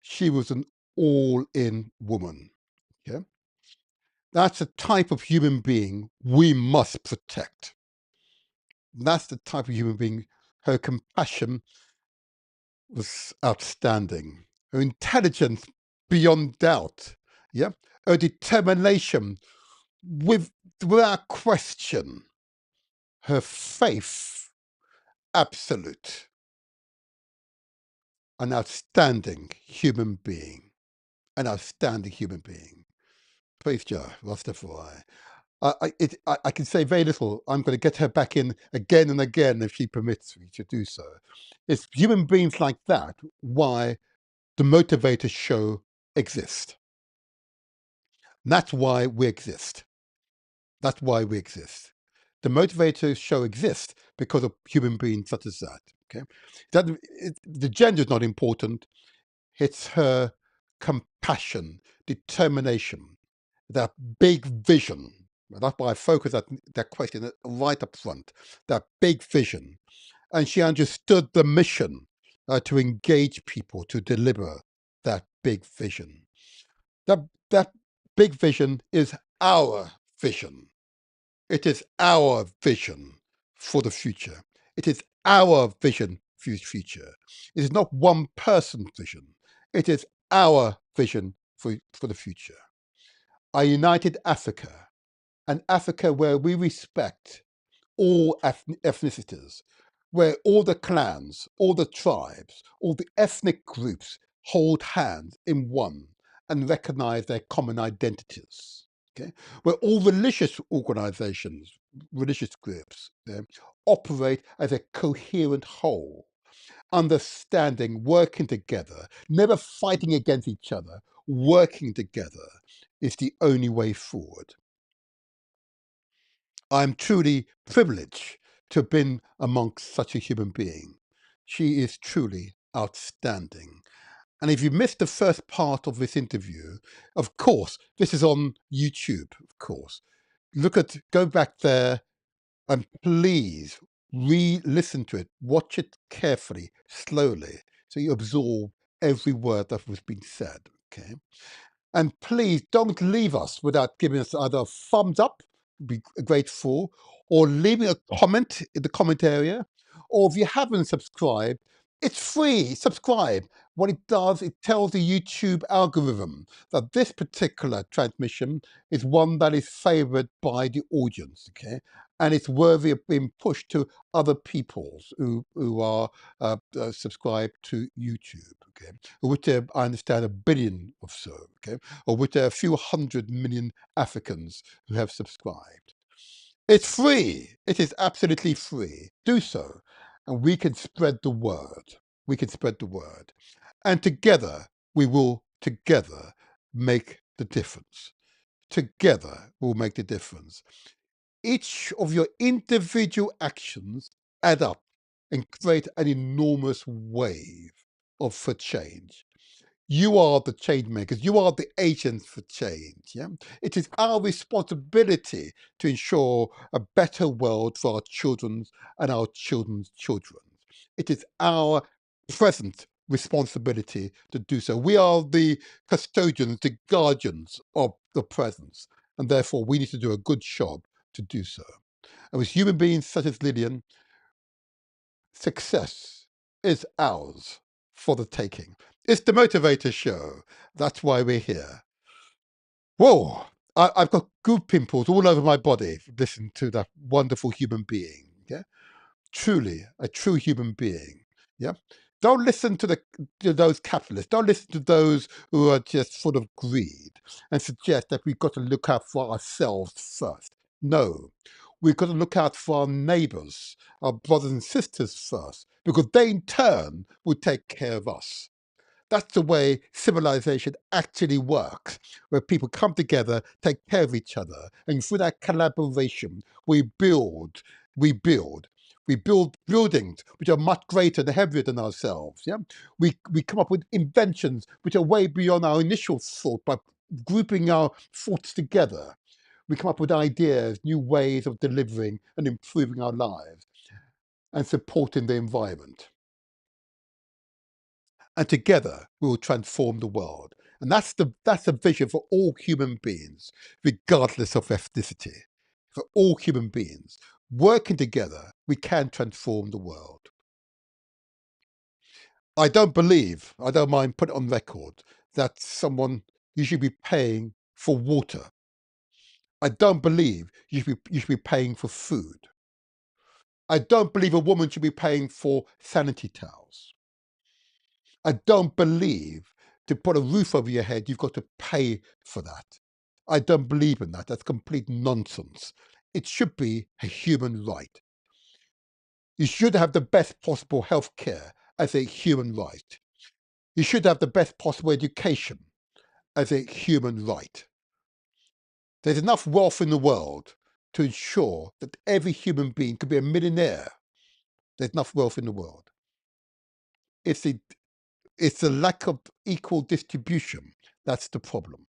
She was an all-in woman. Okay? That's a type of human being we must protect. That's the type of human being. Her compassion was outstanding. Her intelligence beyond doubt. Yeah. Her determination without question. Her faith absolute. An outstanding human being. An outstanding human being. Praise Jah, Rastafari. I can say very little. I'm going to get her back in again and again if she permits me to do so. It's human beings like that why the Motivator Show exists. That's why we exist. That's why we exist. The Motivator Show exists because of human beings such as that. Okay, the gender is not important. It's her compassion, determination, that big vision. That's why I focus that question right up front. That big vision, and she understood the mission to engage people to deliver that big vision. That big vision is our vision. It is our vision for the future. It is our vision for the future. It is not one person's vision. It is our vision for the future. A united Africa, an Africa where we respect all ethnicities, where all the clans, all the tribes, all the ethnic groups hold hands in one and recognize their common identities. Okay? Where all religious organizations, religious groups, operate as a coherent whole, understanding, working together, never fighting against each other, working together is the only way forward. I'm truly privileged to have been amongst such a human being. She is truly outstanding. And if you missed the first part of this interview, of course, this is on YouTube, of course. Go back there and please re-listen to it. Watch it carefully, slowly, so you absorb every word that was being said, okay? And please don't leave us without giving us either a thumbs up, be grateful, or leaving a comment in the comment area. Or if you haven't subscribed, it's free. Subscribe. What it does, it tells the YouTube algorithm that this particular transmission is one that is favored by the audience, okay? And it's worthy of being pushed to other peoples who are subscribed to YouTube, okay? Which I understand 1 billion or so, okay? Or which there are a few 100 million Africans who have subscribed. It's free. It is absolutely free. Do so. And we can spread the word. We can spread the word. And together, we will together make the difference. Together, we'll make the difference. each of your individual actions add up and create an enormous wave for change. You are the change makers. You are the agents for change. Yeah? It is our responsibility to ensure a better world for our children and our children's children. It is our present responsibility to do so. We are the custodians, the guardians of the present, and therefore we need to do a good job to do so. And with human beings such as Lillian, success is ours for the taking. It's the Motivator Show. That's why we're here. Whoa, I've got goop pimples all over my body. Listen to that wonderful human being. Yeah, truly a true human being. Yeah, don't listen to those capitalists. Don't listen to those who are just full of greed and suggest that we've got to look out for ourselves first. No, we've got to look out for our neighbours, our brothers and sisters first, because they in turn will take care of us. That's the way civilization actually works, where people come together, take care of each other, and through that collaboration, we build buildings which are much greater and heavier than ourselves. Yeah, we come up with inventions which are way beyond our initial thought by grouping our thoughts together. We come up with ideas, new ways of delivering and improving our lives and supporting the environment. And together we will transform the world. And that's the vision for all human beings, regardless of ethnicity. For all human beings, working together, we can transform the world. I don't mind put it on record, that you should be paying for water. I don't believe you should be paying for food. I don't believe a woman should be paying for sanitary towels. I don't believe to put a roof over your head, you've got to pay for that. I don't believe in that. That's complete nonsense. It should be a human right. You should have the best possible health care as a human right. You should have the best possible education as a human right. There's enough wealth in the world to ensure that every human being could be a millionaire. There's enough wealth in the world. It's the lack of equal distribution that's the problem.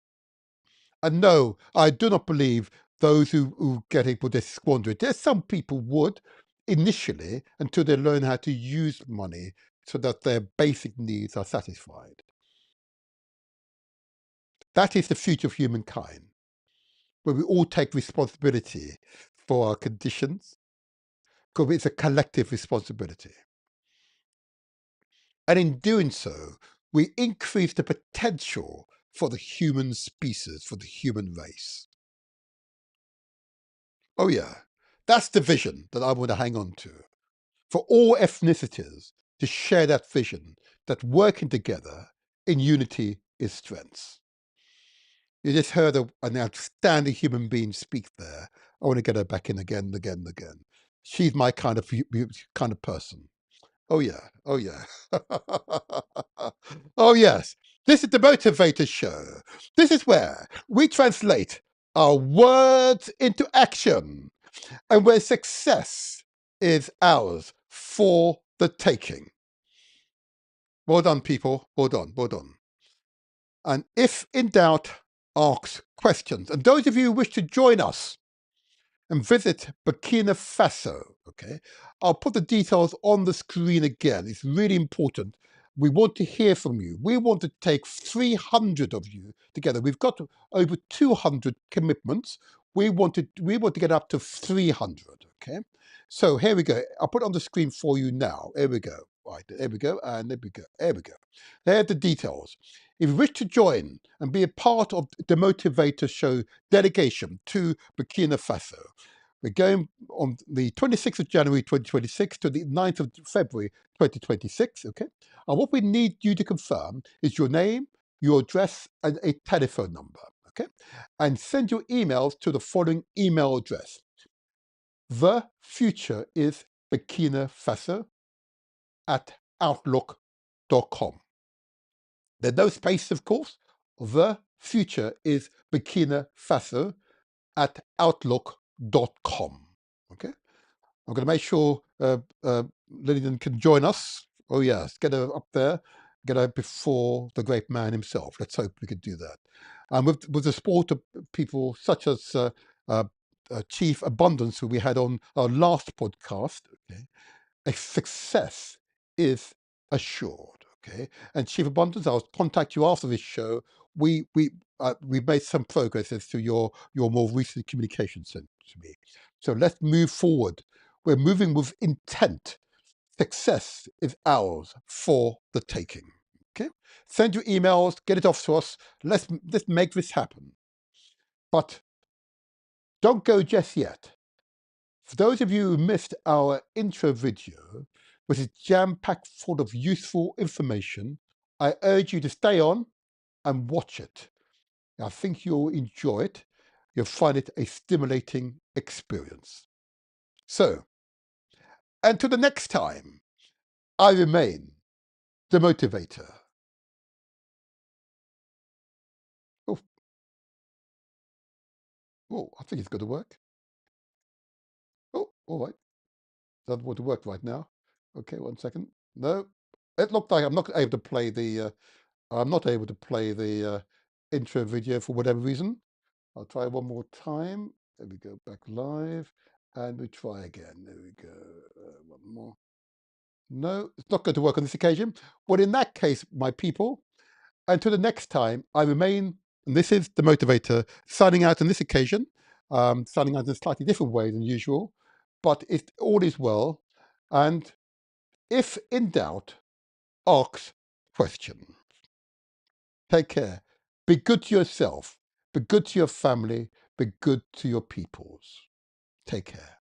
And no, I do not believe those who get able to squander it. There's some people would initially until they learn how to use money so that their basic needs are satisfied. That is the future of humankind, where we all take responsibility for our conditions, because it's a collective responsibility. And in doing so, we increase the potential for the human species, for the human race. Oh yeah, that's the vision that I want to hang on to. For all ethnicities to share that vision, that working together in unity is strength. You just heard an outstanding human being speak there. I want to get her back in again and again and again. She's my kind of person. Oh yeah, oh yeah. Oh yes, this is the Motivator Show. This is where we translate our words into action and where success is ours for the taking. Well done, people. Well done, well done. And if in doubt, ask questions. And those of you who wish to join us and visit Burkina Faso, okay, I'll put the details on the screen again. It's really important. We want to hear from you. We want to take 300 of you together. We've got over 200 commitments. We want to get up to 300, okay? So here we go. I'll put it on the screen for you now. Here we go. Right, there we go, and there we go. There we go. There are the details. If you wish to join and be a part of the Motivator Show delegation to Burkina Faso, we're going on the 26th of January 2026 to the 9th of February 2026, okay? And what we need you to confirm is your name, your address, and a telephone number, okay? And send your emails to the following email address. The future is Burkina Faso @outlook.com. There's no space, of course. The future is Burkina Faso @outlook.com. Okay, I'm going to make sure Lillian can join us. Oh yes, get her up there, get her before the great man himself. Let's hope we could do that. And with the support of people such as Chief Abundance, who we had on our last podcast, okay, a success is assured. Okay, and Chief Abundance, I'll contact you after this show. We made some progress as to your more recent communication sent to me. So let's move forward. We're moving with intent. Success is ours for the taking. Okay, send your emails, get it off to us. Let's make this happen. But don't go just yet. For those of you who missed our intro video, which is jam-packed full of useful information, I urge you to stay on and watch it. I think you'll enjoy it. You'll find it a stimulating experience. So, until the next time, I remain the motivator. Oh, I think it's going to work. Oh, all right. Doesn't want to work right now. Okay, 1 second. No, it looked like I'm not able to play the intro video for whatever reason. I'll try one more time. There we go, back live, and we try again. There we go. One more. No, it's not going to work on this occasion. Well, in that case, my people, until the next time, I remain, and this is the motivator, signing out on this occasion, signing out in a slightly different way than usual, but all is well. And if in doubt, ask questions. Take care. Be good to yourself. Be good to your family. Be good to your peoples. Take care.